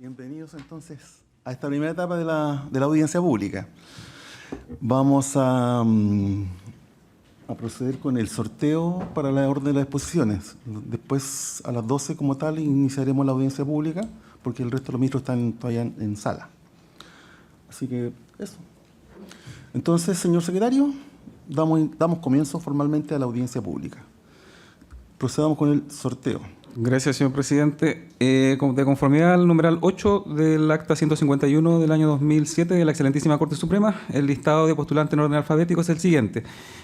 Bienvenidos entonces a esta primera etapa de la audiencia pública. Vamos a proceder con el sorteo para la orden de las exposiciones. Después, a las 12 como tal, iniciaremos la audiencia pública, porque el resto de los ministros están todavía en sala. Así que eso. Entonces, señor secretario, damos comienzo formalmente a la audiencia pública. Procedamos con el sorteo. Gracias, señor presidente. De conformidad al numeral 8 del acta 151 del año 2007 de la excelentísima Corte Suprema, el listado de postulantes en orden alfabético es el siguiente: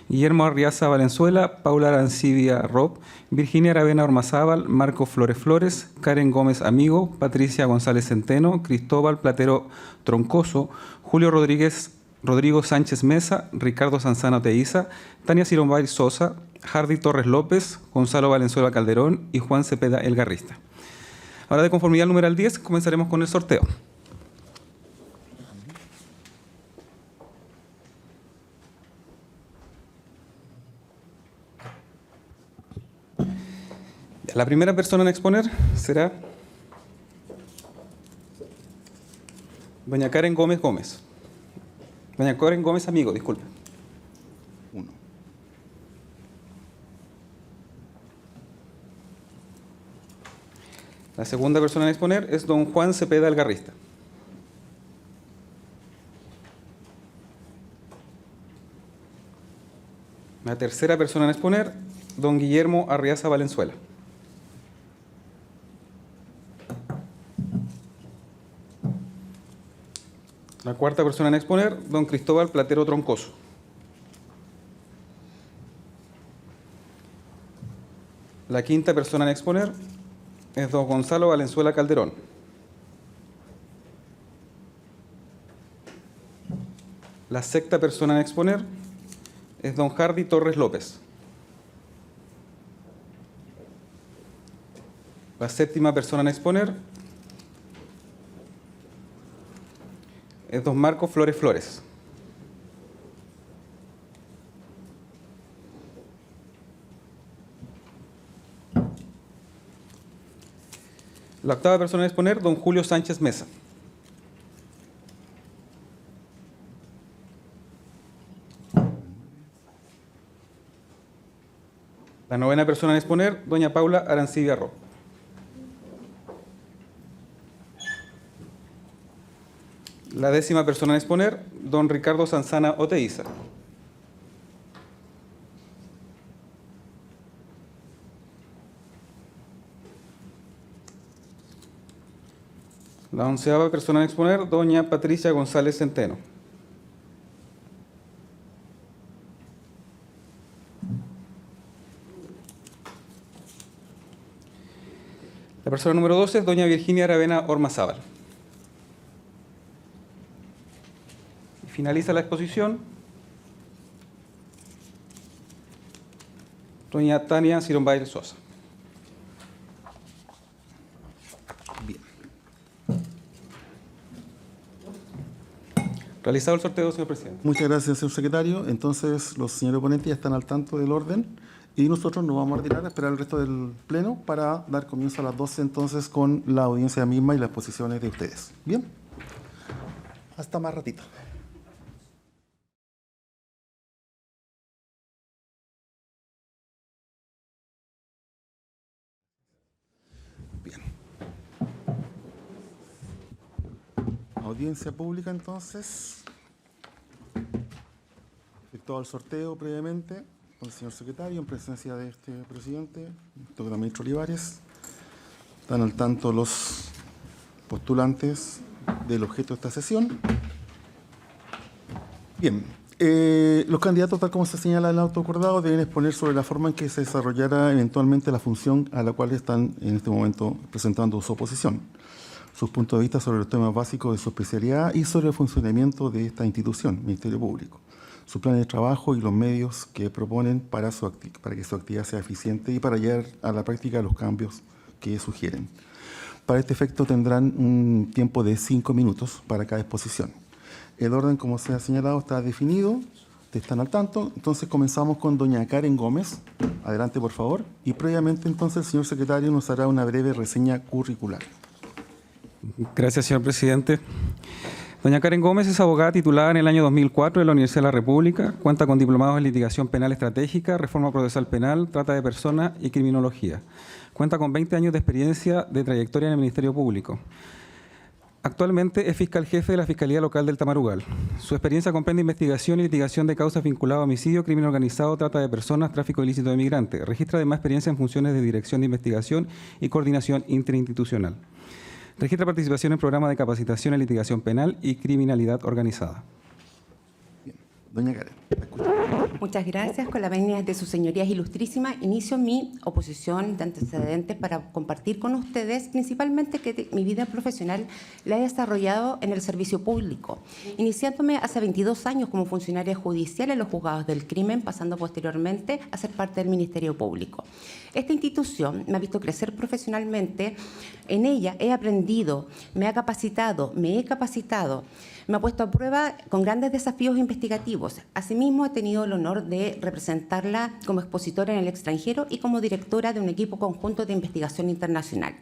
Guillermo Arriaza Valenzuela, Paula Arancibia Rob, Virginia Aravena Ormazábal, Marco Flores Flores, Karen Gómez Amigo, Patricia González Centeno, Cristóbal Platero Troncoso, Julio Rodrigo Sánchez Mesa, Ricardo Sanzano Teiza, Tania Sirombay Sosa, Hardy Torres López, Gonzalo Valenzuela Calderón y Juan Cepeda Elgarrista. Ahora, de conformidad al numeral 10, comenzaremos con el sorteo. La primera persona en exponer será doña Karen Gómez Gómez. Doña Karen Gómez Amigo, disculpe. La segunda persona en exponer es don Juan Cepeda Elgarrista. La tercera persona en exponer, don Guillermo Arriaza Valenzuela. La cuarta persona en exponer, don Cristóbal Platero Troncoso. La quinta persona en exponer es don Gonzalo Valenzuela Calderón. La sexta persona en exponer es don Hardy Torres López. La séptima persona en exponer es don Marco Flores Flores. La octava persona en exponer, don Julio Sánchez Mesa. La novena persona en exponer, doña Paula Arancibia Rob. La décima persona en exponer, don Ricardo Sanzana Oteiza. La onceava persona en exponer, doña Patricia González Centeno. La persona número 12 es doña Virginia Aravena Ormazábal. Finaliza la exposición doña Tania Sirombay Sosa. Bien. Realizado el sorteo, señor presidente. Muchas gracias, señor secretario. Entonces, los señores ponentes ya están al tanto del orden y nosotros nos vamos a retirar a esperar el resto del pleno para dar comienzo a las 12 entonces con la audiencia misma y las posiciones de ustedes. Bien. Hasta más ratito. Bien. Audiencia pública entonces. Efectuado el sorteo previamente con el señor secretario en presencia de este presidente, doctor ministro Olivares. Están al tanto los postulantes del objeto de esta sesión. Bien, los candidatos, tal como se señala en el auto acordado, deben exponer sobre la forma en que se desarrollará eventualmente la función a la cual están en este momento presentando su oposición, sus puntos de vista sobre los temas básicos de su especialidad y sobre el funcionamiento de esta institución, Ministerio Público, su plan de trabajo y los medios que proponen para que su actividad sea eficiente y para llevar a la práctica los cambios que sugieren. Para este efecto tendrán un tiempo de 5 minutos para cada exposición. El orden, como se ha señalado, está definido, están al tanto. Entonces comenzamos con doña Karen Gómez. Adelante, por favor. Y previamente, entonces, el señor secretario nos hará una breve reseña curricular. Gracias, señor presidente. Doña Karen Gómez es abogada titulada en el año 2004 de la Universidad de la República. Cuenta con diplomados en litigación penal estratégica, reforma procesal penal, trata de personas y criminología. Cuenta con 20 años de experiencia de trayectoria en el Ministerio Público. Actualmente es fiscal jefe de la Fiscalía Local del Tamarugal. Su experiencia comprende investigación y litigación de causas vinculadas a homicidio, crimen organizado, trata de personas, tráfico ilícito de migrantes. Registra además experiencia en funciones de dirección de investigación y coordinación interinstitucional. Registra participación en programas de capacitación en litigación penal y criminalidad organizada. Doña Karen, la escucho. Muchas gracias. Con la venia de sus señorías ilustrísimas, inicio mi oposición de antecedentes para compartir con ustedes principalmente que mi vida profesional la he desarrollado en el servicio público, iniciándome hace 22 años como funcionaria judicial en los juzgados del crimen, pasando posteriormente a ser parte del Ministerio Público. Esta institución me ha visto crecer profesionalmente. En ella he aprendido, me he capacitado, me ha puesto a prueba con grandes desafíos investigativos. Asimismo, he tenido el honor de representarla como expositora en el extranjero y como directora de un equipo conjunto de investigación internacional.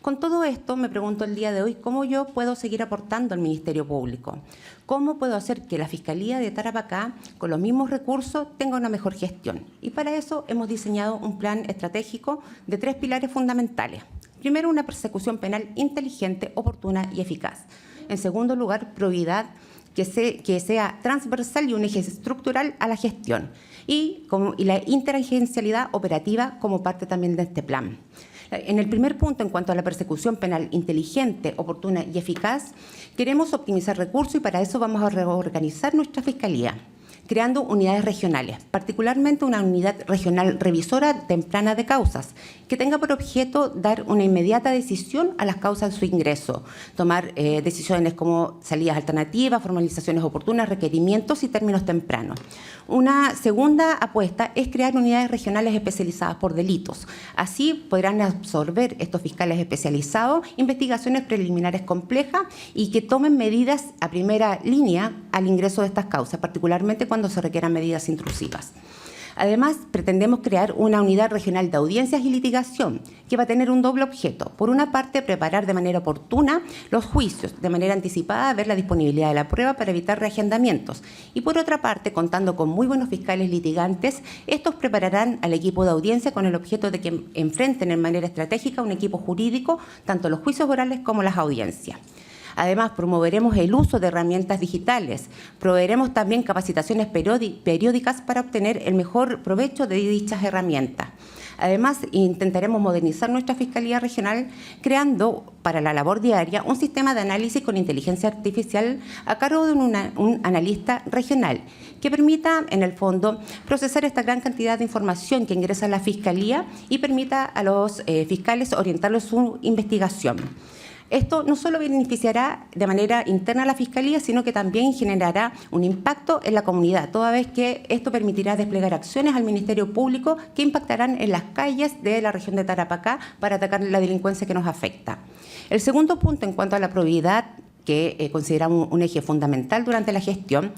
Con todo esto, me pregunto el día de hoy cómo yo puedo seguir aportando al Ministerio Público. ¿Cómo puedo hacer que la Fiscalía de Tarapacá, con los mismos recursos, tenga una mejor gestión? Y para eso hemos diseñado un plan estratégico de 3 pilares fundamentales. Primero, una persecución penal inteligente, oportuna y eficaz. En segundo lugar, probidad que sea transversal y un eje estructural a la gestión. Y la interagencialidad operativa como parte también de este plan. En el primer punto, en cuanto a la persecución penal inteligente, oportuna y eficaz, queremos optimizar recursos y para eso vamos a reorganizar nuestra Fiscalía, creando unidades regionales, particularmente una unidad regional revisora temprana de causas, que tenga por objeto dar una inmediata decisión a las causas de su ingreso, tomar decisiones como salidas alternativas, formalizaciones oportunas, requerimientos y términos tempranos. Una segunda apuesta es crear unidades regionales especializadas por delitos. Así podrán absorber estos fiscales especializados investigaciones preliminares complejas y que tomen medidas a primera línea al ingreso de estas causas, particularmente cuando se requieran medidas intrusivas. Además, pretendemos crear una unidad regional de audiencias y litigación que va a tener un doble objeto. Por una parte, preparar de manera oportuna los juicios, de manera anticipada, ver la disponibilidad de la prueba para evitar reagendamientos. Y por otra parte, contando con muy buenos fiscales litigantes, estos prepararán al equipo de audiencia con el objeto de que enfrenten de manera estratégica un equipo jurídico, tanto los juicios orales como las audiencias. Además, promoveremos el uso de herramientas digitales. Proveeremos también capacitaciones periódicas para obtener el mejor provecho de dichas herramientas. Además, intentaremos modernizar nuestra Fiscalía Regional creando para la labor diaria un sistema de análisis con inteligencia artificial a cargo de un analista regional que permita, en el fondo, procesar esta gran cantidad de información que ingresa a la Fiscalía y permita a los fiscales orientarlos en su investigación. Esto no solo beneficiará de manera interna a la Fiscalía, sino que también generará un impacto en la comunidad, toda vez que esto permitirá desplegar acciones al Ministerio Público que impactarán en las calles de la región de Tarapacá para atacar la delincuencia que nos afecta. El segundo punto, en cuanto a la probidad, que consideramos un eje fundamental durante la gestión,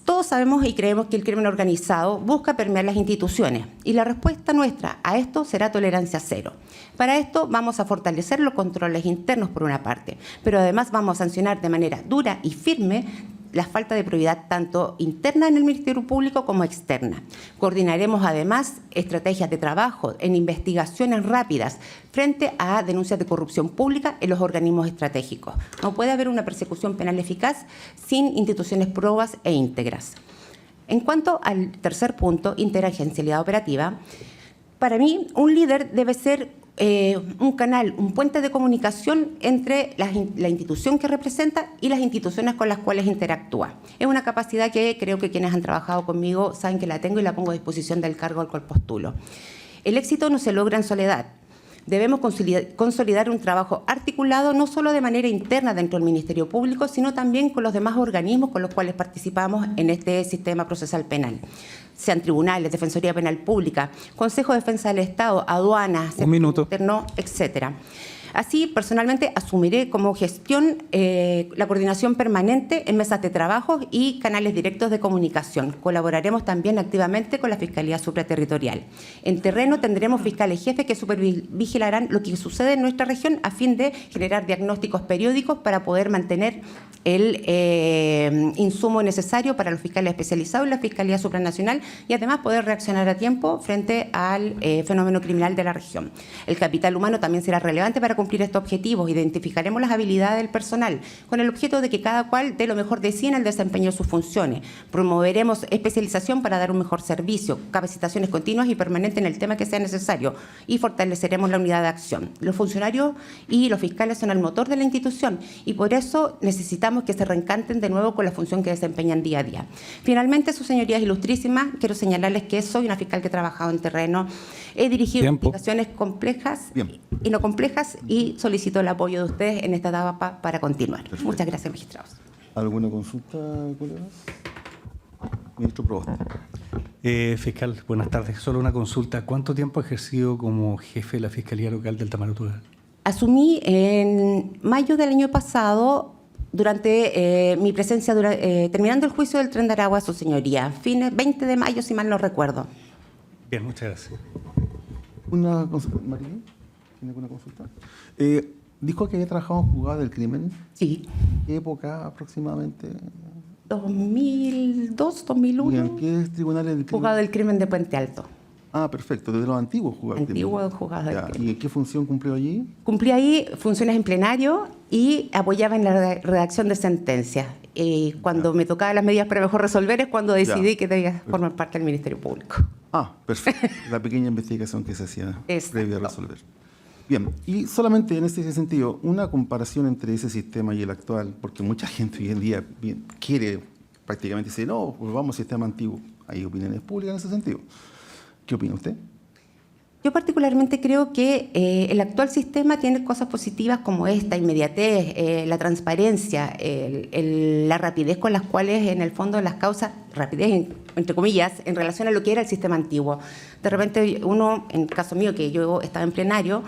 todos sabemos y creemos que el crimen organizado busca permear las instituciones y la respuesta nuestra a esto será tolerancia cero. Para esto vamos a fortalecer los controles internos por una parte, pero además vamos a sancionar de manera dura y firme la falta de probidad tanto interna en el Ministerio Público como externa. Coordinaremos además estrategias de trabajo en investigaciones rápidas frente a denuncias de corrupción pública en los organismos estratégicos. No puede haber una persecución penal eficaz sin instituciones probas e íntegras. En cuanto al tercer punto, interagencialidad operativa, para mí un líder debe ser un canal, un puente de comunicación entre la institución que representa y las instituciones con las cuales interactúa. Es una capacidad que creo que quienes han trabajado conmigo saben que la tengo y la pongo a disposición del cargo al cual postulo. El éxito no se logra en soledad. Debemos consolidar un trabajo articulado no solo de manera interna dentro del Ministerio Público, sino también con los demás organismos con los cuales participamos en este sistema procesal penal. Sean tribunales, Defensoría Penal Pública, Consejo de Defensa del Estado, aduanas, un minuto, interno, etcétera. Así, personalmente asumiré como gestión la coordinación permanente en mesas de trabajo y canales directos de comunicación. Colaboraremos también activamente con la Fiscalía Supraterritorial. En terreno tendremos fiscales jefes que supervigilarán lo que sucede en nuestra región a fin de generar diagnósticos periódicos para poder mantener el insumo necesario para los fiscales especializados en la Fiscalía Supranacional y además poder reaccionar a tiempo frente al fenómeno criminal de la región. El capital humano también será relevante para cumplir estos objetivos. Identificaremos las habilidades del personal con el objeto de que cada cual dé lo mejor de sí en el desempeño de sus funciones. Promoveremos especialización para dar un mejor servicio, capacitaciones continuas y permanentes en el tema que sea necesario y fortaleceremos la unidad de acción. Los funcionarios y los fiscales son el motor de la institución y por eso necesitamos que se reencanten de nuevo con la función que desempeñan día a día. Finalmente, sus señorías ilustrísimas, quiero señalarles que soy una fiscal que he trabajado en terreno, he dirigido investigaciones complejas y no complejas y solicito el apoyo de ustedes en esta etapa para continuar. Perfecto. Muchas gracias, magistrados. ¿Alguna consulta, colegas? Ministro Proboste. Fiscal, buenas tardes. Solo una consulta. ¿Cuánto tiempo ha ejercido como jefe de la Fiscalía Local del Tamarutugal? Asumí en mayo del año pasado, durante mi presencia, terminando el juicio del Tren de Aragua, su señoría, fines 20 de mayo, si mal no recuerdo. Bien, muchas gracias. Una consulta, Marilyn, ¿tiene alguna consulta? Dijo que había trabajado en juzgado del crimen. Sí. ¿Qué época aproximadamente? 2002, 2001. ¿Y en qué tribunales del crimen? Juzgado del crimen de Puente Alto. Ah, perfecto, desde los antiguos juzgados del crimen. Antiguos juzgados del crimen. ¿Y qué función cumplió allí? Cumplí ahí funciones en plenario y apoyaba en la redacción de sentencias. Cuando me tocaba las medidas para mejor resolver es cuando decidí que debía formar parte del Ministerio Público. Ah, perfecto. La pequeña investigación que se hacía previa a resolver. Bien, y solamente en ese sentido, una comparación entre ese sistema y el actual, porque mucha gente hoy en día quiere prácticamente decir, no, pues vamos al sistema antiguo. Hay opiniones públicas en ese sentido. ¿Qué opina usted? Yo particularmente creo que el actual sistema tiene cosas positivas como esta inmediatez, la transparencia, la rapidez con las cuales en el fondo las causas, rapidez entre comillas, en relación a lo que era el sistema antiguo. De repente uno, en el caso mío que yo estaba en plenario,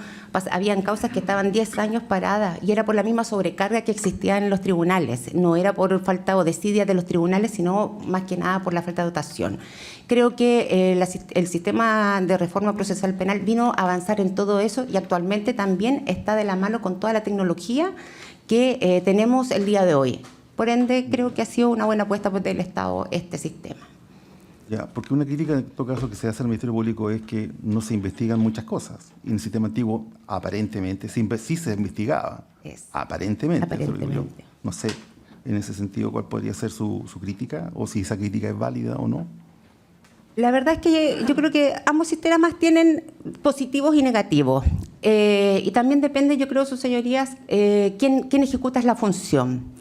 habían causas que estaban 10 años paradas y era por la misma sobrecarga que existía en los tribunales. No era por falta o desidia de los tribunales, sino más que nada por la falta de dotación. Creo que el sistema de reforma procesal penal vino a avanzar en todo eso y actualmente también está de la mano con toda la tecnología que tenemos el día de hoy. Por ende, creo que ha sido una buena apuesta del Estado este sistema. Ya, porque una crítica en todo caso que se hace al Ministerio Público es que no se investigan muchas cosas. Y en el sistema antiguo, aparentemente, sí se investigaba. Aparentemente. Aparentemente. No sé, en ese sentido, cuál podría ser su crítica, o si esa crítica es válida o no. La verdad es que yo creo que ambos sistemas tienen positivos y negativos. Y también depende, yo creo, sus señorías, quién ejecuta la función.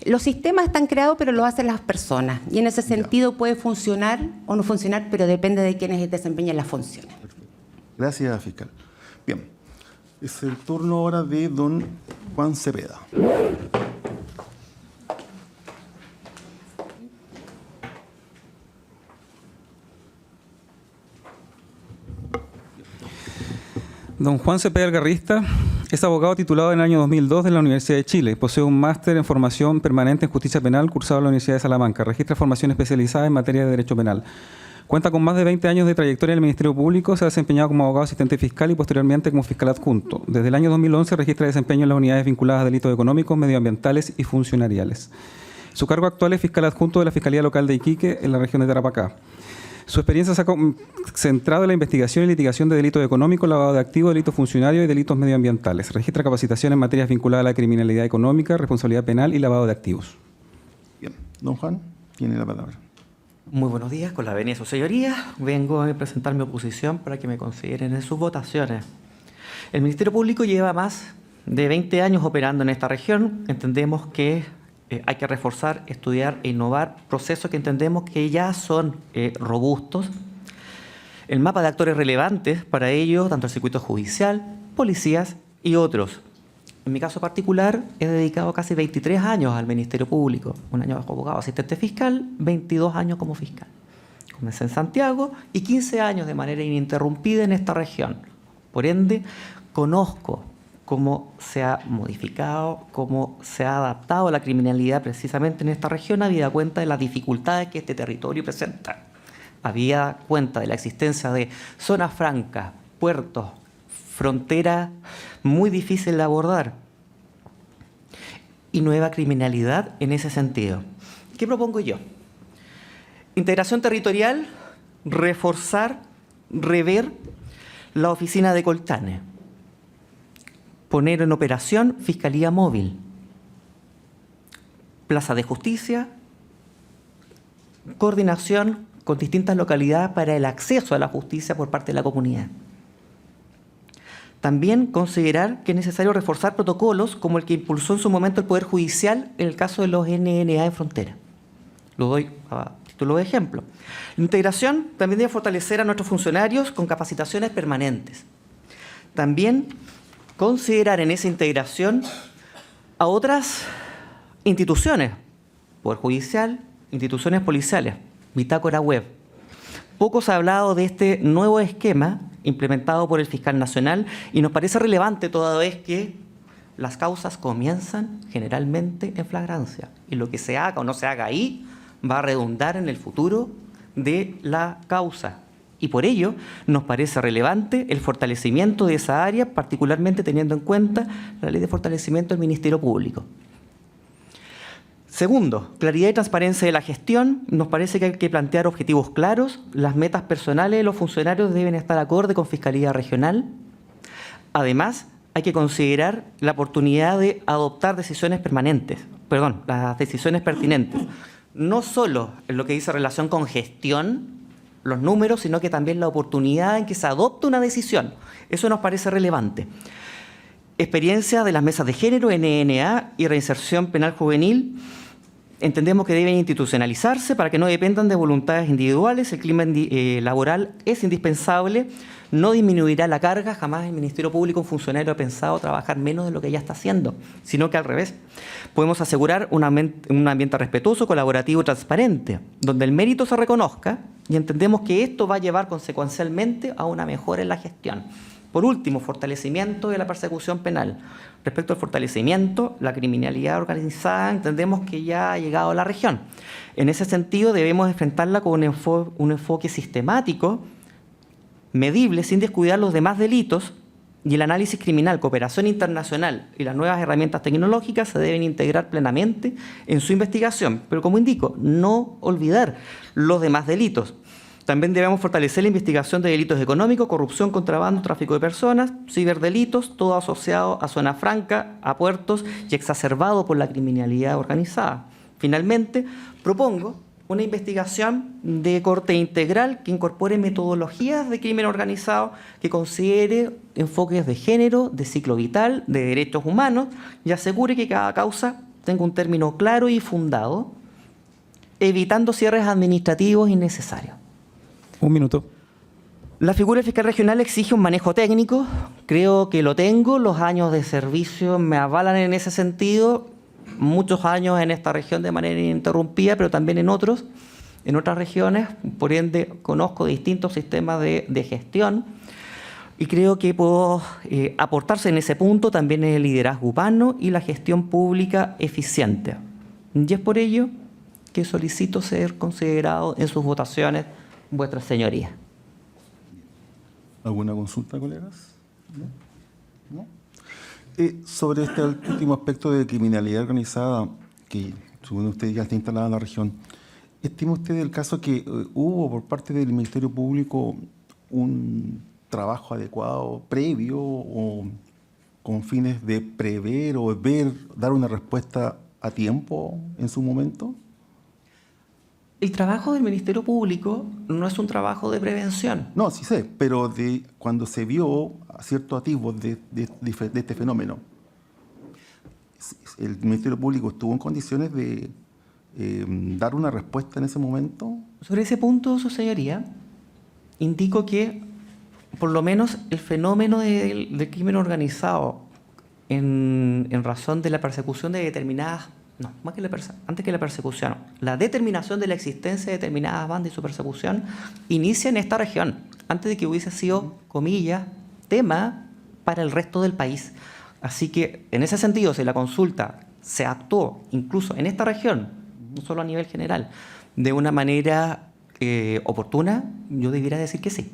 Los sistemas están creados, pero lo hacen las personas. Y en ese sentido puede funcionar o no funcionar, pero depende de quienes desempeñan las funciones. Perfecto. Gracias, fiscal. Bien, es el turno ahora de don Juan Cepeda. Don Juan Cepeda Algarrista es abogado titulado en el año 2002 de la Universidad de Chile. Posee un máster en formación permanente en justicia penal cursado en la Universidad de Salamanca. Registra formación especializada en materia de derecho penal. Cuenta con más de 20 años de trayectoria en el Ministerio Público. Se ha desempeñado como abogado asistente fiscal y posteriormente como fiscal adjunto. Desde el año 2011 registra desempeño en las unidades vinculadas a delitos económicos, medioambientales y funcionariales. Su cargo actual es fiscal adjunto de la Fiscalía Local de Iquique en la región de Tarapacá. Su experiencia se ha centrado en la investigación y litigación de delitos económicos, lavado de activos, delitos funcionarios y delitos medioambientales. Registra capacitación en materias vinculadas a la criminalidad económica, responsabilidad penal y lavado de activos. Bien, don Juan, tiene la palabra. Muy buenos días, con la venia de su señoría. Vengo a presentar mi oposición para que me consideren en sus votaciones. El Ministerio Público lleva más de 20 años operando en esta región. Entendemos que hay que reforzar, estudiar e innovar procesos que entendemos que ya son robustos. El mapa de actores relevantes para ello, tanto el circuito judicial, policías y otros. En mi caso particular, he dedicado casi 23 años al Ministerio Público. Un año como abogado asistente fiscal, 22 años como fiscal. Comencé en Santiago y 15 años de manera ininterrumpida en esta región. Por ende, conozco cómo se ha modificado, cómo se ha adaptado la criminalidad precisamente en esta región, habida cuenta de las dificultades que este territorio presenta, habida cuenta de la existencia de zonas francas, puertos, fronteras muy difíciles de abordar y nueva criminalidad en ese sentido. ¿Qué propongo yo? Integración territorial, reforzar, rever la oficina de Coltane, poner en operación Fiscalía Móvil, Plaza de Justicia, coordinación con distintas localidades para el acceso a la justicia por parte de la comunidad. También considerar que es necesario reforzar protocolos como el que impulsó en su momento el Poder Judicial en el caso de los NNA en frontera. Lo doy a título de ejemplo. La integración también debe fortalecer a nuestros funcionarios con capacitaciones permanentes. También considerar en esa integración a otras instituciones, Poder Judicial, instituciones policiales, bitácora web. Poco se ha hablado de este nuevo esquema implementado por el fiscal nacional y nos parece relevante toda vez que las causas comienzan generalmente en flagrancia y lo que se haga o no se haga ahí va a redundar en el futuro de la causa. Y por ello nos parece relevante el fortalecimiento de esa área, particularmente teniendo en cuenta la ley de fortalecimiento del Ministerio Público. Segundo, claridad y transparencia de la gestión. Nos parece que hay que plantear objetivos claros. Las metas personales de los funcionarios deben estar acorde con Fiscalía Regional. Además, hay que considerar la oportunidad de adoptar decisiones las decisiones pertinentes. No solo en lo que dice relación con gestión, los números, sino que también la oportunidad en que se adopte una decisión. Eso nos parece relevante. Experiencia de las mesas de género, NNA y reinserción penal juvenil. Entendemos que deben institucionalizarse para que no dependan de voluntades individuales. El clima laboral es indispensable. No disminuirá la carga. Jamás el Ministerio Público, un funcionario, ha pensado trabajar menos de lo que ya está haciendo, sino que al revés. Podemos asegurar un ambiente respetuoso, colaborativo y transparente, donde el mérito se reconozca y entendemos que esto va a llevar consecuencialmente a una mejora en la gestión. Por último, fortalecimiento de la persecución penal. Respecto al fortalecimiento, la criminalidad organizada entendemos que ya ha llegado a la región. En ese sentido, debemos enfrentarla con un enfoque sistemático, medible, sin descuidar los demás delitos, y el análisis criminal, cooperación internacional y las nuevas herramientas tecnológicas se deben integrar plenamente en su investigación. Pero como indico, no olvidar los demás delitos. También debemos fortalecer la investigación de delitos económicos, corrupción, contrabando, tráfico de personas, ciberdelitos, todo asociado a zona franca, a puertos y exacerbado por la criminalidad organizada. Finalmente, propongo una investigación de corte integral que incorpore metodologías de crimen organizado, que considere enfoques de género, de ciclo vital, de derechos humanos y asegure que cada causa tenga un término claro y fundado, evitando cierres administrativos innecesarios. Un minuto. La figura del fiscal regional exige un manejo técnico. Creo que lo tengo. Los años de servicio me avalan en ese sentido. Muchos años en esta región de manera ininterrumpida, pero también en otras regiones. Por ende, conozco distintos sistemas de gestión y creo que puedo aportarse en ese punto también el liderazgo humano y la gestión pública eficiente. Y es por ello que solicito ser considerado en sus votaciones, vuestras señorías. ¿Alguna consulta, colegas? ¿No? Sobre este último aspecto de criminalidad organizada, que según usted ya está instalada en la región, ¿estima usted el caso que hubo por parte del Ministerio Público un trabajo adecuado previo o con fines de prever o dar una respuesta a tiempo en su momento? El trabajo del Ministerio Público no es un trabajo de prevención. No, sí sé, pero cuando se vio ciertos atisbos de este fenómeno, ¿el Ministerio Público estuvo en condiciones de dar una respuesta en ese momento? Sobre ese punto, su señoría, indico que por lo menos el fenómeno del crimen organizado en razón de la persecución de determinadas... No, antes que la persecución, la determinación de la existencia de determinadas bandas y su persecución inicia en esta región, antes de que hubiese sido, comillas, tema para el resto del país. Así que, en ese sentido, si la consulta se actuó incluso en esta región, no solo a nivel general, de una manera oportuna, yo debiera decir que sí.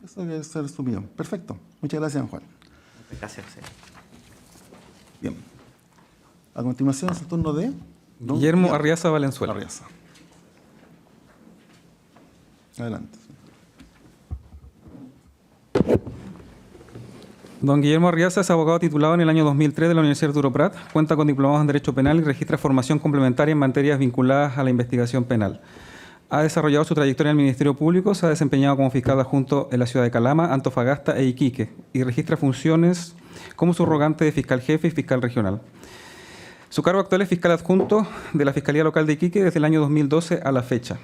Eso debe ser su opinión. Perfecto. Muchas gracias, Juan. Gracias. Bien. A continuación es el turno de don Guillermo Arriaza Valenzuela. Arriaza. Adelante. Don Guillermo Arriaza es abogado titulado en el año 2003 de la Universidad Arturo Prat, cuenta con diplomados en Derecho Penal y registra formación complementaria en materias vinculadas a la investigación penal. Ha desarrollado su trayectoria en el Ministerio Público, se ha desempeñado como fiscal adjunto en la ciudad de Calama, Antofagasta e Iquique y registra funciones como subrogante de fiscal jefe y fiscal regional. Su cargo actual es fiscal adjunto de la Fiscalía Local de Iquique desde el año 2012 a la fecha.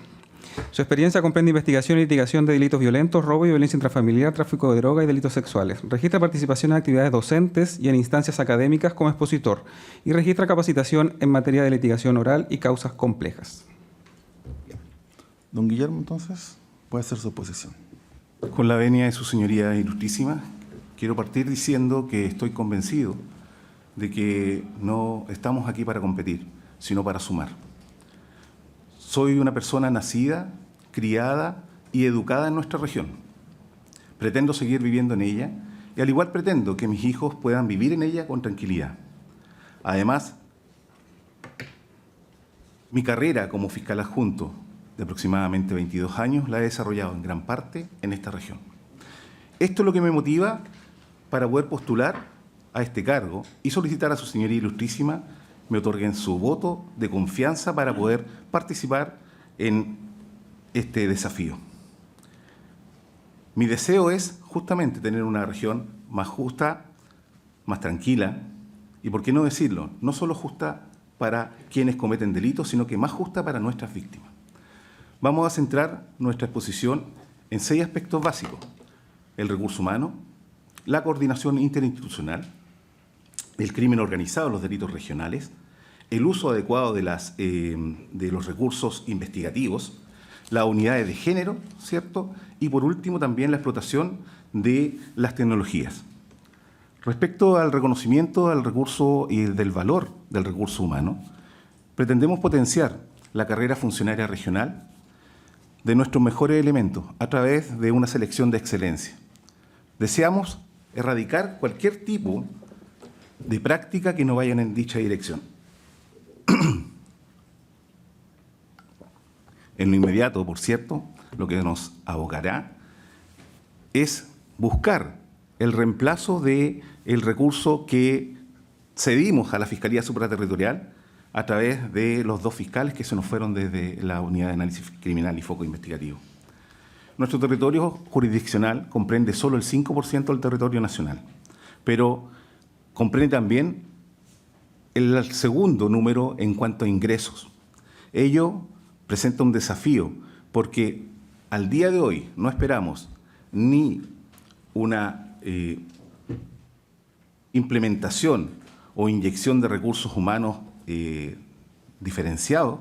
Su experiencia comprende investigación y litigación de delitos violentos, robo y violencia intrafamiliar, tráfico de droga y delitos sexuales. Registra participación en actividades docentes y en instancias académicas como expositor y registra capacitación en materia de litigación oral y causas complejas. Don Guillermo, entonces, puede hacer su posición. Con la venia de su señoría ilustrísima, quiero partir diciendo que estoy convencido de que no estamos aquí para competir, sino para sumar. Soy una persona nacida, criada y educada en nuestra región. Pretendo seguir viviendo en ella y al igual pretendo que mis hijos puedan vivir en ella con tranquilidad. Además, mi carrera como fiscal adjunto de aproximadamente 22 años la he desarrollado en gran parte en esta región. Esto es lo que me motiva para poder postular a este cargo y solicitar a su señoría ilustrísima me otorguen su voto de confianza para poder participar en este desafío. Mi deseo es justamente tener una región más justa, más tranquila y, por qué no decirlo, no solo justa para quienes cometen delitos, sino que más justa para nuestras víctimas. Vamos a centrar nuestra exposición en 6 aspectos básicos: el recurso humano, la coordinación interinstitucional, el crimen organizado, los delitos regionales, el uso adecuado de los recursos investigativos, las unidades de género, ¿cierto? Y por último también la explotación de las tecnologías. Respecto al reconocimiento del recurso y del valor del recurso humano, pretendemos potenciar la carrera funcionaria regional de nuestros mejores elementos a través de una selección de excelencia. Deseamos erradicar cualquier tipo de práctica que no vayan en dicha dirección. En lo inmediato, por cierto, lo que nos abocará es buscar el reemplazo del recurso que cedimos a la Fiscalía Supraterritorial a través de los 2 fiscales que se nos fueron desde la Unidad de Análisis Criminal y Foco Investigativo. Nuestro territorio jurisdiccional comprende solo el 5% del territorio nacional, pero comprende también el segundo número en cuanto a ingresos. Ello presenta un desafío porque al día de hoy no esperamos ni una implementación o inyección de recursos humanos diferenciados,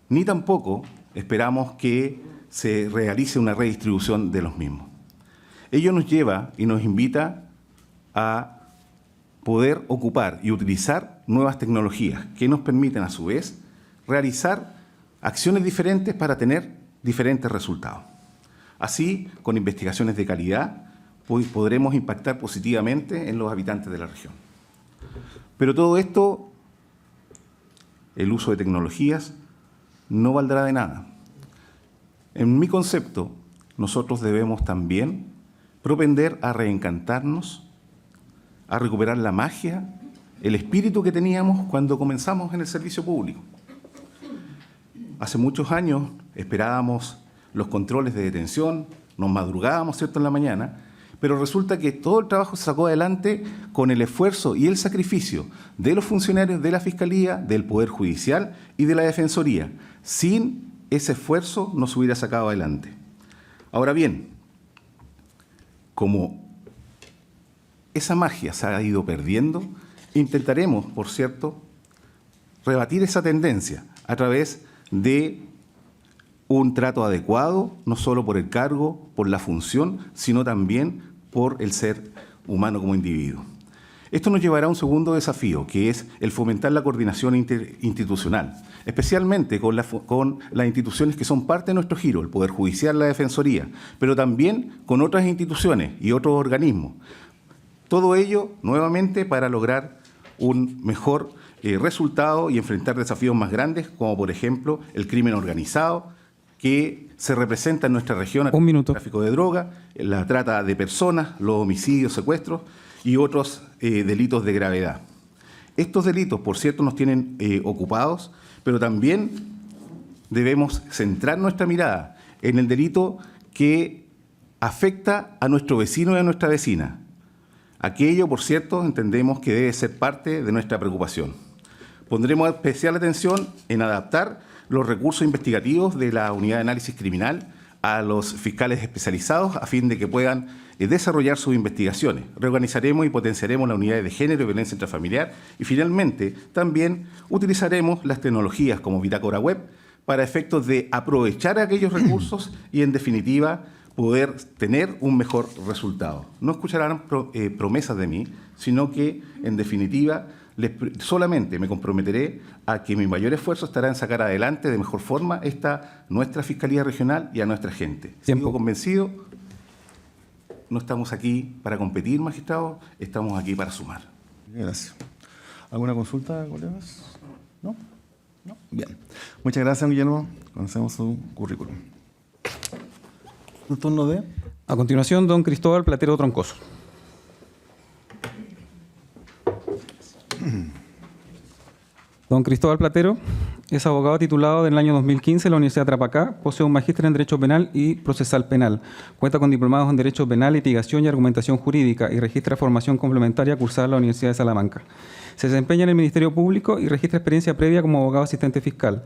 ni tampoco esperamos que se realice una redistribución de los mismos. Ello nos lleva y nos invita a poder ocupar y utilizar nuevas tecnologías que nos permiten a su vez realizar acciones diferentes para tener diferentes resultados. Así, con investigaciones de calidad, podremos impactar positivamente en los habitantes de la región. Pero todo esto, el uso de tecnologías, no valdrá de nada. En mi concepto, nosotros debemos también propender a reencantarnos, a recuperar la magia, el espíritu que teníamos cuando comenzamos en el servicio público. Hace muchos años esperábamos los controles de detención, nos madrugábamos, ¿cierto?, en la mañana, pero resulta que todo el trabajo se sacó adelante con el esfuerzo y el sacrificio de los funcionarios de la Fiscalía, del Poder Judicial y de la Defensoría. Sin ese esfuerzo no se hubiera sacado adelante. Ahora bien, como esa magia se ha ido perdiendo, intentaremos, por cierto, rebatir esa tendencia a través de un trato adecuado, no solo por el cargo, por la función, sino también por el ser humano como individuo. Esto nos llevará a un segundo desafío, que es el fomentar la coordinación interinstitucional, especialmente con las instituciones que son parte de nuestro giro, el Poder Judicial, la Defensoría, pero también con otras instituciones y otros organismos. Todo ello, nuevamente, para lograr un mejor resultado y enfrentar desafíos más grandes, como por ejemplo el crimen organizado, que se representa en nuestra región, el tráfico de droga, la trata de personas, los homicidios, secuestros y otros delitos de gravedad. Estos delitos, por cierto, nos tienen ocupados, pero también debemos centrar nuestra mirada en el delito que afecta a nuestro vecino y a nuestra vecina. Aquello, por cierto, entendemos que debe ser parte de nuestra preocupación. Pondremos especial atención en adaptar los recursos investigativos de la Unidad de Análisis Criminal a los fiscales especializados a fin de que puedan desarrollar sus investigaciones. Reorganizaremos y potenciaremos las unidades de género y violencia intrafamiliar y finalmente también utilizaremos las tecnologías como Bitácora Web para efectos de aprovechar aquellos recursos y en definitiva poder tener un mejor resultado. No escucharán promesas de mí, sino que en definitiva solamente me comprometeré a que mi mayor esfuerzo estará en sacar adelante de mejor forma nuestra Fiscalía Regional y a nuestra gente. Sigo convencido, no estamos aquí para competir, magistrados, estamos aquí para sumar. Gracias. ¿Alguna consulta, colegas? ¿No? ¿No? Bien. Muchas gracias, Guillermo. Conocemos su currículum. ¿El turno de? A continuación, don Cristóbal Platero Troncoso. Don Cristóbal Platero es abogado titulado en el año 2015 en la Universidad de Tarapacá, posee un magíster en Derecho Penal y Procesal Penal, cuenta con diplomados en Derecho Penal, Litigación y Argumentación Jurídica y registra formación complementaria cursada en la Universidad de Salamanca. Se desempeña en el Ministerio Público y registra experiencia previa como abogado asistente fiscal.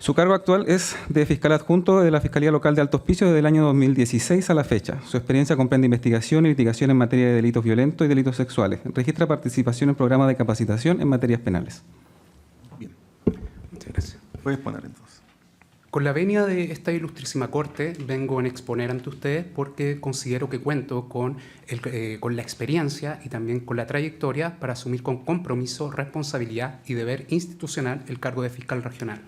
Su cargo actual es de fiscal adjunto de la Fiscalía Local de Alto Hospicio desde el año 2016 a la fecha. Su experiencia comprende investigación y litigación en materia de delitos violentos y delitos sexuales. Registra participación en programas de capacitación en materias penales. Bien. Muchas gracias. Puedes poner entonces. Con la venia de esta ilustrísima Corte vengo a exponer ante ustedes porque considero que cuento con la experiencia y también con la trayectoria para asumir con compromiso, responsabilidad y deber institucional el cargo de fiscal regional.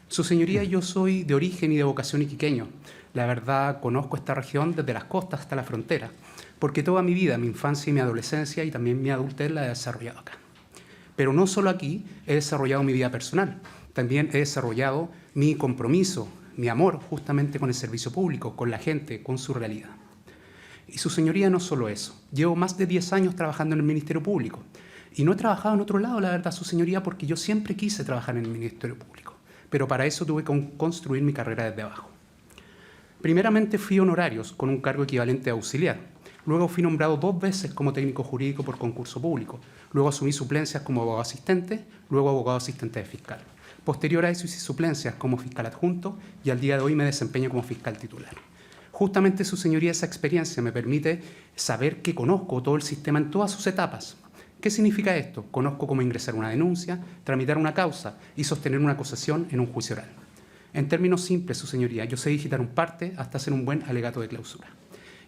Su señoría, yo soy de origen y de vocación iquiqueño. La verdad, conozco esta región desde las costas hasta la frontera, porque toda mi vida, mi infancia y mi adolescencia y también mi adultez la he desarrollado acá. Pero no solo aquí he desarrollado mi vida personal, también he desarrollado mi compromiso, mi amor justamente con el servicio público, con la gente, con su realidad. Y su señoría no solo eso. Llevo más de 10 años trabajando en el Ministerio Público. Y no he trabajado en otro lado, la verdad, su señoría, porque yo siempre quise trabajar en el Ministerio Público. Pero para eso tuve que construir mi carrera desde abajo. Primeramente fui honorarios con un cargo equivalente a auxiliar. Luego fui nombrado 2 veces como técnico jurídico por concurso público. Luego asumí suplencias como abogado asistente, luego abogado asistente de fiscal. Posterior a eso hice suplencias como fiscal adjunto y al día de hoy me desempeño como fiscal titular. Justamente, su señoría, esa experiencia me permite saber que conozco todo el sistema en todas sus etapas. ¿Qué significa esto? Conozco cómo ingresar una denuncia, tramitar una causa y sostener una acusación en un juicio oral. En términos simples, su señoría, yo sé digitar un parte hasta hacer un buen alegato de clausura.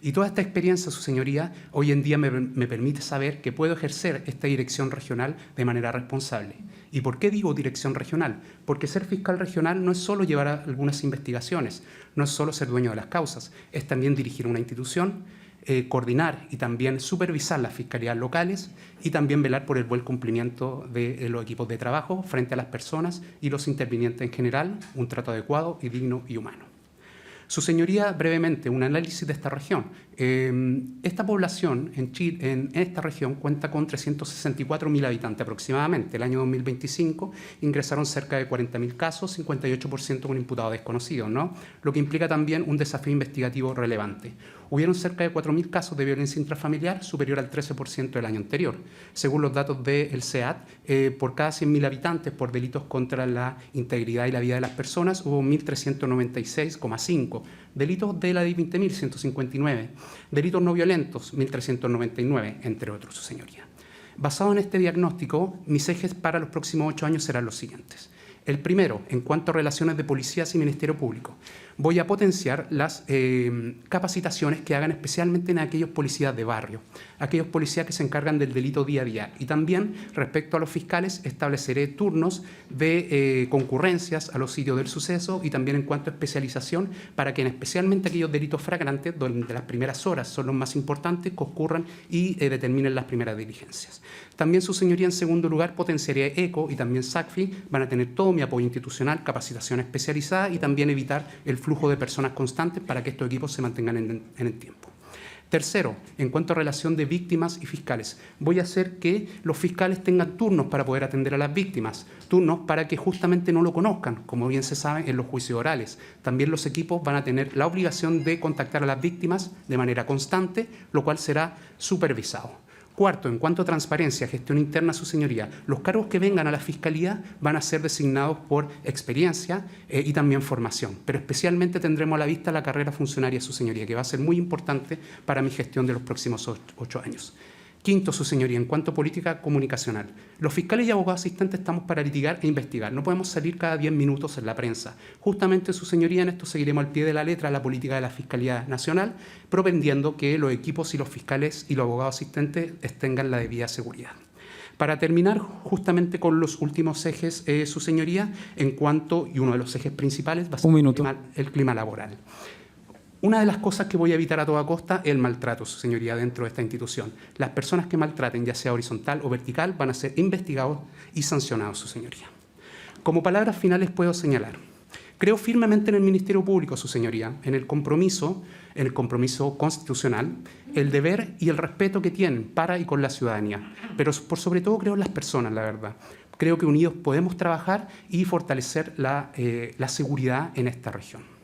Y toda esta experiencia, su señoría, hoy en día me permite saber que puedo ejercer esta dirección regional de manera responsable. ¿Y por qué digo dirección regional? Porque ser fiscal regional no es solo llevar algunas investigaciones, no es solo ser dueño de las causas, es también dirigir una institución, coordinar y también supervisar las fiscalías locales y también velar por el buen cumplimiento de los equipos de trabajo frente a las personas y los intervinientes en general, un trato adecuado y digno y humano. Su señoría, brevemente, un análisis de esta región. Esta población en Chile, en esta región cuenta con 364.000 habitantes aproximadamente. El año 2025 ingresaron cerca de 40.000 casos, 58% con imputados desconocidos, ¿no? Lo que implica también un desafío investigativo relevante. Hubieron cerca de 4.000 casos de violencia intrafamiliar, superior al 13% del año anterior. Según los datos del SEAT, por cada 100.000 habitantes por delitos contra la integridad y la vida de las personas, hubo 1.396,5. Delitos de la ley 20.159. Delitos no violentos, 1.399, entre otros, su señoría. Basado en este diagnóstico, mis ejes para los próximos 8 años serán los siguientes. El primero, en cuanto a relaciones de policías y Ministerio Público. Voy a potenciar las capacitaciones que hagan especialmente en aquellos policías de barrio, aquellos policías que se encargan del delito día a día. Y también, respecto a los fiscales, estableceré turnos de concurrencias a los sitios del suceso y también en cuanto a especialización para que, especialmente aquellos delitos flagrantes, donde las primeras horas son los más importantes, concurran y determinen las primeras diligencias. También, su señoría, en segundo lugar, potenciaría ECO y también SACFI, van a tener todo mi apoyo institucional, capacitación especializada y también evitar el flujo de personas constantes para que estos equipos se mantengan en el tiempo. Tercero, en cuanto a relación de víctimas y fiscales, voy a hacer que los fiscales tengan turnos para poder atender a las víctimas, turnos para que justamente no lo conozcan, como bien se sabe en los juicios orales. También los equipos van a tener la obligación de contactar a las víctimas de manera constante, lo cual será supervisado. Cuarto, en cuanto a transparencia, gestión interna, su señoría, los cargos que vengan a la Fiscalía van a ser designados por experiencia y también formación, pero especialmente tendremos a la vista la carrera funcionaria, su señoría, que va a ser muy importante para mi gestión de los próximos 8 años. Quinto, su señoría, en cuanto a política comunicacional. Los fiscales y abogados asistentes estamos para litigar e investigar. No podemos salir cada 10 minutos en la prensa. Justamente, su señoría, en esto seguiremos al pie de la letra la política de la Fiscalía Nacional, propendiendo que los equipos y los fiscales y los abogados asistentes tengan la debida seguridad. Para terminar, justamente con los últimos ejes, su señoría, en cuanto, y uno de los ejes principales va a ser el clima laboral. Una de las cosas que voy a evitar a toda costa es el maltrato, su señoría, dentro de esta institución. Las personas que maltraten, ya sea horizontal o vertical, van a ser investigados y sancionados, su señoría. Como palabras finales puedo señalar: creo firmemente en el Ministerio Público, su señoría, en el compromiso constitucional, el deber y el respeto que tienen para y con la ciudadanía. Pero por sobre todo creo en las personas, la verdad. Creo que unidos podemos trabajar y fortalecer la seguridad en esta región.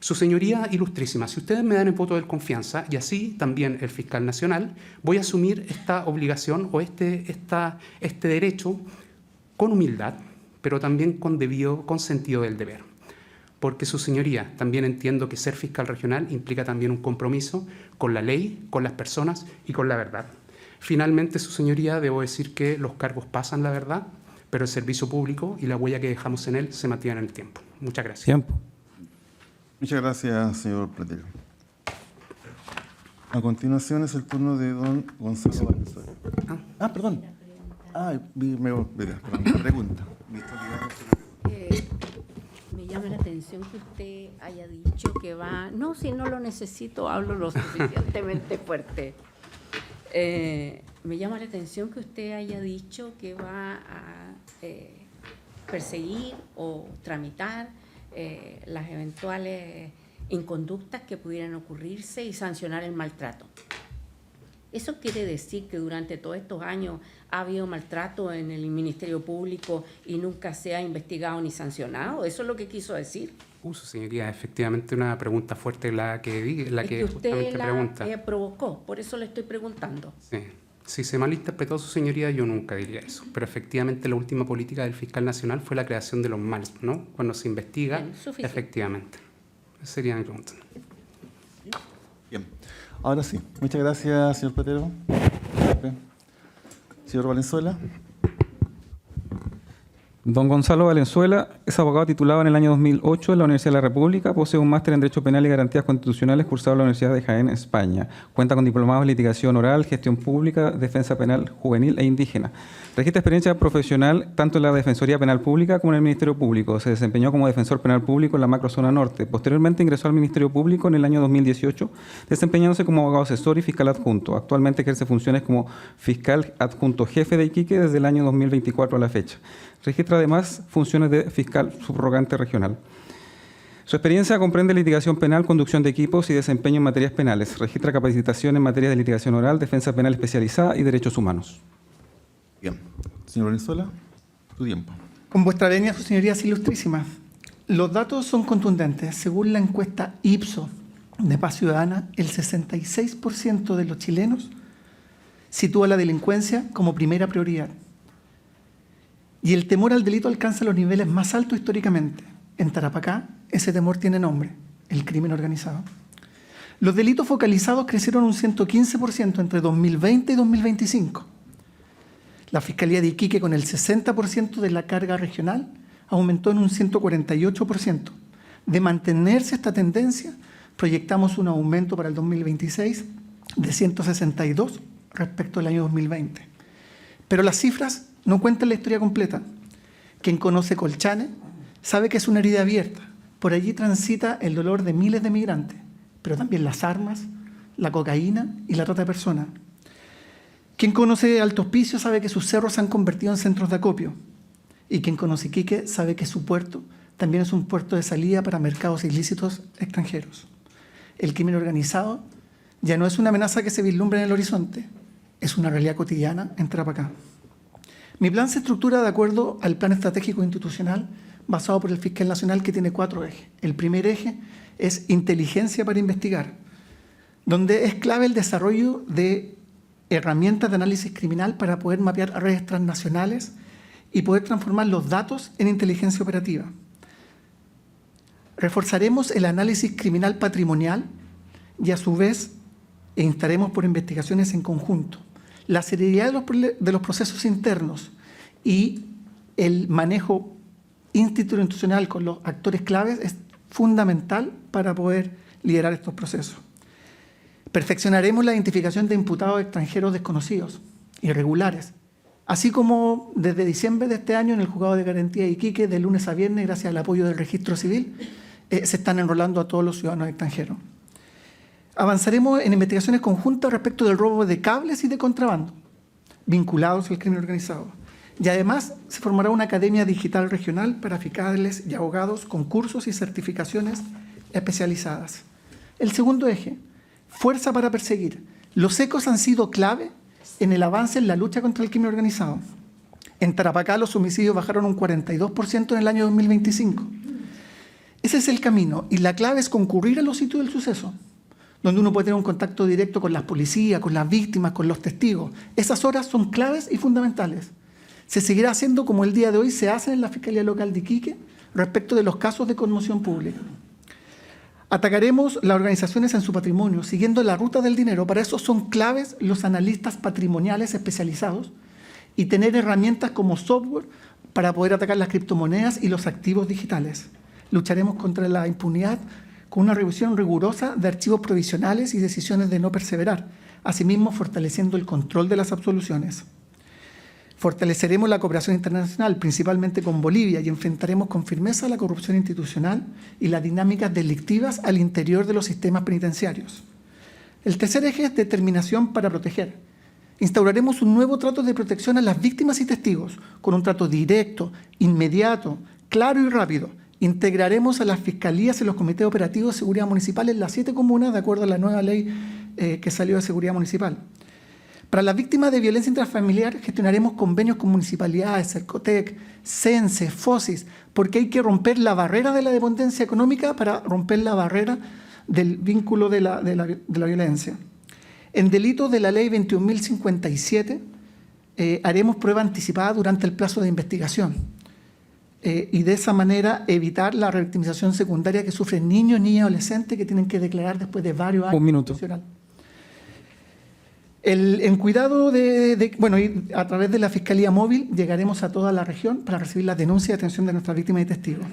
Su señoría ilustrísima, si ustedes me dan el voto de confianza, y así también el fiscal nacional, voy a asumir esta obligación o este derecho con humildad, pero también con sentido del deber. Porque, su señoría, también entiendo que ser fiscal regional implica también un compromiso con la ley, con las personas y con la verdad. Finalmente, su señoría, debo decir que los cargos pasan, la verdad, pero el servicio público y la huella que dejamos en él se mantienen en el tiempo. Muchas gracias. Tiempo. Muchas gracias, señor Pratero. A continuación es el turno de don Gonzalo Valenzuela. Perdón. Una pregunta. Me llama la atención que usted haya dicho que va... No, si no lo necesito, hablo lo suficientemente fuerte. Me llama la atención que usted haya dicho que va a perseguir o tramitar las eventuales inconductas que pudieran ocurrirse y sancionar el maltrato. ¿Eso quiere decir que durante todos estos años ha habido maltrato en el Ministerio Público y nunca se ha investigado ni sancionado? ¿Eso es lo que quiso decir? Su señoría, efectivamente una pregunta fuerte la que usted justamente pregunta. Provocó, por eso le estoy preguntando. Sí. Si se malinterpretó, su señoría, yo nunca diría eso. Pero efectivamente la última política del fiscal nacional fue la creación de los MALS, ¿no? Cuando se investiga, bien, efectivamente. Esa sería mi pregunta. Bien. Ahora sí. Muchas gracias, señor Pratero. Señor Valenzuela. Don Gonzalo Valenzuela es abogado titulado en el año 2008 en la Universidad de la República, posee un máster en Derecho Penal y Garantías Constitucionales cursado en la Universidad de Jaén, España. Cuenta con diplomados en litigación oral, gestión pública, defensa penal juvenil e indígena. Registra experiencia profesional tanto en la Defensoría Penal Pública como en el Ministerio Público. Se desempeñó como defensor penal público en la macrozona norte. Posteriormente ingresó al Ministerio Público en el año 2018, desempeñándose como abogado asesor y fiscal adjunto. Actualmente ejerce funciones como fiscal adjunto jefe de Iquique desde el año 2024 a la fecha. Registra además funciones de fiscal subrogante regional. Su experiencia comprende litigación penal, conducción de equipos y desempeño en materias penales. Registra capacitación en materia de litigación oral, defensa penal especializada y derechos humanos. Bien. Señor Valenzuela, su tiempo. Con vuestra venia, sus señorías ilustrísimas. Los datos son contundentes. Según la encuesta Ipsos de Paz Ciudadana, el 66% de los chilenos sitúa la delincuencia como primera prioridad. Y el temor al delito alcanza los niveles más altos históricamente. En Tarapacá, ese temor tiene nombre: el crimen organizado. Los delitos focalizados crecieron un 115% entre 2020 y 2025. La Fiscalía de Iquique, con el 60% de la carga regional, aumentó en un 148%. De mantenerse esta tendencia, proyectamos un aumento para el 2026 de 162 respecto al año 2020. Pero las cifras no cuentan la historia completa. Quien conoce Colchane sabe que es una herida abierta. Por allí transita el dolor de miles de migrantes, pero también las armas, la cocaína y la trata de personas. Quien conoce Alto Hospicio sabe que sus cerros se han convertido en centros de acopio. Y quien conoce Iquique sabe que su puerto también es un puerto de salida para mercados ilícitos extranjeros. El crimen organizado ya no es una amenaza que se vislumbra en el horizonte, es una realidad cotidiana en Tarapacá. Mi plan se estructura de acuerdo al plan estratégico institucional basado por el fiscal nacional, que tiene 4 ejes. El primer eje es inteligencia para investigar, donde es clave el desarrollo de herramientas de análisis criminal para poder mapear redes transnacionales y poder transformar los datos en inteligencia operativa. Reforzaremos el análisis criminal patrimonial y a su vez instaremos por investigaciones en conjunto. La seriedad de los procesos internos y el manejo institucional con los actores claves es fundamental para poder liderar estos procesos. Perfeccionaremos la identificación de imputados extranjeros desconocidos, irregulares, así como desde diciembre de este año en el Juzgado de Garantía de Iquique, de lunes a viernes, gracias al apoyo del Registro Civil, se están enrolando a todos los ciudadanos extranjeros. Avanzaremos en investigaciones conjuntas respecto del robo de cables y de contrabando, vinculados al crimen organizado. Y además se formará una academia digital regional para fiscales y abogados con cursos y certificaciones especializadas. El segundo eje, fuerza para perseguir. Los ECOs han sido clave en el avance en la lucha contra el crimen organizado. En Tarapacá los homicidios bajaron un 42% en el año 2025. Ese es el camino y la clave es concurrir a los sitios del suceso, donde uno puede tener un contacto directo con las policías, con las víctimas, con los testigos. Esas horas son claves y fundamentales. Se seguirá haciendo como el día de hoy se hace en la Fiscalía Local de Iquique respecto de los casos de conmoción pública. Atacaremos las organizaciones en su patrimonio, siguiendo la ruta del dinero. Para eso son claves los analistas patrimoniales especializados y tener herramientas como software para poder atacar las criptomonedas y los activos digitales. Lucharemos contra la impunidad con una revisión rigurosa de archivos provisionales y decisiones de no perseverar, asimismo fortaleciendo el control de las absoluciones. Fortaleceremos la cooperación internacional, principalmente con Bolivia, y enfrentaremos con firmeza la corrupción institucional y las dinámicas delictivas al interior de los sistemas penitenciarios. El tercer eje es determinación para proteger. Instauraremos un nuevo trato de protección a las víctimas y testigos, con un trato directo, inmediato, claro y rápido. Integraremos a las fiscalías en los comités operativos de seguridad municipal en las 7 comunas, de acuerdo a la nueva ley que salió de seguridad municipal. Para las víctimas de violencia intrafamiliar gestionaremos convenios con municipalidades, Cercotec, CENSE, FOSIS, porque hay que romper la barrera de la dependencia económica para romper la barrera del vínculo de la violencia. En delitos de la ley 21.057 haremos prueba anticipada durante el plazo de investigación y de esa manera evitar la revictimización secundaria que sufren niños, niñas y adolescentes que tienen que declarar después de varios años. Un minuto. En cuidado y a través de la Fiscalía Móvil llegaremos a toda la región para recibir las denuncias y atención de nuestras víctimas y testigos.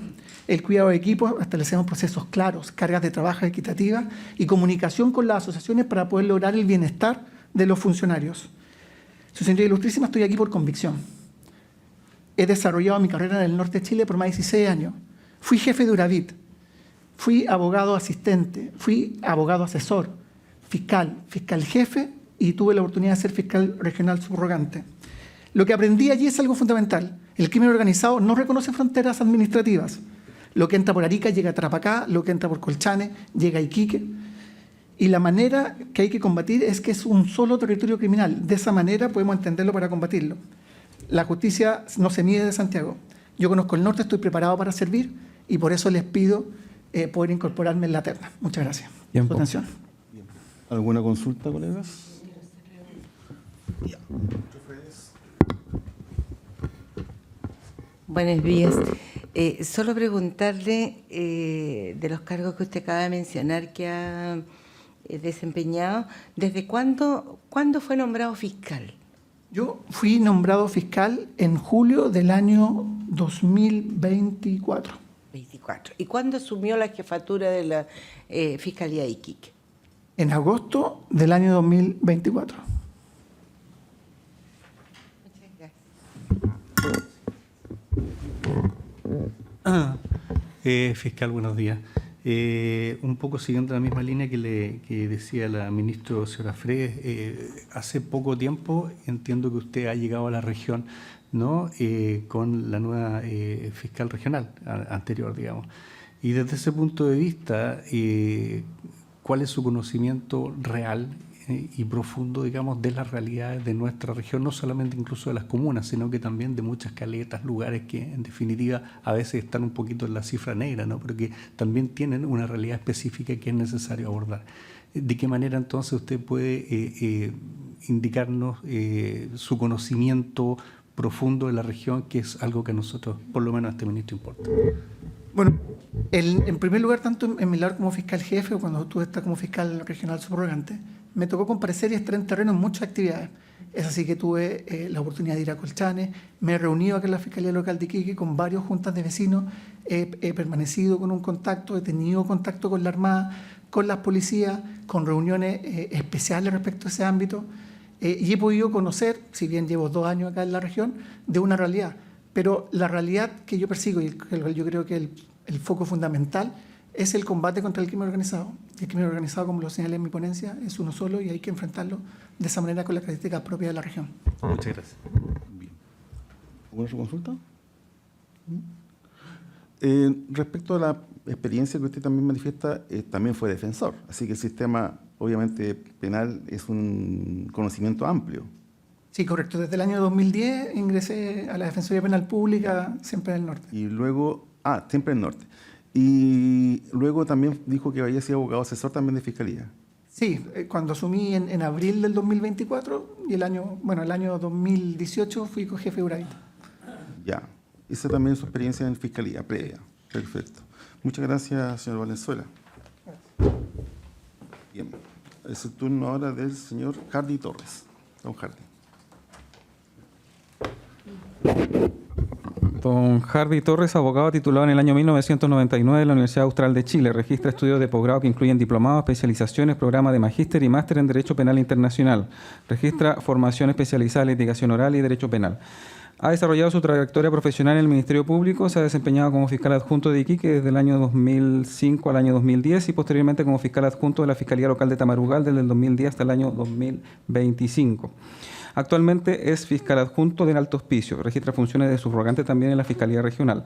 El cuidado de equipos, establecemos procesos claros, cargas de trabajo equitativas y comunicación con las asociaciones para poder lograr el bienestar de los funcionarios. Su Señoría Ilustrísima, estoy aquí por convicción. He desarrollado mi carrera en el norte de Chile por más de 16 años. Fui jefe de URAVIT, fui abogado asistente, fui abogado asesor, fiscal jefe, y tuve la oportunidad de ser fiscal regional subrogante. Lo que aprendí allí es algo fundamental. El crimen organizado no reconoce fronteras administrativas. Lo que entra por Arica llega a Tarapacá, lo que entra por Colchane llega a Iquique. Y la manera que hay que combatir es que es un solo territorio criminal. De esa manera podemos entenderlo para combatirlo. La justicia no se mide de Santiago. Yo conozco el norte, estoy preparado para servir y por eso les pido poder incorporarme en la terna. Muchas gracias por su atención. ¿Alguna consulta, colegas? Buenos días. Solo preguntarle de los cargos que usted acaba de mencionar que ha desempeñado, ¿desde cuándo fue nombrado fiscal? Yo fui nombrado fiscal en julio del año 2024. 24. ¿Y cuándo asumió la jefatura de la Fiscalía de Iquique? En agosto del año 2024. Fiscal, buenos días. Un poco siguiendo la misma línea que decía la ministra señora Fredes, hace poco tiempo entiendo que usted ha llegado a la región, ¿no? Con la nueva fiscal regional anterior, digamos. Y desde ese punto de vista, ¿cuál es su conocimiento real y profundo, digamos, de las realidades de nuestra región, no solamente incluso de las comunas, sino que también de muchas caletas, lugares que en definitiva a veces están un poquito en la cifra negra, ¿no? Pero que también tienen una realidad específica que es necesario abordar? ¿De qué manera entonces usted puede indicarnos su conocimiento profundo de la región, que es algo que a nosotros, por lo menos a este ministro, importa? Bueno, en primer lugar, tanto en mi labor como fiscal jefe o cuando tú estás como fiscal regional subrogante, me tocó comparecer y estar en terreno en muchas actividades. Es así que tuve la oportunidad de ir a Colchane, me he reunido acá en la Fiscalía Local de Iquique con varias juntas de vecinos, he permanecido con un contacto, he tenido contacto con la Armada, con las policías, con reuniones especiales respecto a ese ámbito, y he podido conocer, si bien llevo 2 años acá en la región, de una realidad. Pero la realidad que yo persigo y que yo creo que el foco fundamental es el combate contra el crimen organizado. El crimen organizado, como lo señalé en mi ponencia, es uno solo y hay que enfrentarlo de esa manera con las características propias de la región. Muchas gracias. Bien. ¿Alguna otra consulta? Respecto a la experiencia que usted también manifiesta, también fue defensor. Así que el sistema, obviamente, penal es un conocimiento amplio. Sí, correcto. Desde el año 2010 ingresé a la Defensoría Penal Pública, siempre en el norte. Y luego, siempre en el norte. Y luego también dijo que había sido abogado asesor también de Fiscalía. Sí, cuando asumí en abril del 2024 y el año 2018 fui jefe de Uravita. Ya, esa también es su experiencia en Fiscalía previa. Perfecto. Muchas gracias, señor Valenzuela. Bien, es el turno ahora del señor Hardy Torres. Don Hardy. Don Hardy Torres, abogado titulado en el año 1999 de la Universidad Austral de Chile. Registra estudios de posgrado que incluyen diplomados, especializaciones, programas de magíster y máster en Derecho Penal Internacional. Registra formación especializada en litigación oral y Derecho Penal. Ha desarrollado su trayectoria profesional en el Ministerio Público, se ha desempeñado como fiscal adjunto de Iquique desde el año 2005 al año 2010 y posteriormente como fiscal adjunto de la Fiscalía Local de Tamarugal desde el 2010 hasta el año 2025. Actualmente es fiscal adjunto del Alto Hospicio, registra funciones de subrogante también en la Fiscalía Regional.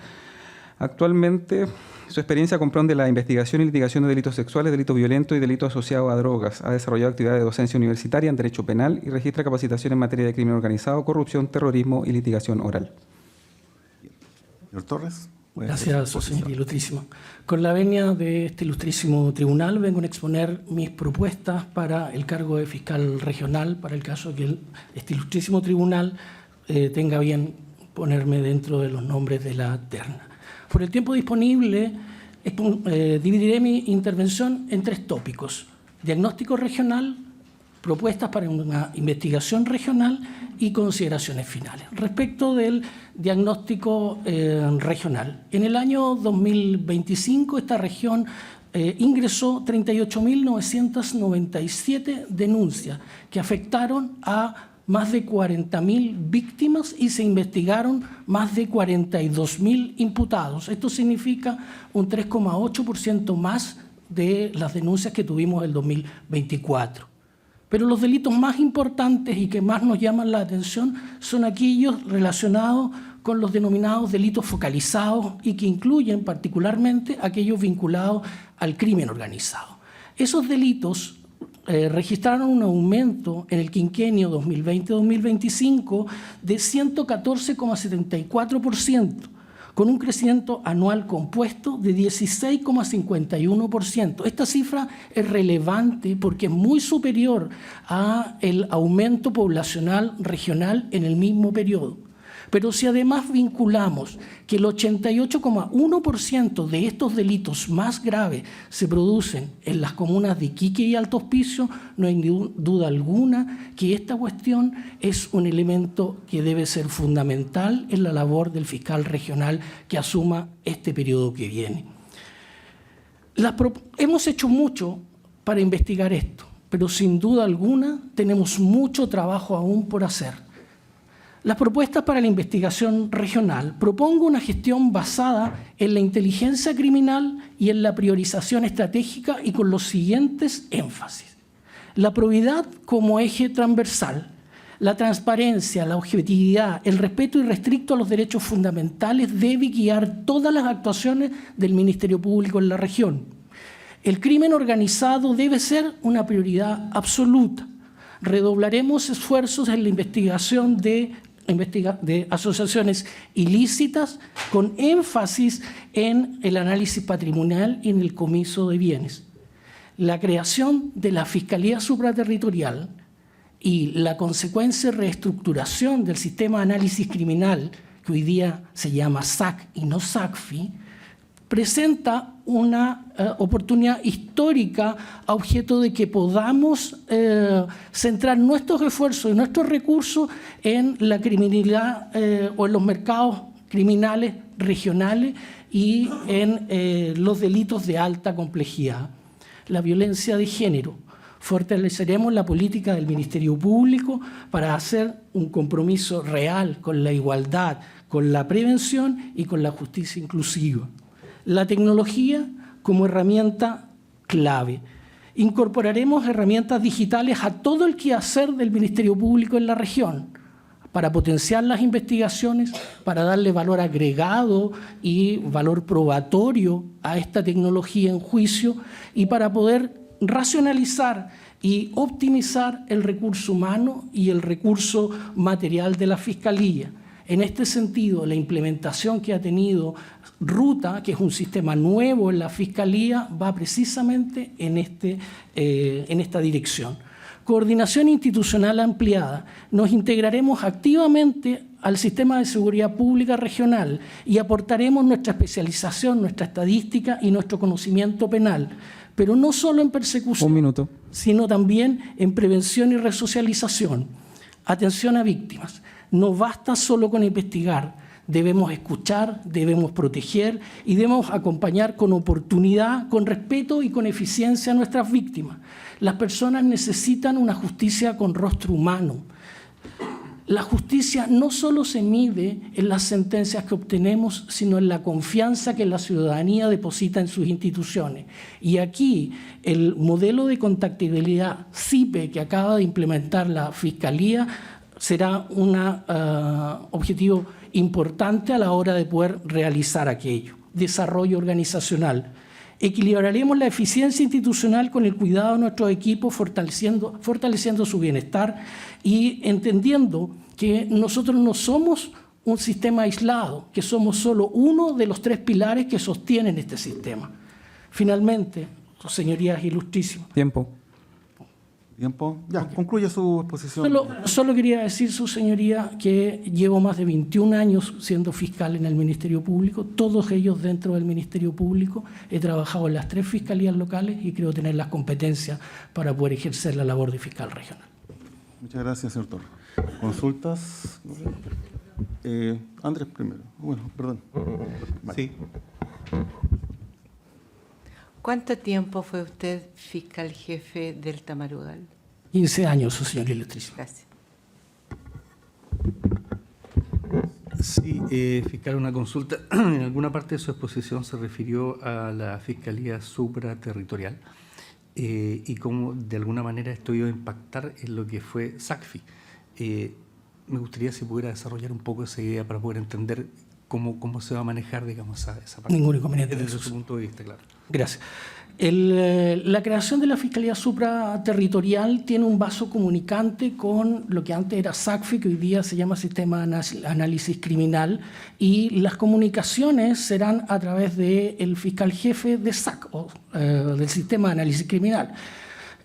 Actualmente su experiencia comprende la investigación y litigación de delitos sexuales, delitos violentos y delitos asociados a drogas. Ha desarrollado actividades de docencia universitaria en Derecho Penal y registra capacitación en materia de crimen organizado, corrupción, terrorismo y litigación oral. Señor Torres. Gracias, señor ilustrísimo. Con la venia de este ilustrísimo tribunal vengo a exponer mis propuestas para el cargo de fiscal regional, para el caso que este ilustrísimo tribunal tenga bien ponerme dentro de los nombres de la terna. Por el tiempo disponible, dividiré mi intervención en 3 tópicos: diagnóstico regional, propuestas para una investigación regional y consideraciones finales. Respecto del diagnóstico regional, en el año 2025 esta región ingresó 38.997 denuncias que afectaron a más de 40.000 víctimas y se investigaron más de 42.000 imputados. Esto significa un 3,8% más de las denuncias que tuvimos en el 2024. Pero los delitos más importantes y que más nos llaman la atención son aquellos relacionados con los denominados delitos focalizados y que incluyen particularmente aquellos vinculados al crimen organizado. Esos delitos registraron un aumento en el quinquenio 2020-2025 de 114,74%, con un crecimiento anual compuesto de 16,51%. Esta cifra es relevante porque es muy superior al aumento poblacional regional en el mismo periodo. Pero si además vinculamos que el 88,1% de estos delitos más graves se producen en las comunas de Iquique y Alto Hospicio, no hay duda alguna que esta cuestión es un elemento que debe ser fundamental en la labor del fiscal regional que asuma este periodo que viene. Hemos hecho mucho para investigar esto, pero sin duda alguna tenemos mucho trabajo aún por hacer. Las propuestas para la investigación regional propongo una gestión basada en la inteligencia criminal y en la priorización estratégica y con los siguientes énfasis. La probidad como eje transversal, la transparencia, la objetividad, el respeto irrestricto a los derechos fundamentales debe guiar todas las actuaciones del Ministerio Público en la región. El crimen organizado debe ser una prioridad absoluta. Redoblaremos esfuerzos en la investigación de asociaciones ilícitas con énfasis en el análisis patrimonial y en el comiso de bienes. La creación de la Fiscalía Supraterritorial y la consecuente reestructuración del sistema de análisis criminal, que hoy día se llama SAC y no SACFI, presenta una oportunidad histórica a objeto de que podamos centrar nuestros esfuerzos y nuestros recursos en la criminalidad o en los mercados criminales regionales y en los delitos de alta complejidad. La violencia de género. Fortaleceremos la política del Ministerio Público para hacer un compromiso real con la igualdad, con la prevención y con la justicia inclusiva. La tecnología como herramienta clave. Incorporaremos herramientas digitales a todo el quehacer del Ministerio Público en la región para potenciar las investigaciones, para darle valor agregado y valor probatorio a esta tecnología en juicio y para poder racionalizar y optimizar el recurso humano y el recurso material de la Fiscalía. En este sentido, la implementación que ha tenido Ruta, que es un sistema nuevo en la Fiscalía, va precisamente en esta dirección. Coordinación institucional ampliada. Nos integraremos activamente al sistema de seguridad pública regional y aportaremos nuestra especialización, nuestra estadística y nuestro conocimiento penal, pero no solo en persecución, sino también en prevención y resocialización. Atención a víctimas. No basta solo con investigar, debemos escuchar, debemos proteger y debemos acompañar con oportunidad, con respeto y con eficiencia a nuestras víctimas. Las personas necesitan una justicia con rostro humano. La justicia no solo se mide en las sentencias que obtenemos, sino en la confianza que la ciudadanía deposita en sus instituciones. Y aquí el modelo de contactabilidad CIPE que acaba de implementar la Fiscalía será un objetivo importante a la hora de poder realizar aquello. Desarrollo organizacional. Equilibraremos la eficiencia institucional con el cuidado de nuestros equipos, fortaleciendo su bienestar y entendiendo que nosotros no somos un sistema aislado, que somos solo uno de los 3 pilares que sostienen este sistema. Finalmente, señorías ilustrísimas. Tiempo. Ya, concluye su exposición. Solo quería decir, su señoría, que llevo más de 21 años siendo fiscal en el Ministerio Público, todos ellos dentro del Ministerio Público. He trabajado en las 3 fiscalías locales y creo tener las competencias para poder ejercer la labor de fiscal regional. Muchas gracias, señor Torres. ¿Consultas? Andrés primero. Bueno, perdón. Sí. ¿Cuánto tiempo fue usted fiscal jefe del Tamarugal? 15 años, su señoría ilustrísima. Gracias. Sí, fiscal, una consulta. En alguna parte de su exposición se refirió a la Fiscalía Supraterritorial y cómo de alguna manera esto iba a impactar en lo que fue SACFI. Me gustaría si pudiera desarrollar un poco esa idea para poder entender cómo se va a manejar, digamos, esa parte. Ningún inconveniente. Desde su punto de vista, claro. Gracias. La creación de la Fiscalía Supraterritorial tiene un vaso comunicante con lo que antes era SACFI, que hoy día se llama Sistema de Análisis Criminal, y las comunicaciones serán a través del fiscal jefe de SAC, o del Sistema de Análisis Criminal.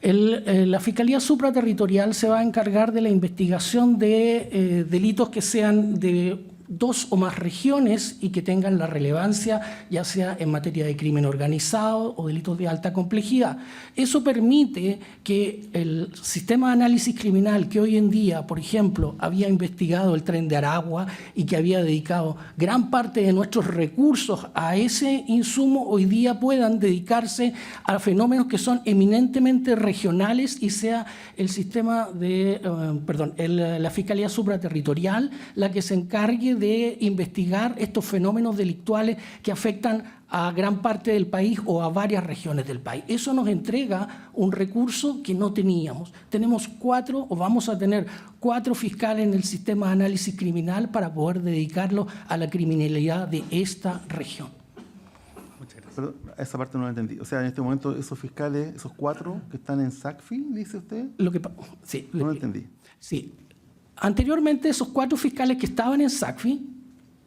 La Fiscalía Supraterritorial se va a encargar de la investigación de delitos que sean de 2 o más regiones y que tengan la relevancia, ya sea en materia de crimen organizado o delitos de alta complejidad. Eso permite que el sistema de análisis criminal que hoy en día, por ejemplo, había investigado el Tren de Aragua y que había dedicado gran parte de nuestros recursos a ese insumo, hoy día puedan dedicarse a fenómenos que son eminentemente regionales y sea el sistema de, la Fiscalía Supraterritorial la que se encargue de investigar estos fenómenos delictuales que afectan a gran parte del país o a varias regiones del país. Eso nos entrega un recurso que no teníamos. Tenemos 4 o vamos a tener 4 fiscales en el sistema de análisis criminal para poder dedicarlo a la criminalidad de esta región. Pero esa parte no la entendí. O sea, en este momento esos fiscales, esos 4 que están en SACFI, dice usted, Sí, no lo entendí. Sí. Anteriormente, esos 4 fiscales que estaban en SACFI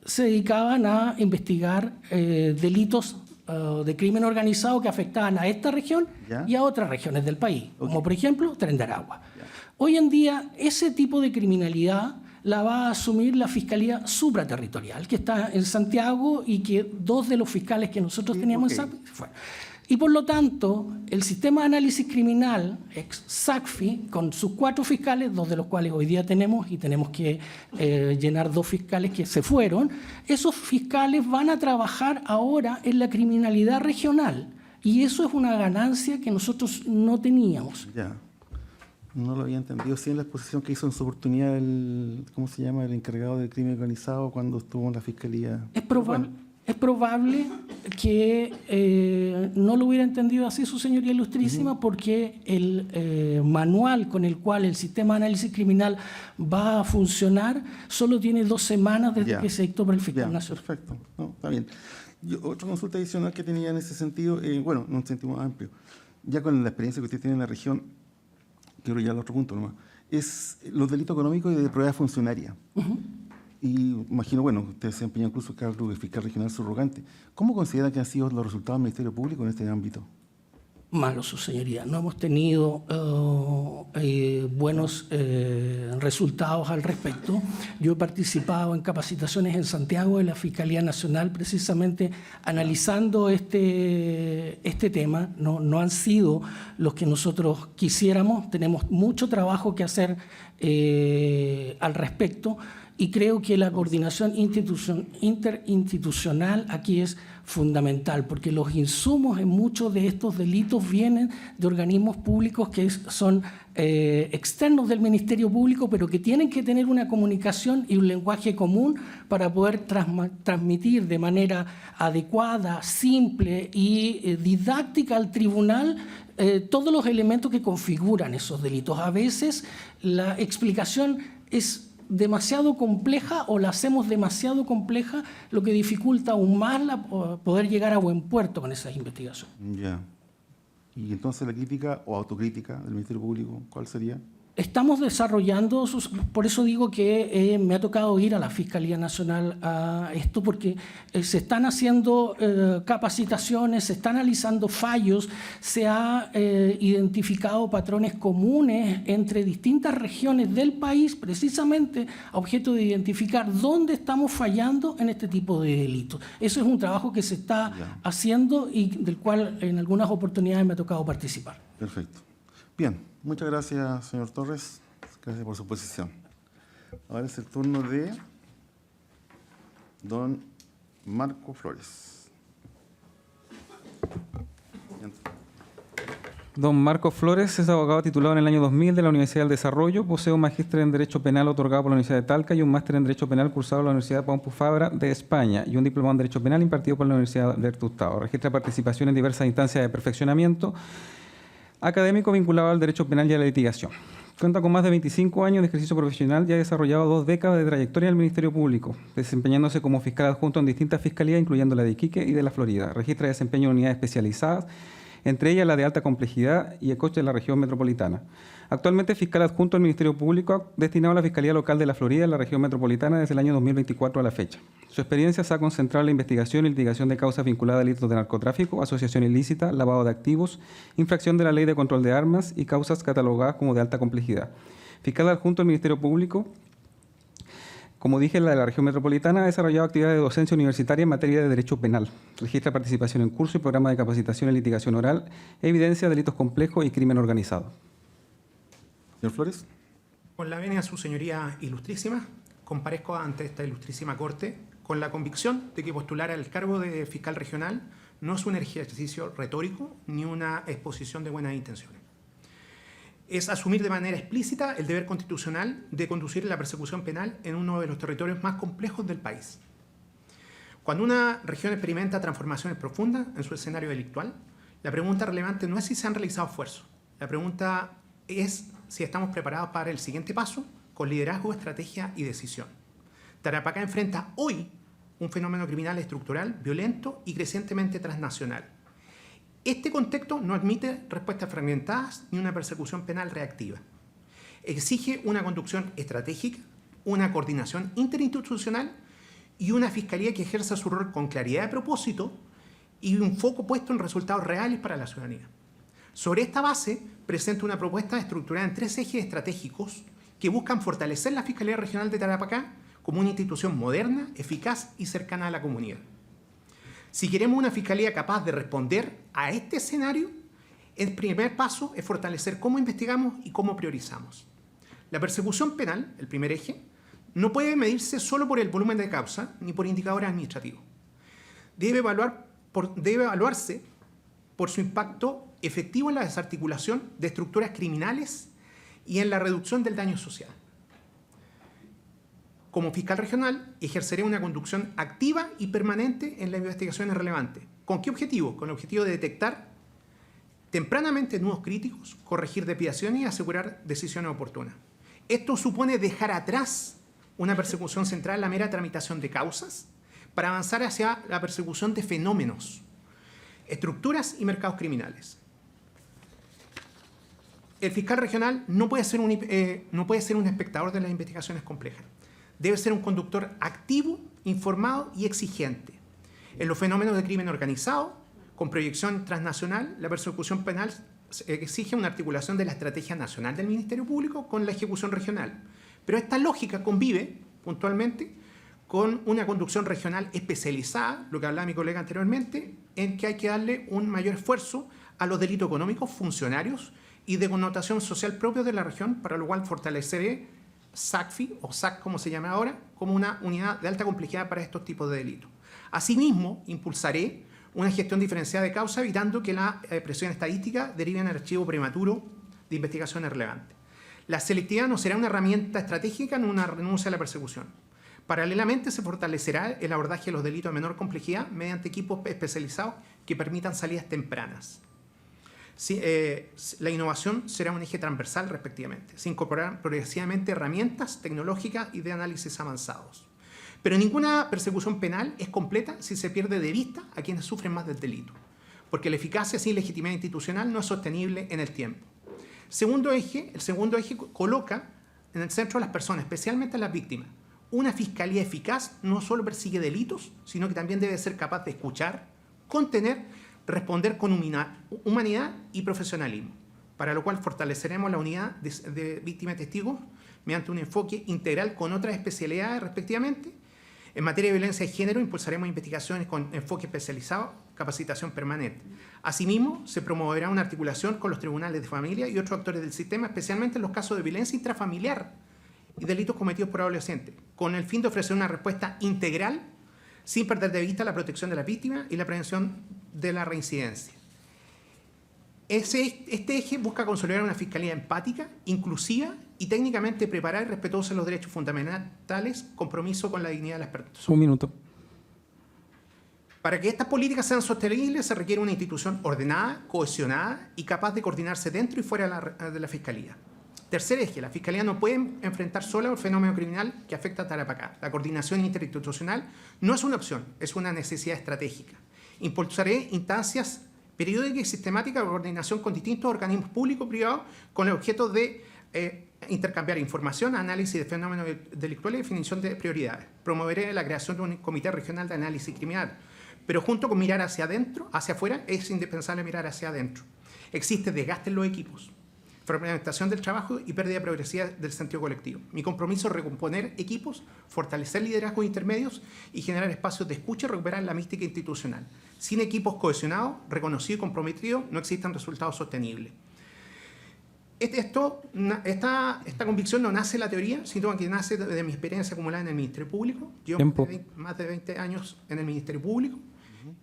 se dedicaban a investigar delitos de crimen organizado que afectaban a esta región y a otras regiones del país, como por ejemplo Tren de Aragua. Hoy en día, ese tipo de criminalidad la va a asumir la Fiscalía Supraterritorial, que está en Santiago y que 2 de los fiscales que nosotros teníamos en SACFI fueron. Y por lo tanto, el sistema de análisis criminal, ex-SACFI, con sus 4 fiscales, 2 de los cuales hoy día tenemos y tenemos que llenar 2 fiscales que se fueron, esos fiscales van a trabajar ahora en la criminalidad regional. Y eso es una ganancia que nosotros no teníamos. Ya. No lo había entendido. Sí, en la exposición que hizo en su oportunidad el, ¿cómo se llama?, el encargado de crimen organizado cuando estuvo en la Fiscalía. Es probable que no lo hubiera entendido así su señoría ilustrísima, porque el manual con el cual el sistema de análisis criminal va a funcionar solo tiene 2 semanas desde que se dictó por el fiscal nacional. Perfecto, no, está bien. Otra consulta adicional que tenía en ese sentido, bueno, en un sentido más amplio, ya con la experiencia que usted tiene en la región, quiero ya al otro punto nomás, es los delitos económicos y de prueba funcionaria. Y imagino, bueno, usted se empeñó incluso en cargo de fiscal regional subrogante. ¿Cómo considera que han sido los resultados del Ministerio Público en este ámbito? Malo, su señoría. No hemos tenido buenos resultados al respecto. Yo he participado en capacitaciones en Santiago de la Fiscalía Nacional precisamente analizando este tema. No han sido los que nosotros quisiéramos. Tenemos mucho trabajo que hacer al respecto. Y creo que la coordinación interinstitucional aquí es fundamental, porque los insumos en muchos de estos delitos vienen de organismos públicos que son externos del Ministerio Público, pero que tienen que tener una comunicación y un lenguaje común para poder transmitir de manera adecuada, simple y didáctica al tribunal todos los elementos que configuran esos delitos. A veces la explicación es demasiado compleja o la hacemos demasiado compleja, lo que dificulta aún más poder llegar a buen puerto con esas investigaciones. Ya. Y entonces la crítica o autocrítica del Ministerio Público, ¿cuál sería? Estamos desarrollando, por eso digo que me ha tocado ir a la Fiscalía Nacional a esto, porque se están haciendo capacitaciones, se están analizando fallos, se ha identificado patrones comunes entre distintas regiones del país, precisamente a objeto de identificar dónde estamos fallando en este tipo de delitos. Eso es un trabajo que se está haciendo y del cual en algunas oportunidades me ha tocado participar. Perfecto. Bien, muchas gracias, señor Torres. Gracias por su posición. Ahora es el turno de don Marco Flores. Don Marco Flores es abogado titulado en el año 2000 de la Universidad del Desarrollo, posee un magíster en Derecho Penal otorgado por la Universidad de Talca y un máster en Derecho Penal cursado por la Universidad Pompeu Fabra de España y un diplomado en Derecho Penal impartido por la Universidad de Hurtado. Registra participación en diversas instancias de perfeccionamiento académico vinculado al derecho penal y a la litigación. Cuenta con más de 25 años de ejercicio profesional y ha desarrollado 2 décadas de trayectoria en el Ministerio Público, desempeñándose como fiscal adjunto en distintas fiscalías, incluyendo la de Iquique y de la Florida. Registra desempeño en unidades especializadas entre ellas la de alta complejidad y el coste de la región metropolitana. Actualmente es fiscal adjunto del Ministerio Público destinado a la Fiscalía Local de la Florida en la región metropolitana desde el año 2024 a la fecha. Su experiencia se ha concentrado en la investigación y litigación de causas vinculadas a delitos de narcotráfico, asociación ilícita, lavado de activos, infracción de la Ley de Control de Armas y causas catalogadas como de alta complejidad. Fiscal adjunto del Ministerio Público, como dije, la de la región metropolitana ha desarrollado actividades de docencia universitaria en materia de derecho penal. Registra participación en cursos y programas de capacitación en litigación oral, evidencia de delitos complejos y crimen organizado. Señor Flores. Con la venia de su señoría ilustrísima, comparezco ante esta ilustrísima Corte con la convicción de que postular al cargo de fiscal regional no es un ejercicio retórico ni una exposición de buenas intenciones. Es asumir de manera explícita el deber constitucional de conducir la persecución penal en uno de los territorios más complejos del país. Cuando una región experimenta transformaciones profundas en su escenario delictual, la pregunta relevante no es si se han realizado esfuerzos. La pregunta es si estamos preparados para el siguiente paso con liderazgo, estrategia y decisión. Tarapacá enfrenta hoy un fenómeno criminal estructural, violento y crecientemente transnacional. Este contexto no admite respuestas fragmentadas ni una persecución penal reactiva. Exige una conducción estratégica, una coordinación interinstitucional y una fiscalía que ejerza su rol con claridad de propósito y un foco puesto en resultados reales para la ciudadanía. Sobre esta base, presento una propuesta estructurada en 3 ejes estratégicos que buscan fortalecer la Fiscalía Regional de Tarapacá como una institución moderna, eficaz y cercana a la comunidad. Si queremos una fiscalía capaz de responder a este escenario, el primer paso es fortalecer cómo investigamos y cómo priorizamos. La persecución penal, el primer eje, no puede medirse solo por el volumen de causa ni por indicadores administrativos. Debe evaluarse por su impacto efectivo en la desarticulación de estructuras criminales y en la reducción del daño social. Como fiscal regional, ejerceré una conducción activa y permanente en las investigaciones relevantes. ¿Con qué objetivo? Con el objetivo de detectar tempranamente nudos críticos, corregir desviaciones y asegurar decisiones oportunas. Esto supone dejar atrás una persecución central en la mera tramitación de causas para avanzar hacia la persecución de fenómenos, estructuras y mercados criminales. El fiscal regional no puede ser un espectador de las investigaciones complejas. Debe ser un conductor activo, informado y exigente. En los fenómenos de crimen organizado, con proyección transnacional, la persecución penal exige una articulación de la estrategia nacional del Ministerio Público con la ejecución regional. Pero esta lógica convive puntualmente con una conducción regional especializada, lo que hablaba mi colega anteriormente, en que hay que darle un mayor esfuerzo a los delitos económicos funcionarios y de connotación social propios de la región, para lo cual fortaleceré SACFI, o SAC como se llama ahora, como una unidad de alta complejidad para estos tipos de delitos. Asimismo, impulsaré una gestión diferenciada de causa, evitando que la presión estadística derive en archivo prematuro de investigaciones relevantes. La selectividad no será una herramienta estratégica en una renuncia a la persecución. Paralelamente, se fortalecerá el abordaje de los delitos de menor complejidad mediante equipos especializados que permitan salidas tempranas. La innovación será un eje transversal respectivamente. Se incorporarán progresivamente herramientas tecnológicas y de análisis avanzados. Pero ninguna persecución penal es completa si se pierde de vista a quienes sufren más del delito, porque la eficacia sin legitimidad institucional no es sostenible en el tiempo. El segundo eje coloca en el centro a las personas, especialmente a las víctimas. Una fiscalía eficaz no solo persigue delitos, sino que también debe ser capaz de escuchar, contener, responder con humanidad y profesionalismo, para lo cual fortaleceremos la unidad de víctimas y testigos mediante un enfoque integral con otras especialidades respectivamente. En materia de violencia de género, impulsaremos investigaciones con enfoque especializado, capacitación permanente. Asimismo, se promoverá una articulación con los tribunales de familia y otros actores del sistema, especialmente en los casos de violencia intrafamiliar y delitos cometidos por adolescentes, con el fin de ofrecer una respuesta integral sin perder de vista la protección de la víctima y la prevención de la reincidencia. Este eje busca consolidar una fiscalía empática, inclusiva y técnicamente preparada y respetuosa de los derechos fundamentales, compromiso con la dignidad de las personas. Un minuto. Para que estas políticas sean sostenibles se requiere una institución ordenada, cohesionada y capaz de coordinarse dentro y fuera de la Fiscalía. Tercer eje, la Fiscalía no puede enfrentar sola el fenómeno criminal que afecta a Tarapacá. La coordinación interinstitucional no es una opción, es una necesidad estratégica. Impulsaré instancias periódica y sistemática de coordinación con distintos organismos públicos y privados con el objeto de intercambiar información, análisis de fenómenos delictuales y definición de prioridades. Promoveré la creación de un comité regional de análisis criminal, pero junto con mirar hacia adentro, hacia afuera, es indispensable mirar hacia adentro. Existe desgaste en los equipos, fragmentación del trabajo y pérdida progresiva del sentido colectivo. Mi compromiso es recomponer equipos, fortalecer liderazgos intermedios y generar espacios de escucha y recuperar la mística institucional. Sin equipos cohesionados, reconocidos y comprometidos, no existen resultados sostenibles. Esta convicción no nace de la teoría, sino que nace de mi experiencia acumulada en el Ministerio Público. Llevo más de 20 años en el Ministerio Público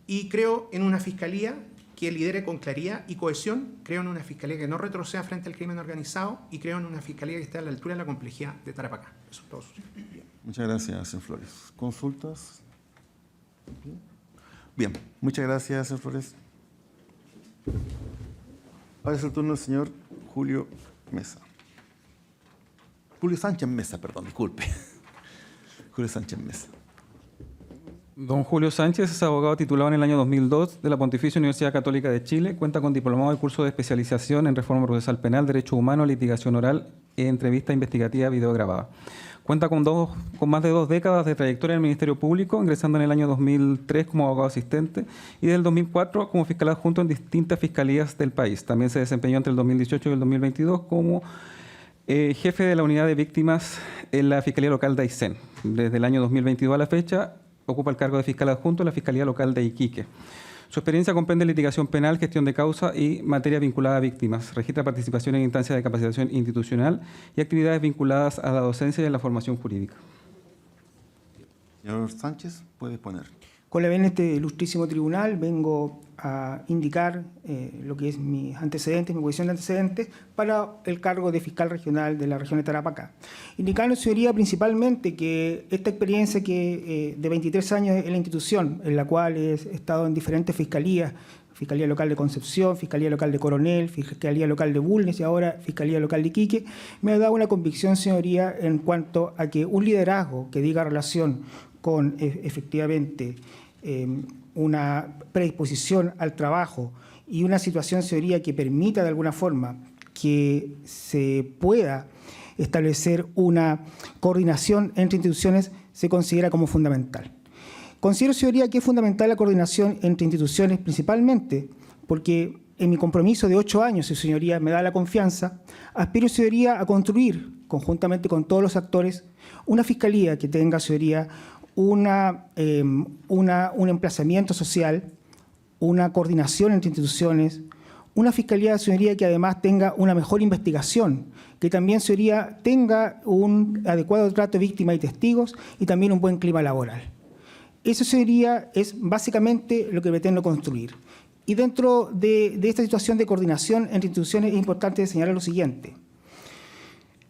y creo en una fiscalía que lidere con claridad y cohesión. Creo en una fiscalía que no retroceda frente al crimen organizado y creo en una fiscalía que esté a la altura de la complejidad de Tarapacá. Eso es todo. Muchas gracias, señor Flores. ¿Consultas? Bien, muchas gracias, señor Flores. Ahora es el turno del señor Julio Mesa. Julio Sánchez Mesa, perdón, disculpe. Julio Sánchez Mesa. Don Julio Sánchez es abogado titulado en el año 2002 de la Pontificia Universidad Católica de Chile. Cuenta con diplomado de curso de especialización en Reforma Procesal Penal, Derecho Humano, Litigación Oral e Entrevista Investigativa Videograbada. Cuenta con más de 2 décadas de trayectoria en el Ministerio Público, ingresando en el año 2003 como abogado asistente y desde el 2004 como fiscal adjunto en distintas fiscalías del país. También se desempeñó entre el 2018 y el 2022 como jefe de la unidad de víctimas en la Fiscalía Local de Aysén. Desde el año 2022 a la fecha ocupa el cargo de fiscal adjunto en la Fiscalía Local de Iquique. Su experiencia comprende litigación penal, gestión de causa y materia vinculada a víctimas. Registra participación en instancias de capacitación institucional y actividades vinculadas a la docencia y a la formación jurídica. Señor Sánchez, puede exponer. Con la venia de este ilustrísimo tribunal vengo a indicar lo que es mis antecedentes, mi posición de antecedentes para el cargo de fiscal regional de la región de Tarapacá. Indicando, señoría, principalmente que esta experiencia de 23 años en la institución, en la cual he estado en diferentes fiscalías, Fiscalía Local de Concepción, Fiscalía Local de Coronel, Fiscalía Local de Bulnes y ahora Fiscalía Local de Iquique, me ha dado una convicción, señoría, en cuanto a que un liderazgo que diga relación con efectivamente una predisposición al trabajo y una situación, señoría, que permita de alguna forma que se pueda establecer una coordinación entre instituciones, se considera como fundamental. Considero, señoría, que es fundamental la coordinación entre instituciones, principalmente porque en mi compromiso de 8 años, si señoría me da la confianza, aspiro, señoría, a construir, conjuntamente con todos los actores, una fiscalía que tenga, señoría, un emplazamiento social, una coordinación entre instituciones, una fiscalía, señoría, que además tenga una mejor investigación, que también, señoría, tenga un adecuado trato de víctimas y testigos y también un buen clima laboral. Eso, señoría, es básicamente lo que pretendo construir. Y dentro de esta situación de coordinación entre instituciones es importante señalar lo siguiente.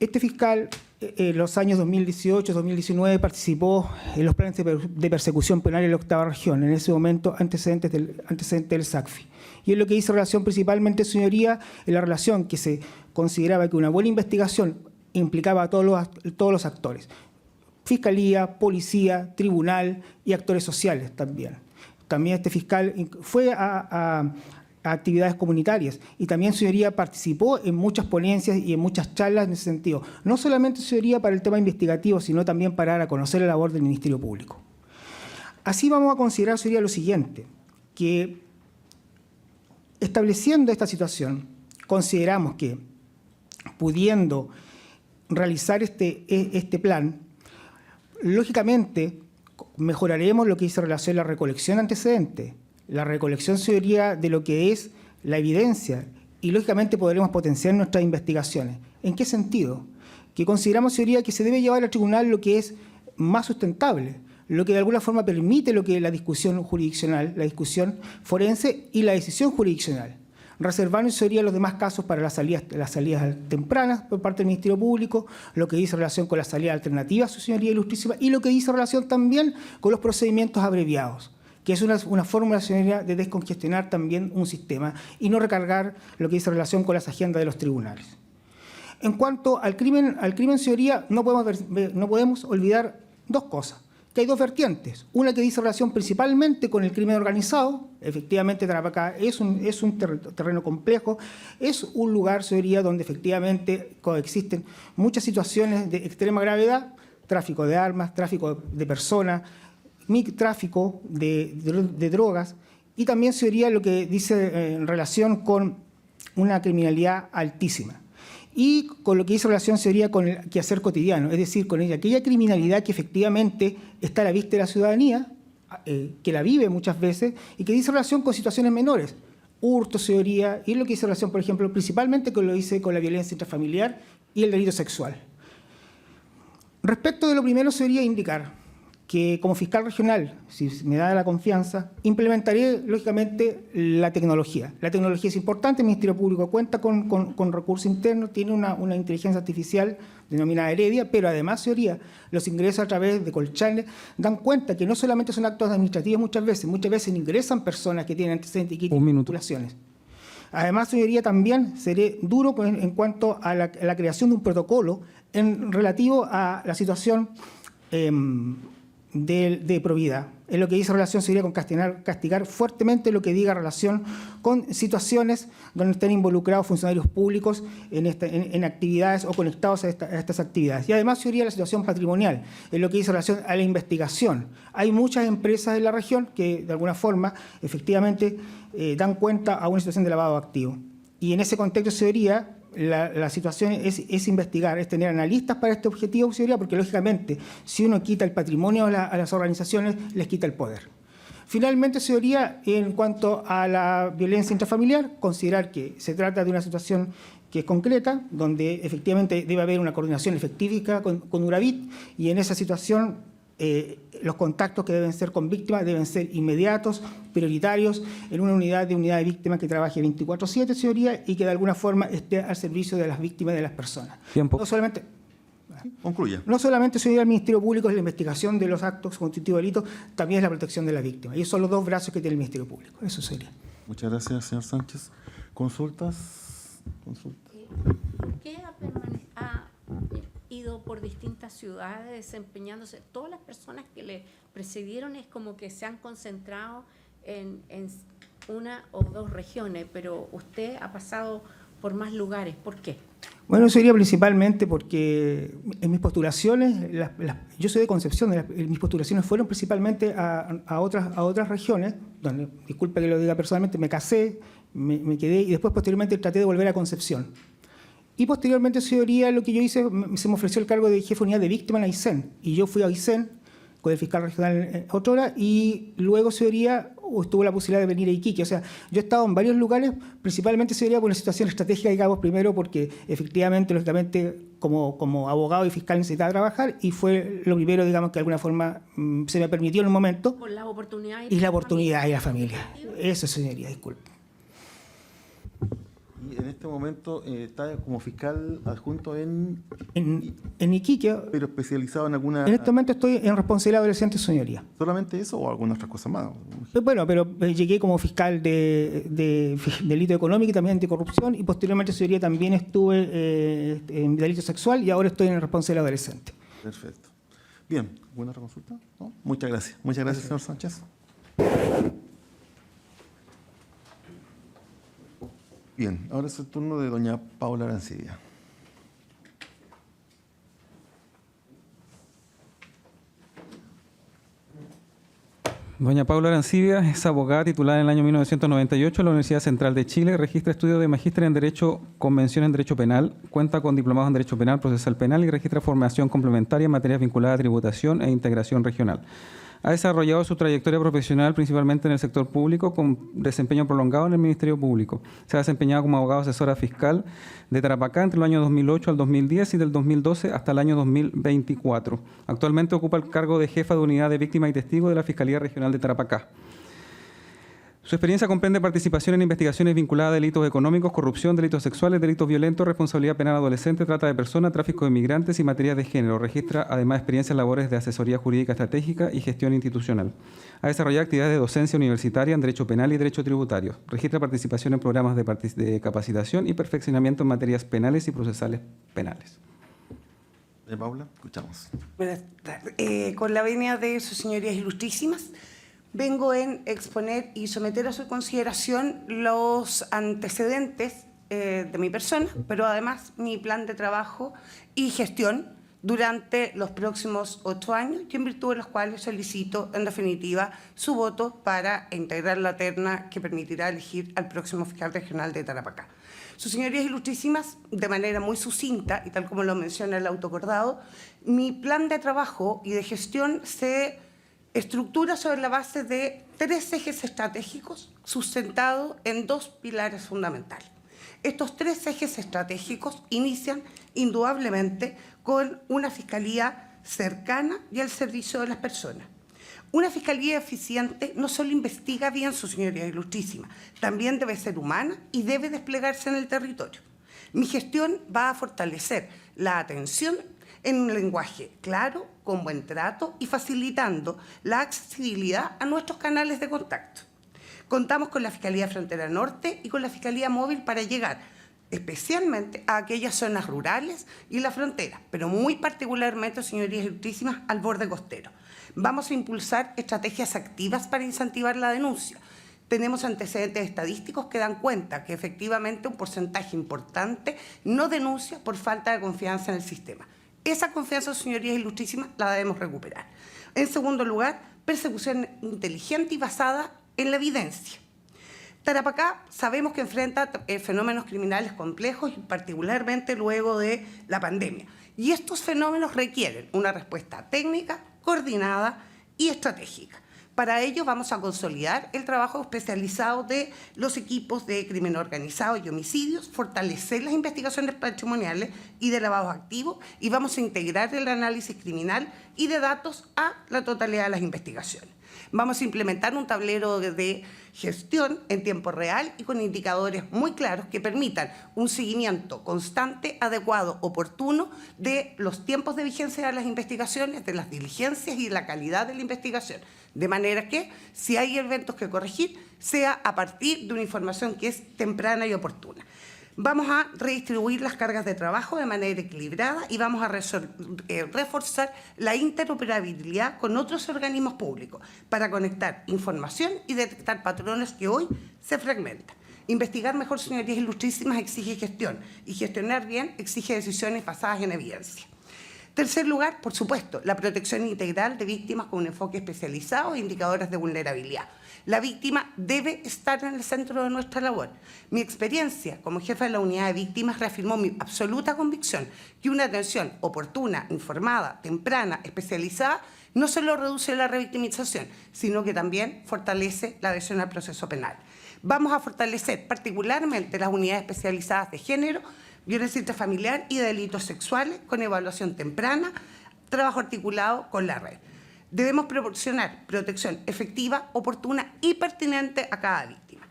Este fiscal, en los años 2018-2019, participó en los planes de persecución penal en la 8ª región, en ese momento antecedentes del SACFI. Y es lo que hizo relación principalmente, señoría, en la relación que se consideraba que una buena investigación implicaba a todos los actores. Fiscalía, policía, tribunal y actores sociales también. También este fiscal fue a actividades comunitarias y también, señoría, participó en muchas ponencias y en muchas charlas en ese sentido. No solamente, señoría, para el tema investigativo, sino también para dar a conocer la labor del Ministerio Público. Así vamos a considerar, señoría, lo siguiente, que estableciendo esta situación, consideramos que pudiendo realizar este plan, lógicamente mejoraremos lo que dice relación a la recolección antecedente, la recolección, señoría, de lo que es la evidencia y, lógicamente, podremos potenciar nuestras investigaciones. ¿En qué sentido? Que consideramos, señoría, que se debe llevar al tribunal lo que es más sustentable, lo que de alguna forma permite lo que es la discusión jurisdiccional, la discusión forense y la decisión jurisdiccional, reservando, señoría, los demás casos para las salidas tempranas por parte del Ministerio Público, lo que dice relación con las salidas alternativas, su señoría ilustrísima, y lo que dice relación también con los procedimientos abreviados, que es una fórmula, señoría, de descongestionar también un sistema y no recargar lo que dice relación con las agendas de los tribunales. En cuanto al crimen, señoría, no podemos olvidar 2 cosas. que hay dos vertientes. Una que dice relación principalmente con el crimen organizado. Efectivamente, Tarapacá es un terreno complejo, es un lugar, señoría, donde efectivamente coexisten muchas situaciones de extrema gravedad, tráfico de armas, tráfico de personas, tráfico de drogas, y también, señoría, lo que dice en relación con una criminalidad altísima. Y con lo que dice relación sería con el quehacer cotidiano, es decir, con aquella criminalidad que efectivamente está a la vista de la ciudadanía, que la vive muchas veces, y que dice relación con situaciones menores, hurto, señoría, y lo que dice relación, por ejemplo, principalmente con lo que dice con la violencia intrafamiliar y el delito sexual. Respecto de lo primero, sería indicar que como fiscal regional, si me da la confianza, implementaré, lógicamente, la tecnología. La tecnología es importante, el Ministerio Público cuenta con recursos internos, tiene una inteligencia artificial denominada Heredia, pero además, señoría, los ingresos a través de Colchane dan cuenta que no solamente son actos administrativos muchas veces ingresan personas que tienen antecedentes y vinculaciones. Además, señoría, también seré duro en cuanto a la creación de un protocolo en relativo a la situación de probidad. En lo que dice relación sería con castigar fuertemente lo que diga relación con situaciones donde estén involucrados funcionarios públicos en actividades o conectados a estas actividades. Y además sería la situación patrimonial, en lo que dice relación a la investigación. Hay muchas empresas en la región que de alguna forma efectivamente dan cuenta a una situación de lavado de activos. Y en ese contexto sería la situación es investigar, es tener analistas para este objetivo, señoría, porque lógicamente si uno quita el patrimonio a las organizaciones, les quita el poder. Finalmente, señoría, en cuanto a la violencia intrafamiliar, considerar que se trata de una situación que es concreta, donde efectivamente debe haber una coordinación efectiva con Uravit, y en esa situación los contactos que deben ser con víctimas deben ser inmediatos, prioritarios, en una unidad de víctimas que trabaje 24/7, señoría, y que de alguna forma esté al servicio de las víctimas y de las personas. Tiempo. No solamente, Concluya. no solamente, señoría, el Ministerio Público es la investigación de los actos constitutivos de delito, también es la protección de la víctima. Y esos son los dos brazos que tiene el Ministerio Público. Eso sería. Muchas gracias, señor Sánchez. ¿Consultas? ¿Por qué ha ido por distintas ciudades desempeñándose? Todas las personas que le precedieron es como que se han concentrado en una o dos regiones, pero usted ha pasado por más lugares. ¿Por qué? Bueno, sería principalmente porque en mis postulaciones, yo soy de Concepción, mis postulaciones fueron principalmente a otras regiones, donde, disculpe que lo diga personalmente, me casé, me quedé y después posteriormente traté de volver a Concepción. Y posteriormente, señoría, lo que yo hice, se me ofreció el cargo de jefe de unidad de víctimas en Aysén, y yo fui a Aysén con el fiscal regional otrora, y luego, señoría, estuvo la posibilidad de venir a Iquique. O sea, yo he estado en varios lugares, principalmente, señoría, por una situación estratégica, digamos, primero porque efectivamente, lógicamente, como abogado y fiscal necesitaba trabajar, y fue lo primero, digamos, que de alguna forma se me permitió en un momento. Por la oportunidad y la oportunidad y la familia. Eso, señoría, disculpe. Y en este momento está como fiscal adjunto en Iquique. Pero especializado en alguna... En este momento estoy en responsabilidad adolescente, señoría. ¿Solamente eso o alguna otra cosa más? Bueno, pero llegué como fiscal de delito económico y también anticorrupción, y posteriormente, señoría, también estuve en delito sexual, y ahora estoy en responsabilidad adolescente. Perfecto. Bien, ¿alguna otra consulta? ¿No? Muchas gracias. Muchas gracias, señor Sánchez. Bien, ahora es el turno de doña Paula Arancibia. Doña Paula Arancibia es abogada titulada en el año 1998 en la Universidad Central de Chile, registra estudios de magíster en Derecho, convención en Derecho Penal, cuenta con diplomados en Derecho Penal, Procesal Penal y registra formación complementaria en materias vinculadas a tributación e integración regional. Ha desarrollado su trayectoria profesional principalmente en el sector público, con desempeño prolongado en el Ministerio Público. Se ha desempeñado como abogado asesora fiscal de Tarapacá entre el año 2008 al 2010 y del 2012 hasta el año 2024. Actualmente ocupa el cargo de jefa de unidad de víctimas y testigos de la Fiscalía Regional de Tarapacá. Su experiencia comprende participación en investigaciones vinculadas a delitos económicos, corrupción, delitos sexuales, delitos violentos, responsabilidad penal adolescente, trata de personas, tráfico de migrantes y materias de género. Registra además experiencia en labores de asesoría jurídica estratégica y gestión institucional. Ha desarrollado actividades de docencia universitaria en Derecho Penal y Derecho Tributario. Registra participación en programas de capacitación y perfeccionamiento en materias penales y procesales penales. Paula, escuchamos. Buenas tardes. Con la venia de sus señorías ilustrísimas, vengo en exponer y someter a su consideración los antecedentes de mi persona, pero además mi plan de trabajo y gestión durante los próximos 8 años, y en virtud de los cuales solicito, en definitiva, su voto para integrar la terna que permitirá elegir al próximo fiscal regional de Tarapacá. Sus señorías ilustrísimas, de manera muy sucinta, y tal como lo menciona el autoacordado, mi plan de trabajo y de gestión se estructura sobre la base de 3 ejes estratégicos sustentados en 2 pilares fundamentales. Estos 3 ejes estratégicos inician indudablemente con una fiscalía cercana y al servicio de las personas. Una fiscalía eficiente no solo investiga bien, su señoría ilustrísima, también debe ser humana y debe desplegarse en el territorio. Mi gestión va a fortalecer la atención en un lenguaje claro, con buen trato y facilitando la accesibilidad a nuestros canales de contacto. Contamos con la Fiscalía Frontera Norte y con la Fiscalía Móvil para llegar especialmente a aquellas zonas rurales y la frontera, pero muy particularmente, señorías ilustrísimas, al borde costero. Vamos a impulsar estrategias activas para incentivar la denuncia. Tenemos antecedentes estadísticos que dan cuenta que efectivamente un porcentaje importante no denuncia por falta de confianza en el sistema. Esa confianza, señorías ilustrísimas, la debemos recuperar. En segundo lugar, persecución inteligente y basada en la evidencia. Tarapacá sabemos que enfrenta fenómenos criminales complejos, y particularmente luego de la pandemia. Y estos fenómenos requieren una respuesta técnica, coordinada y estratégica. Para ello vamos a consolidar el trabajo especializado de los equipos de crimen organizado y homicidios, fortalecer las investigaciones patrimoniales y de lavados activos, y vamos a integrar el análisis criminal y de datos a la totalidad de las investigaciones. Vamos a implementar un tablero de gestión en tiempo real y con indicadores muy claros que permitan un seguimiento constante, adecuado, oportuno de los tiempos de vigencia de las investigaciones, de las diligencias y de la calidad de la investigación. De manera que, si hay eventos que corregir, sea a partir de una información que es temprana y oportuna. Vamos a redistribuir las cargas de trabajo de manera equilibrada y vamos a reforzar la interoperabilidad con otros organismos públicos para conectar información y detectar patrones que hoy se fragmentan. Investigar mejor, señorías ilustrísimas, exige gestión, y gestionar bien exige decisiones basadas en evidencia. Tercer lugar, por supuesto, la protección integral de víctimas con un enfoque especializado e indicadores de vulnerabilidad. La víctima debe estar en el centro de nuestra labor. Mi experiencia como jefa de la unidad de víctimas reafirmó mi absoluta convicción que una atención oportuna, informada, temprana, especializada, no solo reduce la revictimización, sino que también fortalece la adhesión al proceso penal. Vamos a fortalecer particularmente las unidades especializadas de género, violencia intrafamiliar y delitos sexuales con evaluación temprana, trabajo articulado con la red. Debemos proporcionar protección efectiva, oportuna y pertinente a cada víctima.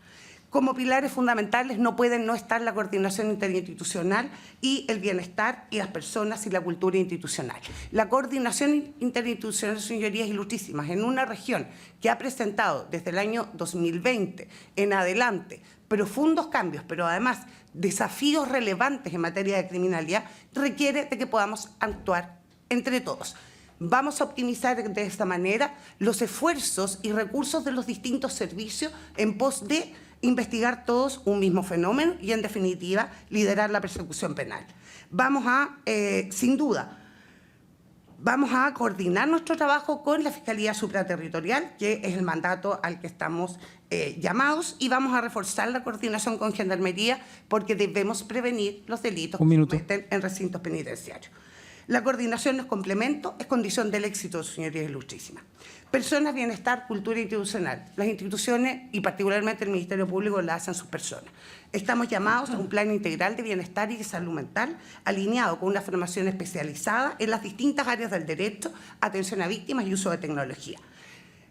Como pilares fundamentales no pueden no estar la coordinación interinstitucional y el bienestar y las personas y la cultura institucional. La coordinación interinstitucional, señorías ilustrísimas, en una región que ha presentado desde el año 2020 en adelante profundos cambios, pero además desafíos relevantes en materia de criminalidad, requiere de que podamos actuar entre todos. Vamos a optimizar de esta manera los esfuerzos y recursos de los distintos servicios en pos de investigar todos un mismo fenómeno y, en definitiva, liderar la persecución penal. Vamos a, sin duda, vamos a coordinar nuestro trabajo con la Fiscalía Supraterritorial, que es el mandato al que estamos llamados, y vamos a reforzar la coordinación con Gendarmería porque debemos prevenir los delitos que se cometen en recintos penitenciarios. La coordinación no es complemento, es condición del éxito, señorías ilustrísimas. Personas, bienestar, cultura institucional. Las instituciones, y particularmente el Ministerio Público, la hacen sus personas. Estamos llamados a un plan integral de bienestar y de salud mental, alineado con una formación especializada en las distintas áreas del derecho, atención a víctimas y uso de tecnología.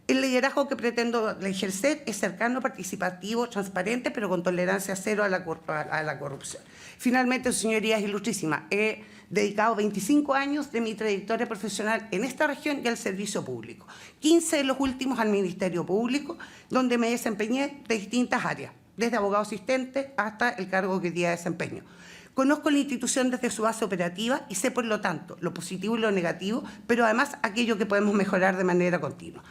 El liderazgo que pretendo ejercer es cercano, participativo, transparente, pero con tolerancia cero a la corrupción. Finalmente, señorías ilustrísimas, he dedicado 25 años de mi trayectoria profesional en esta región y al servicio público. 15 de los últimos al Ministerio Público, donde me desempeñé de distintas áreas, desde abogado asistente hasta el cargo que hoy día desempeño. Conozco la institución desde su base operativa y sé, por lo tanto, lo positivo y lo negativo, pero además aquello que podemos mejorar de manera continua.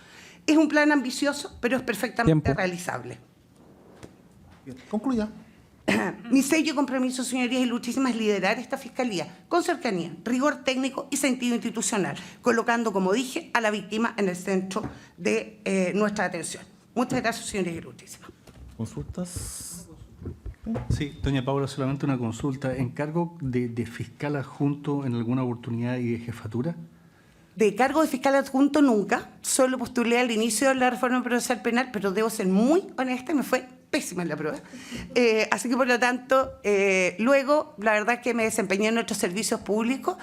Es un plan ambicioso, pero es perfectamente realizable. Bien, concluya. Mi sello y compromiso, señorías ilustrísimas, es liderar esta Fiscalía con cercanía, rigor técnico y sentido institucional, colocando, como dije, a la víctima en el centro de nuestra atención. Muchas gracias, señorías ilustrísimas. ¿Consultas? Sí, doña Paula, solamente una consulta. ¿Encargo de fiscal adjunto en alguna oportunidad y de jefatura? De cargo de fiscal adjunto nunca, solo postulé al inicio de la reforma procesal penal, pero debo ser muy honesta, me fue pésima en la prueba. Así que, por lo tanto, luego, la verdad es que me desempeñé en otros servicios públicos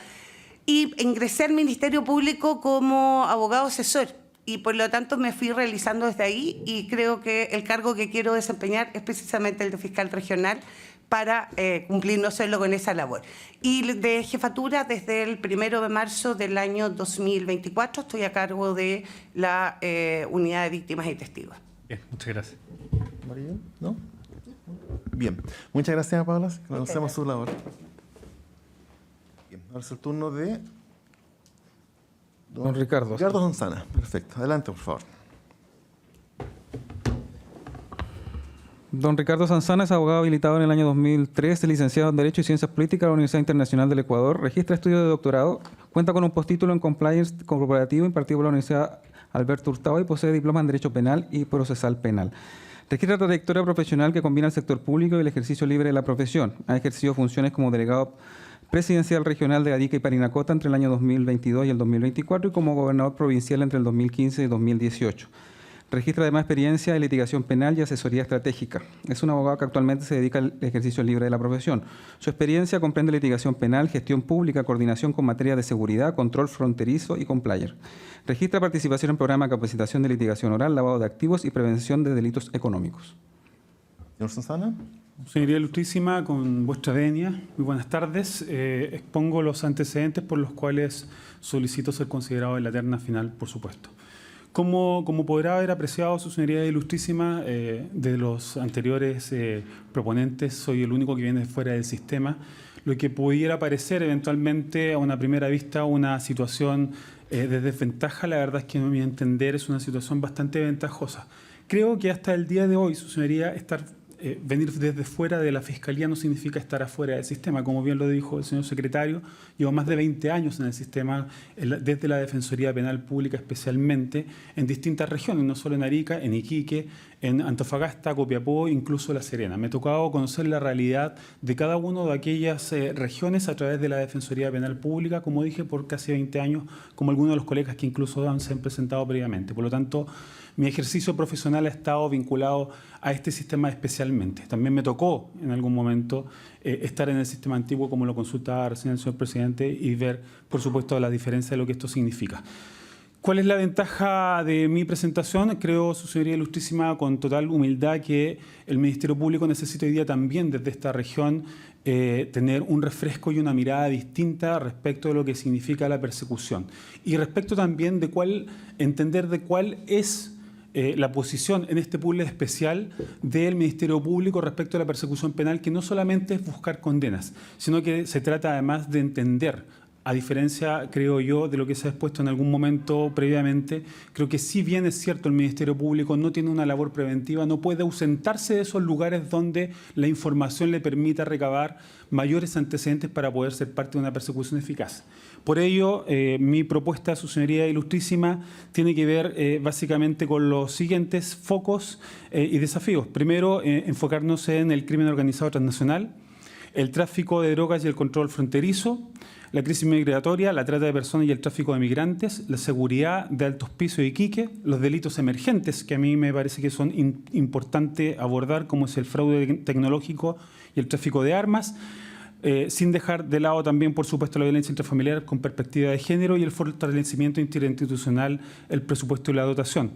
y ingresé al Ministerio Público como abogado asesor. Y por lo tanto me fui realizando desde ahí y creo que el cargo que quiero desempeñar es precisamente el de fiscal regional para cumplir no solo con esa labor. Y de jefatura, desde el 1 de marzo del año 2024, estoy a cargo de la unidad de víctimas y testigos. Bien, muchas gracias. ¿Maribel? ¿No? Bien, muchas gracias, Paula. Conocemos su labor. Bien, ahora es el turno de don Ricardo. Ricardo Sanzana. Perfecto. Adelante, por favor. Don Ricardo Sanzana es abogado habilitado en el año 2003, licenciado en Derecho y Ciencias Políticas de la Universidad Internacional del Ecuador, registra estudios de doctorado, cuenta con un postítulo en Compliance Corporativo impartido por la Universidad Alberto Hurtado y posee diplomas en Derecho Penal y Procesal Penal. Registra trayectoria profesional que combina el sector público y el ejercicio libre de la profesión. Ha ejercido funciones como delegado presidencial regional de Arica y Parinacota entre el año 2022 y el 2024 y como gobernador provincial entre el 2015 y 2018. Registra además experiencia en litigación penal y asesoría estratégica. Es un abogado que actualmente se dedica al ejercicio libre de la profesión. Su experiencia comprende litigación penal, gestión pública, coordinación con materia de seguridad, control fronterizo y compliance. Registra participación en programas de capacitación de litigación oral, lavado de activos y prevención de delitos económicos. Señor Sanzana. Señoría Ilustrísima, con vuestra venia, muy buenas tardes. Expongo los antecedentes por los cuales solicito ser considerado en la terna final, por supuesto. Como podrá haber apreciado su Señoría Ilustrísima, de los anteriores proponentes, soy el único que viene fuera del sistema, lo que pudiera parecer eventualmente a una primera vista una situación de desventaja, la verdad es que a mi entender es una situación bastante ventajosa. Creo que hasta el día de hoy, su Señoría, venir desde fuera de la Fiscalía no significa estar afuera del sistema. Como bien lo dijo el señor secretario, llevo más de 20 años en el sistema, desde la Defensoría Penal Pública especialmente, en distintas regiones, no solo en Arica, en Iquique, en Antofagasta, Copiapó, incluso La Serena. Me ha tocado conocer la realidad de cada una de aquellas regiones a través de la Defensoría Penal Pública, como dije, por casi 20 años, como algunos de los colegas que incluso se han presentado previamente. Por lo tanto, mi ejercicio profesional ha estado vinculado a este sistema especialmente. También me tocó en algún momento estar en el sistema antiguo, como lo consultaba recién el señor presidente, y ver, por supuesto, la diferencia de lo que esto significa. ¿Cuál es la ventaja de mi presentación? Creo, su Señoría Ilustrísima, con total humildad, que el Ministerio Público necesita hoy día también desde esta región tener un refresco y una mirada distinta respecto de lo que significa la persecución. Y respecto también de entender de cuál es la posición en este puzzle especial del Ministerio Público respecto a la persecución penal, que no solamente es buscar condenas, sino que se trata además de entender, a diferencia, creo yo, de lo que se ha expuesto en algún momento previamente, creo que si bien es cierto el Ministerio Público no tiene una labor preventiva, no puede ausentarse de esos lugares donde la información le permita recabar mayores antecedentes para poder ser parte de una persecución eficaz. Por ello, mi propuesta, su Señoría Ilustrísima, tiene que ver básicamente con los siguientes focos y desafíos. Primero, enfocarnos en el crimen organizado transnacional, el tráfico de drogas y el control fronterizo, la crisis migratoria, la trata de personas y el tráfico de migrantes, la seguridad de Altos Pisos y Iquique, los delitos emergentes, que a mí me parece que son importantes abordar, como es el fraude tecnológico y el tráfico de armas, sin dejar de lado también, por supuesto, la violencia intrafamiliar con perspectiva de género y el fortalecimiento interinstitucional, el presupuesto y la dotación.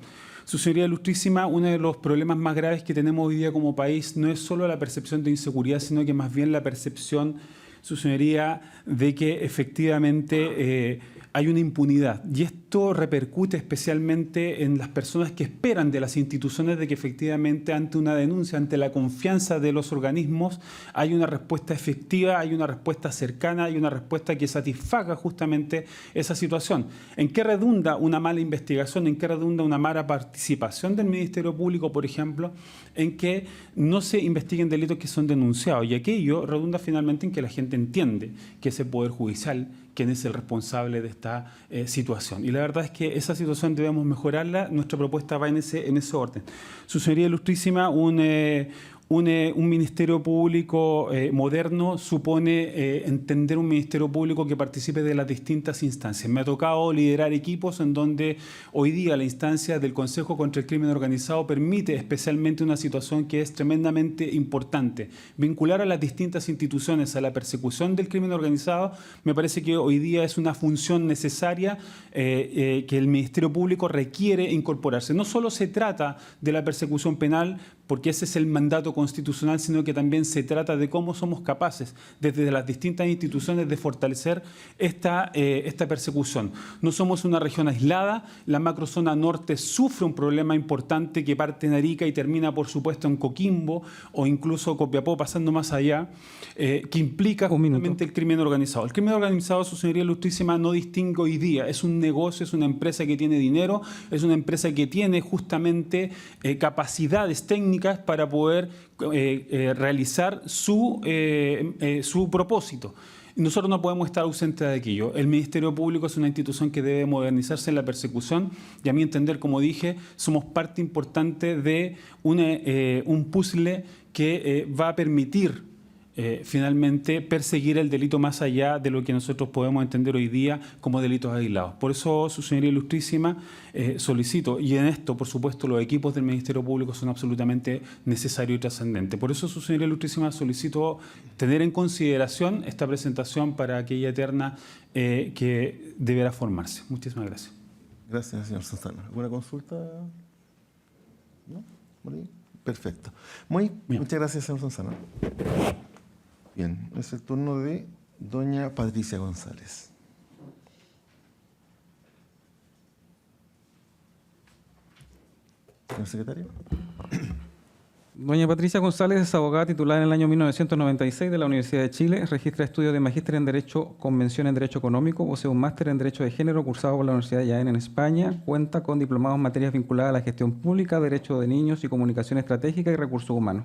Su Señoría Ilustrísima, uno de los problemas más graves que tenemos hoy día como país no es solo la percepción de inseguridad, sino que más bien la percepción, su Señoría, de que efectivamente hay una impunidad. Y esto repercute especialmente en las personas que esperan de las instituciones de que efectivamente ante una denuncia, ante la confianza de los organismos, hay una respuesta efectiva, hay una respuesta cercana, hay una respuesta que satisfaga justamente esa situación. ¿En qué redunda una mala investigación? ¿En qué redunda una mala participación del Ministerio Público, por ejemplo? En que no se investiguen delitos que son denunciados. Y aquello redunda finalmente en que la gente entiende que ese Poder Judicial quién es el responsable de esta situación. Y la verdad es que esa situación debemos mejorarla. Nuestra propuesta va en ese orden. Su Señoría Ilustrísima, un Ministerio Público moderno supone entender un Ministerio Público que participe de las distintas instancias. Me ha tocado liderar equipos en donde hoy día la instancia del Consejo contra el Crimen Organizado permite especialmente una situación que es tremendamente importante. Vincular a las distintas instituciones a la persecución del crimen organizado me parece que hoy día es una función necesaria que el Ministerio Público requiere incorporarse. No solo se trata de la persecución penal, porque ese es el mandato constitucional, sino que también se trata de cómo somos capaces, desde las distintas instituciones, de fortalecer esta persecución. No somos una región aislada, la macrozona norte sufre un problema importante que parte en Arica y termina, por supuesto, en Coquimbo o incluso Copiapó, pasando más allá, que implica justamente el crimen organizado. El crimen organizado, Su Señoría Ilustrísima, no distingue hoy día. Es un negocio, es una empresa que tiene dinero, es una empresa que tiene justamente capacidades técnicas para poder realizar su propósito. Nosotros no podemos estar ausentes de aquello. El Ministerio Público es una institución que debe modernizarse en la persecución y, a mi entender, como dije, somos parte importante de un puzzle que va a permitir finalmente perseguir el delito más allá de lo que nosotros podemos entender hoy día como delitos aislados. Por eso, Su Señoría Ilustrísima, solicito, y en esto, por supuesto, los equipos del Ministerio Público son absolutamente necesarios y trascendentes. Por eso, Su Señoría Ilustrísima, solicito tener en consideración esta presentación para aquella terna que deberá formarse. Muchísimas gracias. Gracias, señor Sonsano. ¿Alguna consulta? ¿No? ¿Por ahí? Perfecto. Muy bien. Muchas gracias, señor Sonsano. Bien, es el turno de doña Patricia González. Señor secretario. Doña Patricia González es abogada titulada en el año 1996 de la Universidad de Chile, registra estudios de magíster en Derecho con mención en Derecho Económico, posee un máster en Derecho de Género cursado por la Universidad de Jaén en España, cuenta con diplomados en materias vinculadas a la gestión pública, Derecho de Niños y Comunicación Estratégica y Recursos Humanos.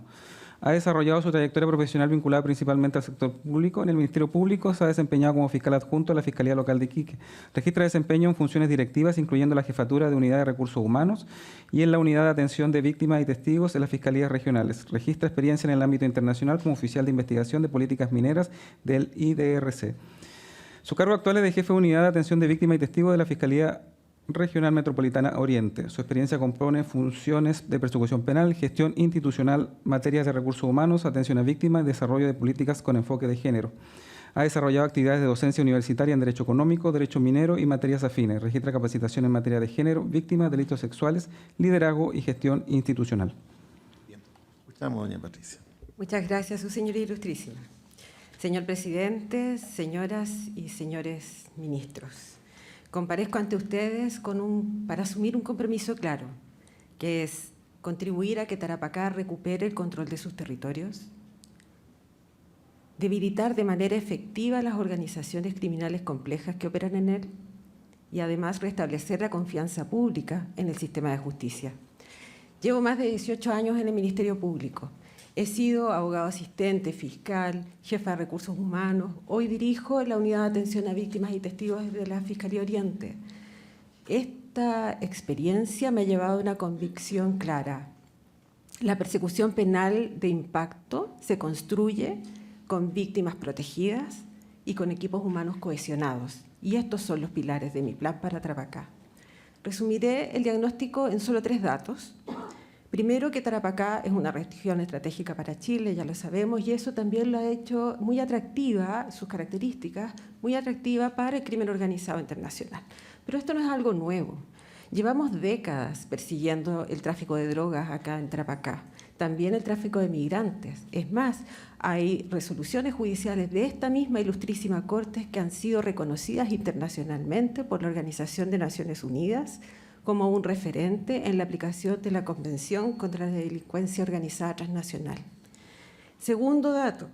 Ha desarrollado su trayectoria profesional vinculada principalmente al sector público. En el Ministerio Público se ha desempeñado como fiscal adjunto de la Fiscalía Local de Iquique. Registra desempeño en funciones directivas, incluyendo la jefatura de Unidad de Recursos Humanos y en la Unidad de Atención de Víctimas y Testigos en las Fiscalías Regionales. Registra experiencia en el ámbito internacional como oficial de investigación de políticas mineras del IDRC. Su cargo actual es de jefe de Unidad de Atención de Víctimas y Testigos de la Fiscalía Regional Metropolitana Oriente. Su experiencia compone funciones de persecución penal, gestión institucional, materias de recursos humanos, atención a víctimas y desarrollo de políticas con enfoque de género. Ha desarrollado actividades de docencia universitaria en Derecho Económico, Derecho Minero y materias afines. Registra capacitación en materia de género, víctimas, delitos sexuales, liderazgo y gestión institucional. Bien. Escuchamos, doña Patricia. Muchas gracias, Su Señoría Ilustrísima. Señor Presidente, señoras y señores ministros. Comparezco ante ustedes para asumir un compromiso claro, que es contribuir a que Tarapacá recupere el control de sus territorios, debilitar de manera efectiva las organizaciones criminales complejas que operan en él y además restablecer la confianza pública en el sistema de justicia. Llevo más de 18 años en el Ministerio Público. He sido abogado asistente, fiscal, jefa de recursos humanos. Hoy dirijo la Unidad de Atención a Víctimas y Testigos de la Fiscalía Oriente. Esta experiencia me ha llevado a una convicción clara. La persecución penal de impacto se construye con víctimas protegidas y con equipos humanos cohesionados. Y estos son los pilares de mi plan para Tarapacá. Resumiré el diagnóstico en solo 3 datos. Primero, que Tarapacá es una región estratégica para Chile, ya lo sabemos, y eso también lo ha hecho muy atractiva, sus características, muy atractiva para el crimen organizado internacional. Pero esto no es algo nuevo. Llevamos décadas persiguiendo el tráfico de drogas acá en Tarapacá. también el tráfico de migrantes. Es más, hay resoluciones judiciales de esta misma ilustrísima Corte que han sido reconocidas internacionalmente por la Organización de Naciones Unidas como un referente en la aplicación de la Convención contra la Delincuencia Organizada Transnacional. Segundo dato,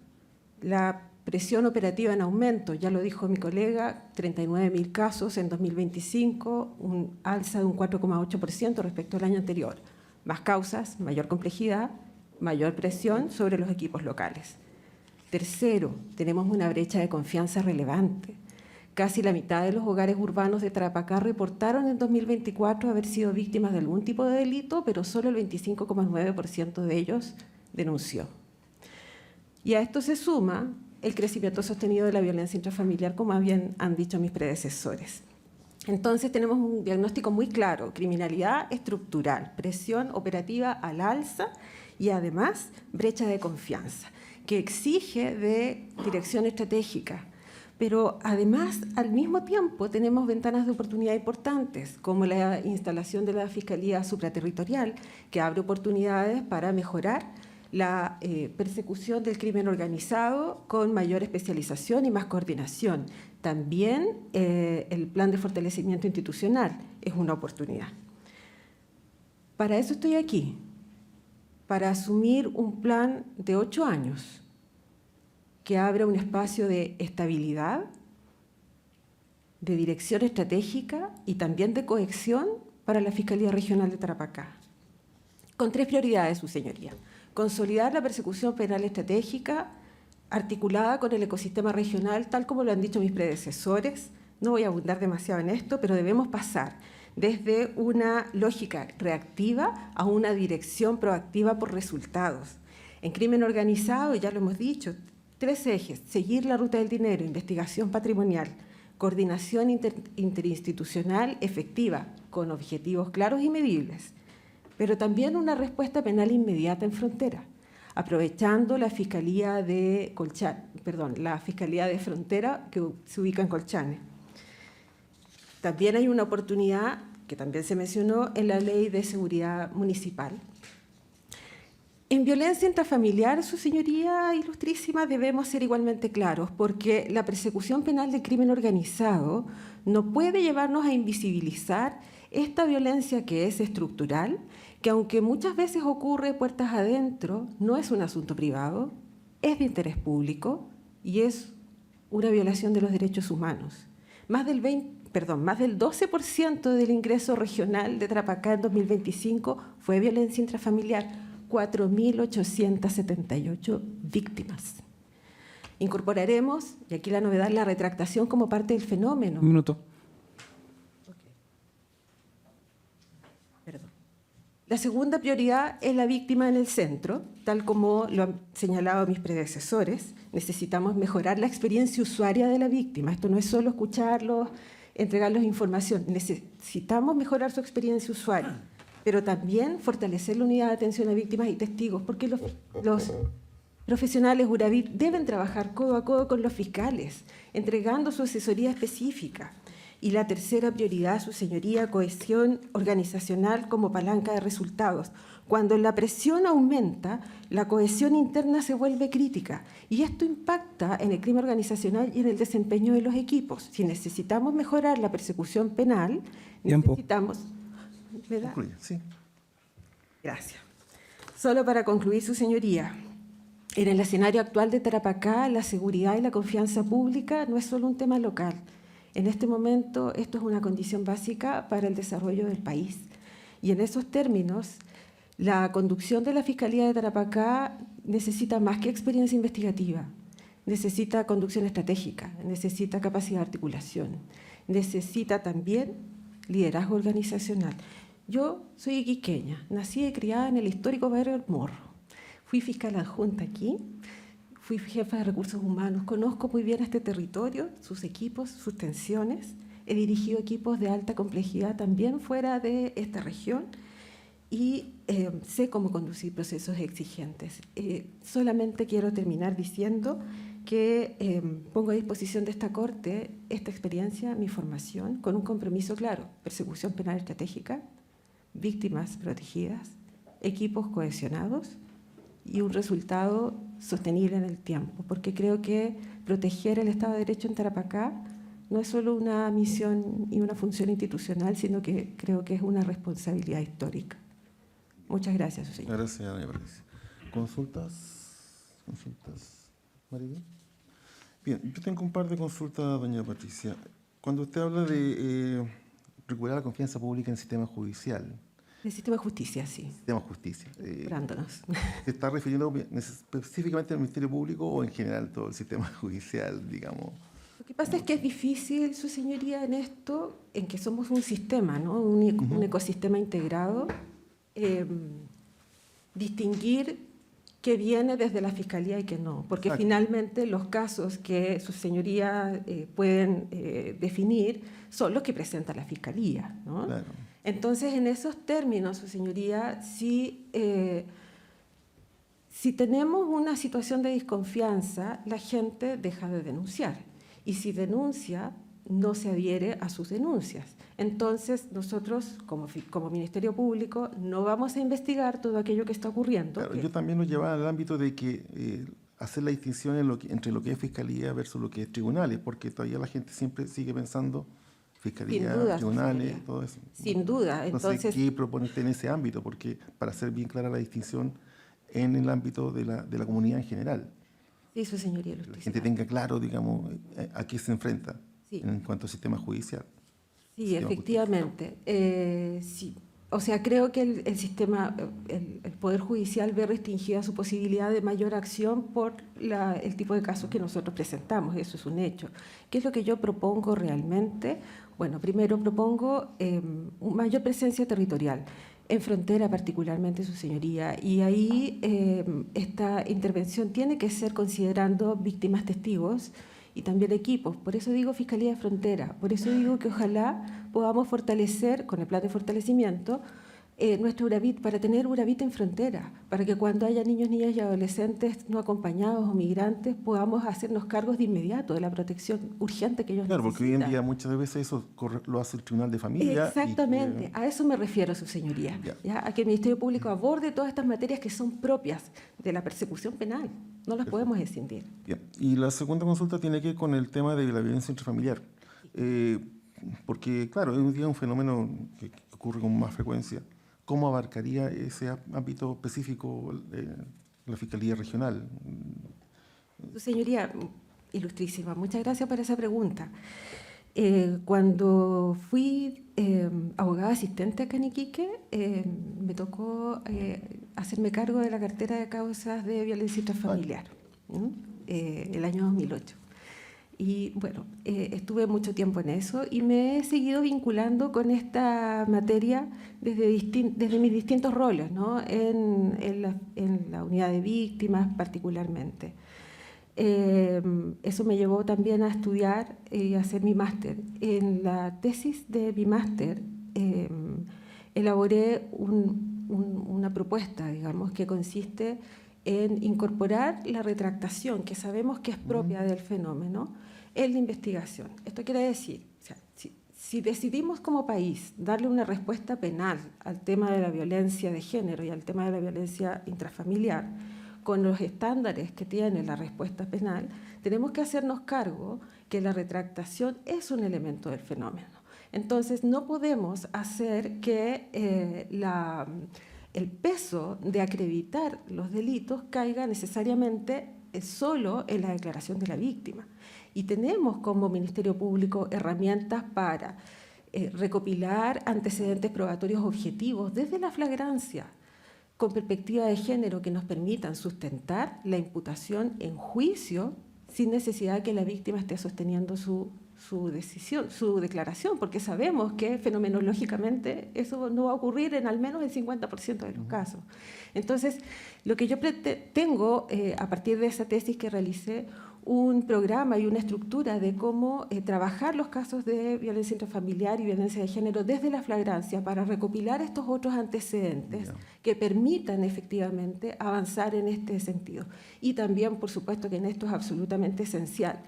la presión operativa en aumento, ya lo dijo mi colega, 39.000 casos en 2025, un alza de un 4,8% respecto al año anterior. Más causas, mayor complejidad, mayor presión sobre los equipos locales. Tercero, tenemos una brecha de confianza relevante. Casi la mitad de los hogares urbanos de Tarapacá reportaron en 2024 haber sido víctimas de algún tipo de delito, pero solo el 25,9% de ellos denunció. Y a esto se suma el crecimiento sostenido de la violencia intrafamiliar, como bien han dicho mis predecesores. Entonces tenemos un diagnóstico muy claro: criminalidad estructural, presión operativa al alza y además brecha de confianza, que exige de dirección estratégica. Pero además, al mismo tiempo, tenemos ventanas de oportunidad importantes, como la instalación de la Fiscalía Supraterritorial, que abre oportunidades para mejorar la persecución del crimen organizado con mayor especialización y más coordinación. También el plan de fortalecimiento institucional es una oportunidad. Para eso estoy aquí, para asumir un plan de 8 años que abra un espacio de estabilidad, de dirección estratégica y también de cohesión para la Fiscalía Regional de Tarapacá. Con 3 prioridades, su señoría: consolidar la persecución penal estratégica articulada con el ecosistema regional, tal como lo han dicho mis predecesores. No voy a abundar demasiado en esto, pero debemos pasar desde una lógica reactiva a una dirección proactiva por resultados. En crimen organizado, ya lo hemos dicho, 3 ejes: seguir la ruta del dinero, investigación patrimonial, coordinación interinstitucional efectiva, con objetivos claros y medibles, pero también una respuesta penal inmediata en frontera, aprovechando la Fiscalía de Frontera que se ubica en Colchane. También hay una oportunidad, que también se mencionó, en la Ley de Seguridad Municipal. En violencia intrafamiliar, su señoría ilustrísima, debemos ser igualmente claros, porque la persecución penal del crimen organizado no puede llevarnos a invisibilizar esta violencia que es estructural, que aunque muchas veces ocurre puertas adentro, no es un asunto privado, es de interés público y es una violación de los derechos humanos. Más del 12% del ingreso regional de Tarapacá en 2025 fue violencia intrafamiliar, 4.878 víctimas. Incorporaremos, y aquí la novedad, la retractación como parte del fenómeno. Un minuto. Perdón. La segunda prioridad es la víctima en el centro, tal como lo han señalado mis predecesores. Necesitamos mejorar la experiencia usuaria de la víctima. Esto no es solo escucharlos, entregarles información. Necesitamos mejorar su experiencia usuaria, pero también fortalecer la unidad de atención a víctimas y testigos, porque los profesionales URAVIP deben trabajar codo a codo con los fiscales, entregando su asesoría específica. Y la tercera prioridad, su señoría, cohesión organizacional como palanca de resultados. Cuando la presión aumenta, la cohesión interna se vuelve crítica y esto impacta en el crimen organizacional y en el desempeño de los equipos. Si necesitamos mejorar la persecución penal, necesitamos... ¿Verdad? Sí. Gracias. Solo para concluir, su señoría, en el escenario actual de Tarapacá, la seguridad y la confianza pública no es solo un tema local. En este momento, esto es una condición básica para el desarrollo del país. Y en esos términos, la conducción de la Fiscalía de Tarapacá necesita más que experiencia investigativa, necesita conducción estratégica, necesita capacidad de articulación, necesita también liderazgo organizacional. Yo soy iquiqueña, nací y criada en el histórico barrio El Morro. Fui fiscal adjunta aquí, fui jefa de recursos humanos, conozco muy bien este territorio, sus equipos, sus tensiones. He dirigido equipos de alta complejidad también fuera de esta región y sé cómo conducir procesos exigentes. Solamente quiero terminar diciendo que pongo a disposición de esta Corte esta experiencia, mi formación, con un compromiso claro: persecución penal estratégica, víctimas protegidas, equipos cohesionados y un resultado sostenible en el tiempo, porque creo que proteger el Estado de Derecho en Tarapacá no es solo una misión y una función institucional, sino que creo que es una responsabilidad histórica. Muchas gracias, su señor. Gracias, doña Patricia. ¿Consultas? Maribel. Bien, yo tengo un par de consultas, doña Patricia. Cuando usted habla de recuperar la confianza pública en el sistema judicial. El sistema de justicia, sí. Sistema de justicia. Brándonos. ¿Se está refiriendo específicamente al Ministerio Público o en general todo el sistema judicial, digamos? Lo que pasa es que es difícil, su señoría, en esto, en que somos un sistema, ¿no? Un ecosistema integrado, distinguir qué viene desde la Fiscalía y qué no, porque Exacto. Finalmente los casos que su señoría pueden definir son los que presenta la Fiscalía, ¿no? Claro. Entonces, en esos términos, su señoría, si tenemos una situación de desconfianza, la gente deja de denunciar. Y si denuncia, no se adhiere a sus denuncias. Entonces, nosotros, como Ministerio Público, no vamos a investigar todo aquello que está ocurriendo. Claro, yo también lo llevaba al ámbito de que hacer la distinción entre lo que es Fiscalía versus lo que es tribunales, porque todavía la gente siempre sigue pensando Fiscalía, Sin duda, tribunales, Fiscalía. todo eso. Sin duda. Entonces, ¿qué propone usted en ese ámbito? Porque para hacer bien clara la distinción en el ámbito de la comunidad en general. Sí, su señoría. Que la gente tenga claro, digamos, a qué se enfrenta Sí. en cuanto al sistema judicial. Sí, efectivamente. Sí. O sea, creo que el sistema, el Poder Judicial ve restringida su posibilidad de mayor acción por el tipo de casos que nosotros presentamos. Eso es un hecho. ¿Qué es lo que yo propongo realmente? Bueno, primero propongo mayor presencia territorial, en frontera particularmente, su señoría. Y ahí esta intervención tiene que ser considerando víctimas testigos y también equipos. Por eso digo Fiscalía de Frontera. Por eso digo que ojalá podamos fortalecer, con el plan de fortalecimiento, nuestro URAVIT, para tener URAVIT en frontera, para que cuando haya niños, niñas y adolescentes no acompañados o migrantes, podamos hacernos cargos de inmediato de la protección urgente que ellos Claro, necesitan. porque hoy en día muchas veces eso lo hace el Tribunal de Familia. Exactamente, a eso me refiero, su señoría. ¿Ya? A que el Ministerio Público aborde todas estas materias que son propias de la persecución penal. No las podemos escindir. Bien. Y la segunda consulta tiene que ver con el tema de la violencia intrafamiliar. Porque, claro, hoy en día es un fenómeno que ocurre con más frecuencia. ¿Cómo abarcaría ese ámbito específico la Fiscalía Regional? Su señoría, ilustrísima, muchas gracias por esa pregunta. Cuando fui abogada asistente acá en Iquique, me tocó hacerme cargo de la cartera de causas de violencia intrafamiliar, el año 2008. Y bueno, estuve mucho tiempo en eso y me he seguido vinculando con esta materia desde mis distintos roles, ¿no? en la unidad de víctimas particularmente. Eso me llevó también a estudiar y a hacer mi máster. En la tesis de mi máster elaboré una propuesta, digamos, que consiste en incorporar la retractación, que sabemos que es propia del fenómeno, en la investigación. Esto quiere decir, o sea, si decidimos como país darle una respuesta penal al tema de la violencia de género y al tema de la violencia intrafamiliar, con los estándares que tiene la respuesta penal, tenemos que hacernos cargo que la retractación es un elemento del fenómeno. Entonces, no podemos hacer que el peso de acreditar los delitos caiga necesariamente solo en la declaración de la víctima. Y tenemos como Ministerio Público herramientas para recopilar antecedentes probatorios objetivos desde la flagrancia, con perspectiva de género, que nos permitan sustentar la imputación en juicio sin necesidad de que la víctima esté sosteniendo su decisión, su declaración, porque sabemos que fenomenológicamente eso no va a ocurrir en al menos el 50% de los casos. Entonces, lo que yo tengo, a partir de esa tesis que realicé, un programa y una estructura de cómo trabajar los casos de violencia intrafamiliar y violencia de género desde la flagrancia para recopilar estos otros antecedentes que permitan efectivamente avanzar en este sentido. Y también, por supuesto, que en esto es absolutamente esencial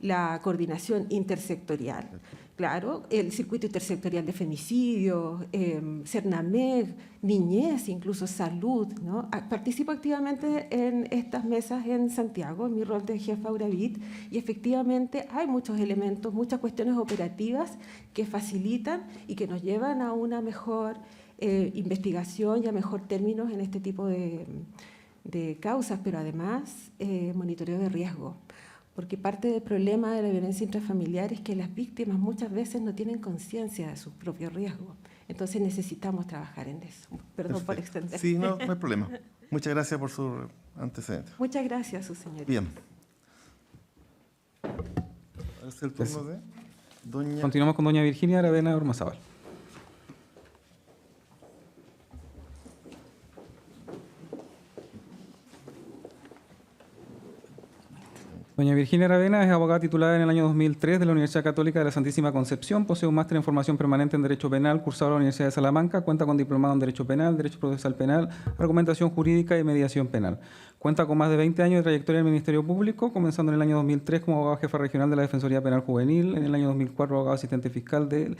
la coordinación intersectorial. Claro, el circuito intersectorial de femicidios, CERNAMEG, niñez, incluso salud, ¿no? Participo activamente en estas mesas en Santiago, en mi rol de jefa URAVIT, y efectivamente hay muchos elementos, muchas cuestiones operativas que facilitan y que nos llevan a una mejor investigación y a mejor términos en este tipo de causas, pero además monitoreo de riesgo. Porque parte del problema de la violencia intrafamiliar es que las víctimas muchas veces no tienen conciencia de su propio riesgo. Entonces necesitamos trabajar en eso. Perdón por extender. Sí, no hay problema. Muchas gracias por su antecedente. Muchas gracias, su señoría. Bien. Es el turno de doña... Continuamos con doña Virginia Aravena Ormazábal. Doña Virginia Aravena es abogada titulada en el año 2003 de la Universidad Católica de la Santísima Concepción, posee un máster en formación permanente en Derecho Penal cursado en la Universidad de Salamanca, cuenta con diplomado en Derecho Penal, Derecho Procesal Penal, Argumentación Jurídica y Mediación Penal. Cuenta con más de 20 años de trayectoria en el Ministerio Público, comenzando en el año 2003 como abogada jefa regional de la Defensoría Penal Juvenil, en el año 2004 abogada asistente fiscal de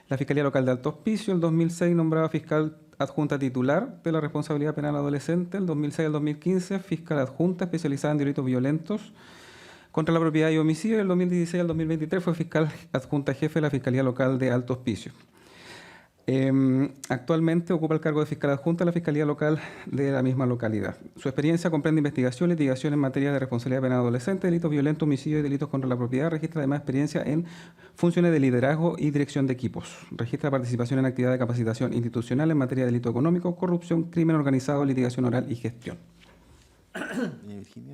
la Fiscalía Local de Alto Hospicio, el 2006 nombrada fiscal adjunta titular de la responsabilidad penal adolescente, el 2006 al 2015 fiscal adjunta especializada en delitos violentos contra la propiedad y homicidio, y el 2016 al 2023 fue fiscal adjunta jefe de la Fiscalía Local de Alto Hospicio. Actualmente ocupa el cargo de fiscal adjunta de la Fiscalía Local de la misma localidad. Su experiencia comprende investigación, litigación en materia de responsabilidad penal adolescente, delitos violentos, homicidio y delitos contra la propiedad. Registra además experiencia en funciones de liderazgo y dirección de equipos. Registra participación en actividades de capacitación institucional en materia de delito económico, corrupción, crimen organizado, litigación oral y gestión.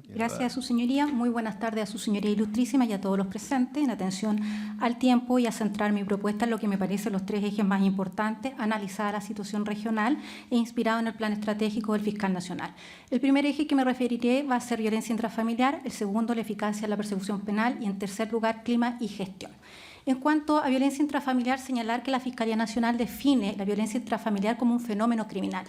Gracias a su señoría. Muy buenas tardes a su señoría ilustrísima y a todos los presentes. En atención al tiempo y a centrar mi propuesta en lo que me parece los tres ejes más importantes, analizar la situación regional e inspirado en el plan estratégico del fiscal nacional. El primer eje que me referiré va a ser violencia intrafamiliar, el segundo la eficacia de la persecución penal y en tercer lugar clima y gestión. En cuanto a violencia intrafamiliar, señalar que la Fiscalía Nacional define la violencia intrafamiliar como un fenómeno criminal.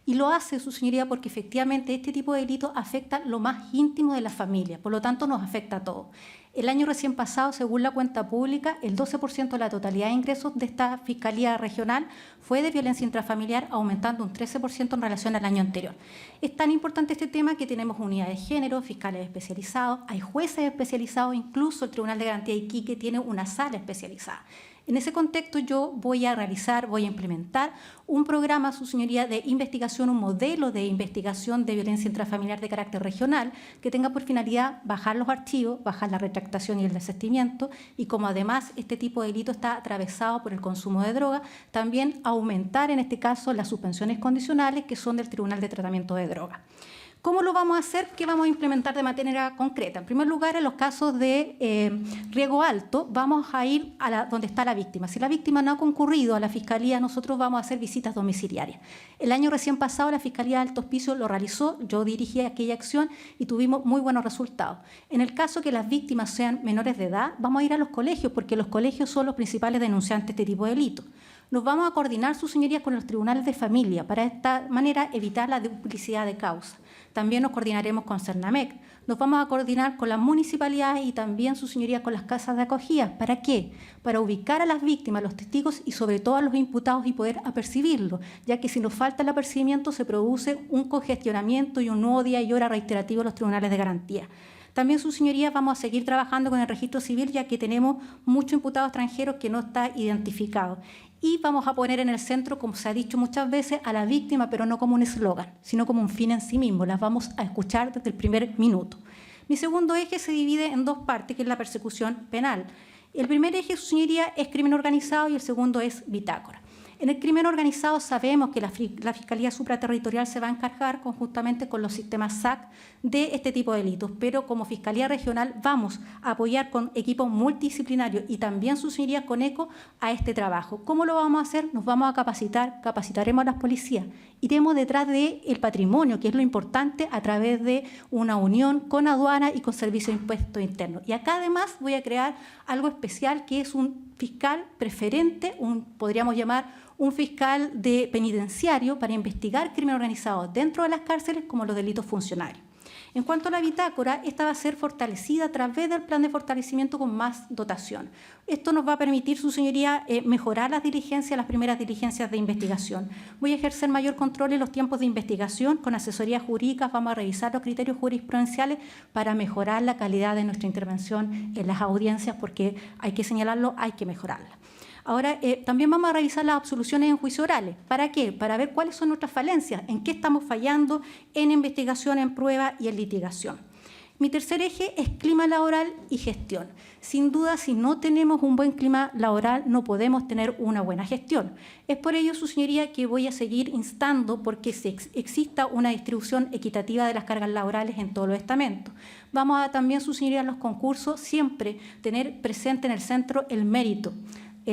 Y lo hace, su señoría, porque efectivamente este tipo de delitos afecta lo más íntimo de la familia, por lo tanto nos afecta a todos. El año recién pasado, según la cuenta pública, el 12% de la totalidad de ingresos de esta Fiscalía Regional fue de violencia intrafamiliar, aumentando un 13% en relación al año anterior. Es tan importante este tema que tenemos unidades de género, fiscales especializados, hay jueces especializados, incluso el Tribunal de Garantía de Iquique tiene una sala especializada. En ese contexto yo voy a implementar un programa, su señoría, de investigación, un modelo de investigación de violencia intrafamiliar de carácter regional que tenga por finalidad bajar los archivos, bajar la retractación y el desistimiento, y como además este tipo de delito está atravesado por el consumo de droga, también aumentar en este caso las suspensiones condicionales que son del Tribunal de Tratamiento de Drogas. ¿Cómo lo vamos a hacer? ¿Qué vamos a implementar de manera concreta? En primer lugar, en los casos de riesgo alto, vamos a ir a donde está la víctima. Si la víctima no ha concurrido a la Fiscalía, nosotros vamos a hacer visitas domiciliarias. El año recién pasado, la Fiscalía de Alto Hospicio lo realizó, yo dirigí aquella acción y tuvimos muy buenos resultados. En el caso que las víctimas sean menores de edad, vamos a ir a los colegios, porque los colegios son los principales denunciantes de este tipo de delitos. Nos vamos a coordinar, sus señorías, con los tribunales de familia, para de esta manera evitar la duplicidad de causa. También nos coordinaremos con CERNAMEC, nos vamos a coordinar con las municipalidades y también, su señoría, con las casas de acogida. ¿Para qué? Para ubicar a las víctimas, los testigos y sobre todo a los imputados y poder apercibirlos, ya que si nos falta el apercibimiento se produce un congestionamiento y un nuevo día y hora reiterativo en los tribunales de garantía. También, sus señorías, vamos a seguir trabajando con el registro civil, ya que tenemos muchos imputados extranjeros que no está identificado. Y vamos a poner en el centro, como se ha dicho muchas veces, a la víctima, pero no como un eslogan, sino como un fin en sí mismo. Las vamos a escuchar desde el primer minuto. Mi segundo eje se divide en dos partes, que es la persecución penal. El primer eje, su señoría, es crimen organizado y el segundo es bitácora. En el crimen organizado sabemos que la Fiscalía Supraterritorial se va a encargar conjuntamente con los sistemas SAC de este tipo de delitos, pero como Fiscalía Regional vamos a apoyar con equipos multidisciplinarios y también, sus señorías, con ECO a este trabajo. ¿Cómo lo vamos a hacer? Nos vamos a capacitar, capacitaremos a las policías, iremos detrás del patrimonio, que es lo importante, a través de una unión con aduana y con Servicio de Impuestos Internos. Y acá además voy a crear algo especial, que es un fiscal preferente, podríamos llamar un fiscal de penitenciario para investigar crimen organizado dentro de las cárceles como los delitos funcionarios. En cuanto a la bitácora, esta va a ser fortalecida a través del plan de fortalecimiento con más dotación. Esto nos va a permitir, su señoría, mejorar las diligencias, las primeras diligencias de investigación. Voy a ejercer mayor control en los tiempos de investigación. Con asesorías jurídicas vamos a revisar los criterios jurisprudenciales para mejorar la calidad de nuestra intervención en las audiencias, porque hay que señalarlo, hay que mejorarla. Ahora, también vamos a revisar las absoluciones en juicios orales. ¿Para qué? Para ver cuáles son nuestras falencias, en qué estamos fallando en investigación, en prueba y en litigación. Mi tercer eje es clima laboral y gestión. Sin duda, si no tenemos un buen clima laboral, no podemos tener una buena gestión. Es por ello, su señoría, que voy a seguir instando porque exista una distribución equitativa de las cargas laborales en todos los estamentos. Vamos a también, su señoría, en los concursos siempre tener presente en el centro el mérito.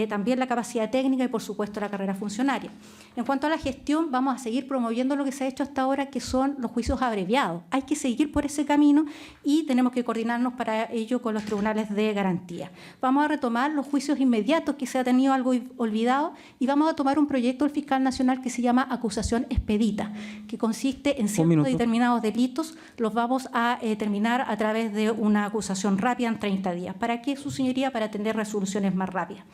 También la capacidad técnica y, por supuesto, la carrera funcionaria. En cuanto a la gestión, vamos a seguir promoviendo lo que se ha hecho hasta ahora, que son los juicios abreviados. Hay que seguir por ese camino y tenemos que coordinarnos para ello con los tribunales de garantía. Vamos a retomar los juicios inmediatos, que se ha tenido algo olvidado, y vamos a tomar un proyecto del fiscal nacional que se llama acusación expedita, que consiste en ciertos determinados delitos, los vamos a terminar a través de una acusación rápida en 30 días. ¿Para qué, su señoría? Para tener resoluciones más rápidas.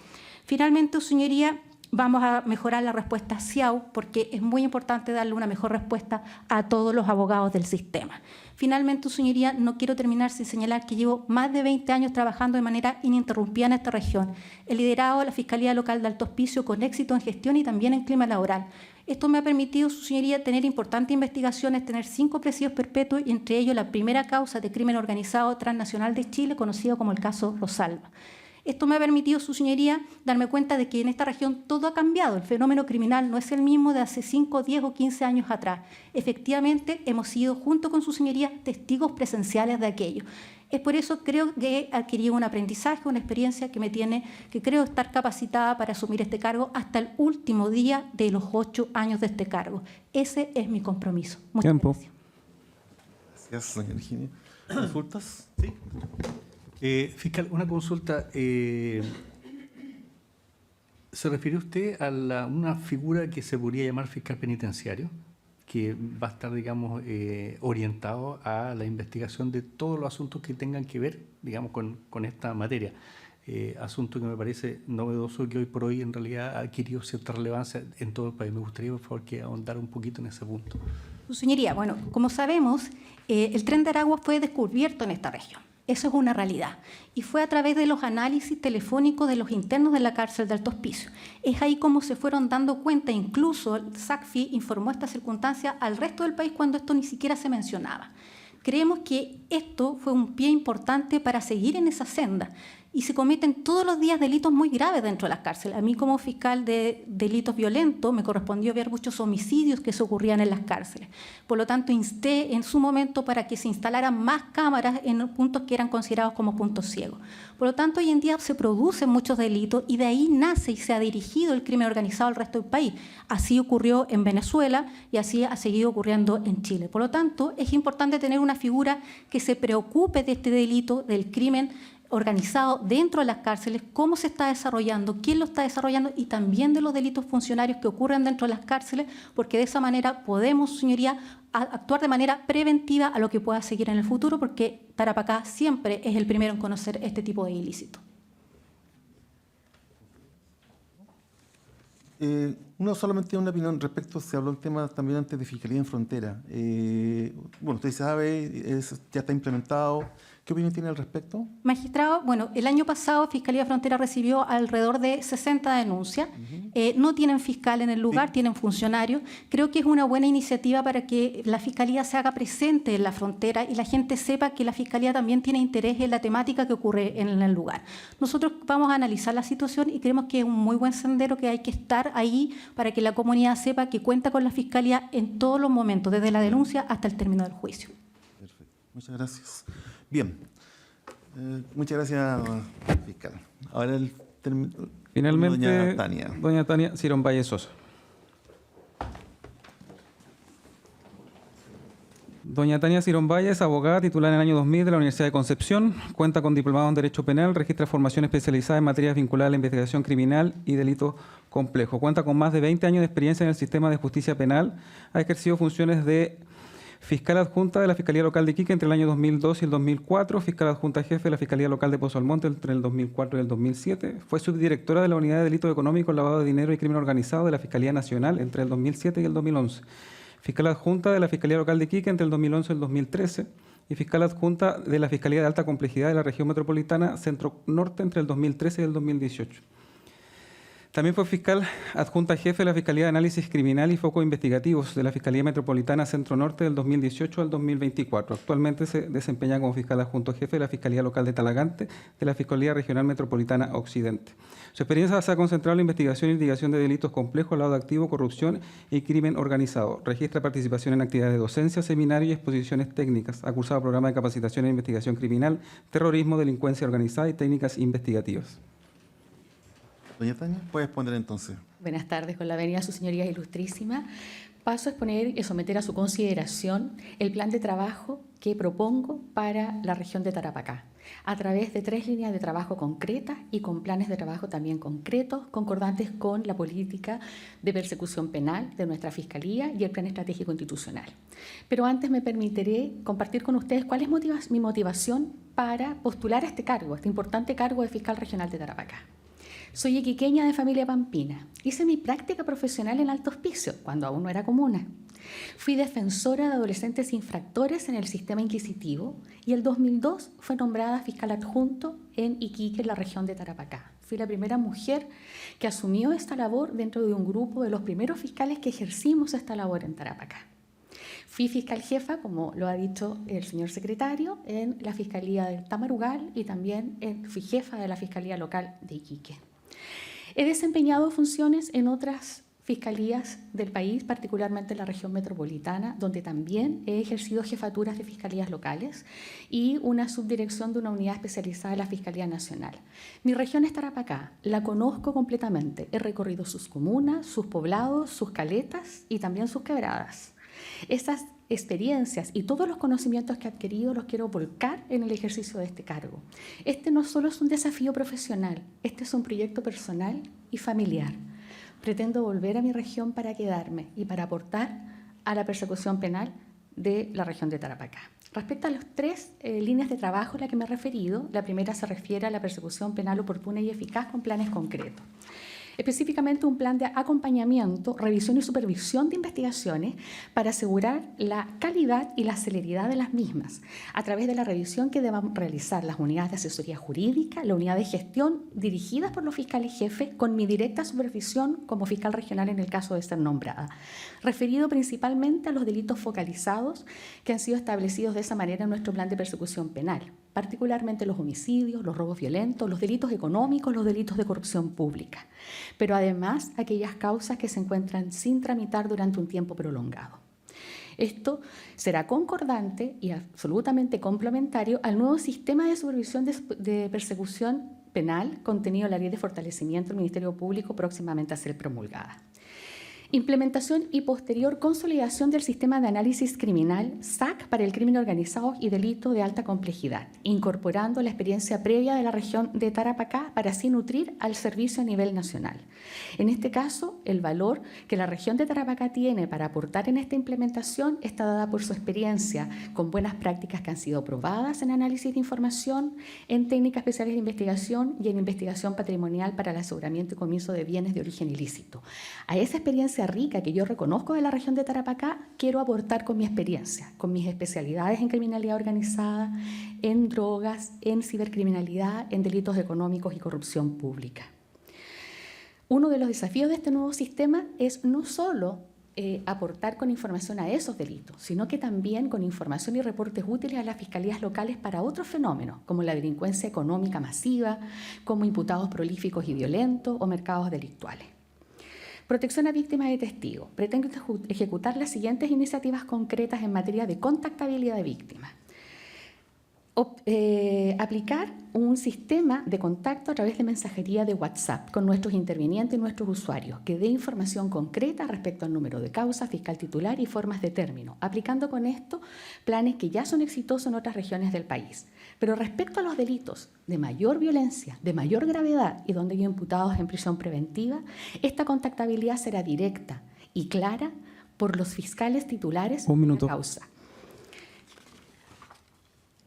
Finalmente, su señoría, vamos a mejorar la respuesta SIAU, porque es muy importante darle una mejor respuesta a todos los abogados del sistema. Finalmente, su señoría, no quiero terminar sin señalar que llevo más de 20 años trabajando de manera ininterrumpida en esta región. He liderado la Fiscalía Local de Alto Hospicio con éxito en gestión y también en clima laboral. Esto me ha permitido, su señoría, tener importantes investigaciones, tener 5 presidios perpetuos y entre ellos la primera causa de crimen organizado transnacional de Chile, conocido como el caso Rosalba. Esto me ha permitido, su señoría, darme cuenta de que en esta región todo ha cambiado. El fenómeno criminal no es el mismo de hace 5, 10 o 15 años atrás. Efectivamente, hemos sido, junto con su señoría, testigos presenciales de aquello. Es por eso creo que he adquirido un aprendizaje, una experiencia que me tiene, que creo estar capacitada para asumir este cargo hasta el último día de los 8 años de este cargo. Ese es mi compromiso. Muchas gracias. Gracias, doña Virginia. ¿Consultas? Sí. Fiscal, una consulta. ¿Se refiere usted a una figura que se podría llamar fiscal penitenciario, que va a estar, digamos, orientado a la investigación de todos los asuntos que tengan que ver, digamos, con esta materia? Asunto que me parece novedoso, que hoy por hoy en realidad ha adquirido cierta relevancia en todo el país. Me gustaría, por favor, que ahondara un poquito en ese punto. Su señoría, bueno, como sabemos, el tren de Aragua fue descubierto en esta región. Eso es una realidad. Y fue a través de los análisis telefónicos de los internos de la cárcel de Alto Hospicio. Es ahí como se fueron dando cuenta, incluso el SACFI informó esta circunstancia al resto del país cuando esto ni siquiera se mencionaba. Creemos que esto fue un pie importante para seguir en esa senda. Y se cometen todos los días delitos muy graves dentro de las cárceles. A mí, como fiscal de delitos violentos, me correspondió ver muchos homicidios que se ocurrían en las cárceles. Por lo tanto, insté en su momento para que se instalaran más cámaras en puntos que eran considerados como puntos ciegos. Por lo tanto, hoy en día se producen muchos delitos y de ahí nace y se ha dirigido el crimen organizado al resto del país. Así ocurrió en Venezuela y así ha seguido ocurriendo en Chile. Por lo tanto, es importante tener una figura que se preocupe de este delito, del crimen organizado dentro de las cárceles, cómo se está desarrollando, quién lo está desarrollando y también de los delitos funcionarios que ocurren dentro de las cárceles, porque de esa manera podemos, señoría, actuar de manera preventiva a lo que pueda seguir en el futuro, porque Tarapacá siempre es el primero en conocer este tipo de ilícito. Solamente una opinión respecto, se habló el tema también antes de Fiscalía en Frontera. Bueno, usted sabe, ya está implementado. ¿Qué opinión tiene al respecto? Magistrado, bueno, el año pasado Fiscalía de Frontera recibió alrededor de 60 denuncias. No tienen fiscal en el lugar, tienen funcionarios. Creo que es una buena iniciativa para que la Fiscalía se haga presente en la frontera y la gente sepa que la Fiscalía también tiene interés en la temática que ocurre en el lugar. Nosotros vamos a analizar la situación y creemos que es un muy buen sendero, que hay que estar ahí para que la comunidad sepa que cuenta con la Fiscalía en todos los momentos, desde la denuncia hasta el término del juicio. Perfecto. Muchas gracias. Bien. Muchas gracias, fiscal. Ahora finalmente, doña Tania Cirón Valle Sosa. Doña Tania Cirón Valle es abogada titular en el año 2000 de la Universidad de Concepción, cuenta con diplomado en Derecho Penal, registra formación especializada en materias vinculadas a la investigación criminal y delitos complejos. Cuenta con más de 20 años de experiencia en el sistema de justicia penal, ha ejercido funciones de Fiscal adjunta de la Fiscalía Local de Iquique entre el año 2002 y el 2004, fiscal adjunta jefe de la Fiscalía Local de Pozo Almonte entre el 2004 y el 2007, fue subdirectora de la Unidad de Delitos Económicos, Lavado de Dinero y Crimen Organizado de la Fiscalía Nacional entre el 2007 y el 2011, fiscal adjunta de la Fiscalía Local de Iquique entre el 2011 y el 2013 y fiscal adjunta de la Fiscalía de Alta Complejidad de la Región Metropolitana Centro Norte entre el 2013 y el 2018. También fue fiscal adjunta jefe de la Fiscalía de Análisis Criminal y Focos Investigativos de la Fiscalía Metropolitana Centro Norte del 2018 al 2024. Actualmente se desempeña como fiscal adjunto jefe de la Fiscalía Local de Talagante de la Fiscalía Regional Metropolitana Occidente. Su experiencia se ha concentrado en la investigación y litigación de delitos complejos, lavado de activos, corrupción y crimen organizado. Registra participación en actividades de docencia, seminarios y exposiciones técnicas. Ha cursado programas de capacitación en investigación criminal, terrorismo, delincuencia organizada y técnicas investigativas. Doña Tania, puedes poner entonces. Buenas tardes, con la venia de su señoría ilustrísima. Paso a exponer y someter a su consideración el plan de trabajo que propongo para la región de Tarapacá, a través de 3 líneas de trabajo concretas y con planes de trabajo también concretos, concordantes con la política de persecución penal de nuestra Fiscalía y el Plan Estratégico Institucional. Pero antes me permitiré compartir con ustedes cuál es mi motivación para postular a este cargo, este importante cargo de fiscal regional de Tarapacá. Soy iquiqueña de familia pampina. Hice mi práctica profesional en Alto Hospicio, cuando aún no era comuna. Fui defensora de adolescentes infractores en el sistema inquisitivo y el 2002 fue nombrada fiscal adjunto en Iquique, en la región de Tarapacá. Fui la primera mujer que asumió esta labor dentro de un grupo de los primeros fiscales que ejercimos esta labor en Tarapacá. Fui fiscal jefa, como lo ha dicho el señor secretario, en la Fiscalía de Tamarugal y también fui jefa de la Fiscalía Local de Iquique. He desempeñado funciones en otras fiscalías del país, particularmente en la región metropolitana, donde también he ejercido jefaturas de fiscalías locales y una subdirección de una unidad especializada en la Fiscalía Nacional. Mi región es Tarapacá, la conozco completamente. He recorrido sus comunas, sus poblados, sus caletas y también sus quebradas. Estas experiencias y todos los conocimientos que he adquirido los quiero volcar en el ejercicio de este cargo. Este no solo es un desafío profesional, este es un proyecto personal y familiar. Pretendo volver a mi región para quedarme y para aportar a la persecución penal de la región de Tarapacá. Respecto a las 3 líneas de trabajo a las que me he referido, la primera se refiere a la persecución penal oportuna y eficaz con planes concretos. Específicamente un plan de acompañamiento, revisión y supervisión de investigaciones para asegurar la calidad y la celeridad de las mismas, a través de la revisión que deban realizar las unidades de asesoría jurídica, la unidad de gestión dirigidas por los fiscales jefes, con mi directa supervisión como fiscal regional en el caso de ser nombrada, referido principalmente a los delitos focalizados que han sido establecidos de esa manera en nuestro plan de persecución penal, particularmente los homicidios, los robos violentos, los delitos económicos, los delitos de corrupción pública, pero además aquellas causas que se encuentran sin tramitar durante un tiempo prolongado. Esto será concordante y absolutamente complementario al nuevo sistema de supervisión de persecución penal contenido en la Ley de Fortalecimiento del Ministerio Público próximamente a ser promulgada. Implementación y posterior consolidación del sistema de análisis criminal SAC para el crimen organizado y delito de alta complejidad, incorporando la experiencia previa de la región de Tarapacá para así nutrir al servicio a nivel nacional. En este caso, el valor que la región de Tarapacá tiene para aportar en esta implementación está dada por su experiencia con buenas prácticas que han sido probadas en análisis de información, en técnicas especiales de investigación y en investigación patrimonial para el aseguramiento y comiso de bienes de origen ilícito. A esa experiencia rica que yo reconozco de la región de Tarapacá, quiero aportar con mi experiencia, con mis especialidades en criminalidad organizada, en drogas, en cibercriminalidad, en delitos económicos y corrupción pública. Uno de los desafíos de este nuevo sistema es no solo aportar con información a esos delitos, sino que también con información y reportes útiles a las fiscalías locales para otros fenómenos, como la delincuencia económica masiva, como imputados prolíficos y violentos o mercados delictuales. Protección a víctimas y testigos. Pretendo ejecutar las siguientes iniciativas concretas en materia de contactabilidad de víctimas. Aplicar un sistema de contacto a través de mensajería de WhatsApp con nuestros intervinientes y nuestros usuarios, que dé información concreta respecto al número de causa, fiscal titular y formas de término, aplicando con esto planes que ya son exitosos en otras regiones del país. Pero respecto a los delitos de mayor violencia, de mayor gravedad y donde hay imputados en prisión preventiva, esta contactabilidad será directa y clara por los fiscales titulares de la causa.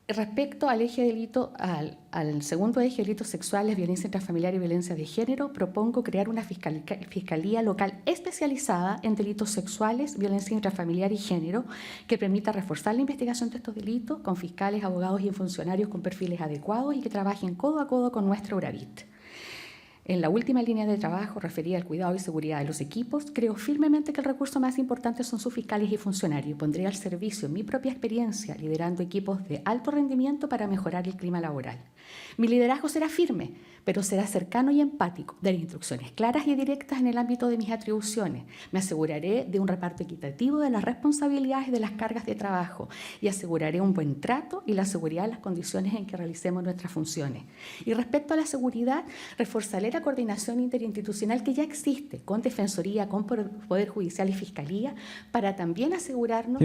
Respecto al eje de delito, al segundo eje, delitos sexuales, violencia intrafamiliar y violencia de género, propongo crear una fiscalía local especializada en delitos sexuales, violencia intrafamiliar y género, que permita reforzar la investigación de estos delitos con fiscales, abogados y funcionarios con perfiles adecuados y que trabajen codo a codo con nuestra URAVIT. En la última línea de trabajo referida al cuidado y seguridad de los equipos, creo firmemente que el recurso más importante son sus fiscales y funcionarios. Pondré al servicio mi propia experiencia liderando equipos de alto rendimiento para mejorar el clima laboral. Mi liderazgo será firme, pero será cercano y empático. Daré instrucciones claras y directas en el ámbito de mis atribuciones. Me aseguraré de un reparto equitativo de las responsabilidades y de las cargas de trabajo y aseguraré un buen trato y la seguridad de las condiciones en que realicemos nuestras funciones. Y respecto a la seguridad, reforzaré la coordinación interinstitucional que ya existe con Defensoría, con Poder Judicial y Fiscalía para también asegurarnos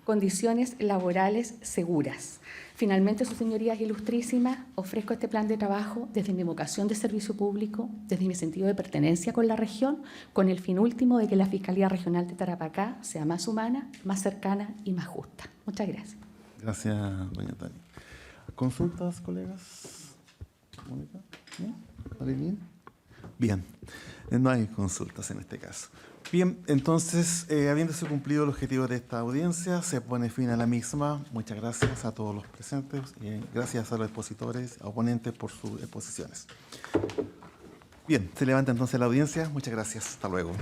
condiciones laborales seguras. Finalmente, sus señorías ilustrísimas, ofrezco este plan de trabajo desde mi vocación de servicio público, desde mi sentido de pertenencia con la región, con el fin último de que la Fiscalía Regional de Tarapacá sea más humana, más cercana y más justa. Muchas gracias. Gracias, doña Tania. ¿Consultas, colegas? ¿Mónica? ¿No? ¿Marilyn? Bien, no hay consultas en este caso. Bien, entonces, habiéndose cumplido el objetivo de esta audiencia, se pone fin a la misma. Muchas gracias a todos los presentes y gracias a los expositores, a oponentes por sus exposiciones. Bien, se levanta entonces la audiencia. Muchas gracias. Hasta luego.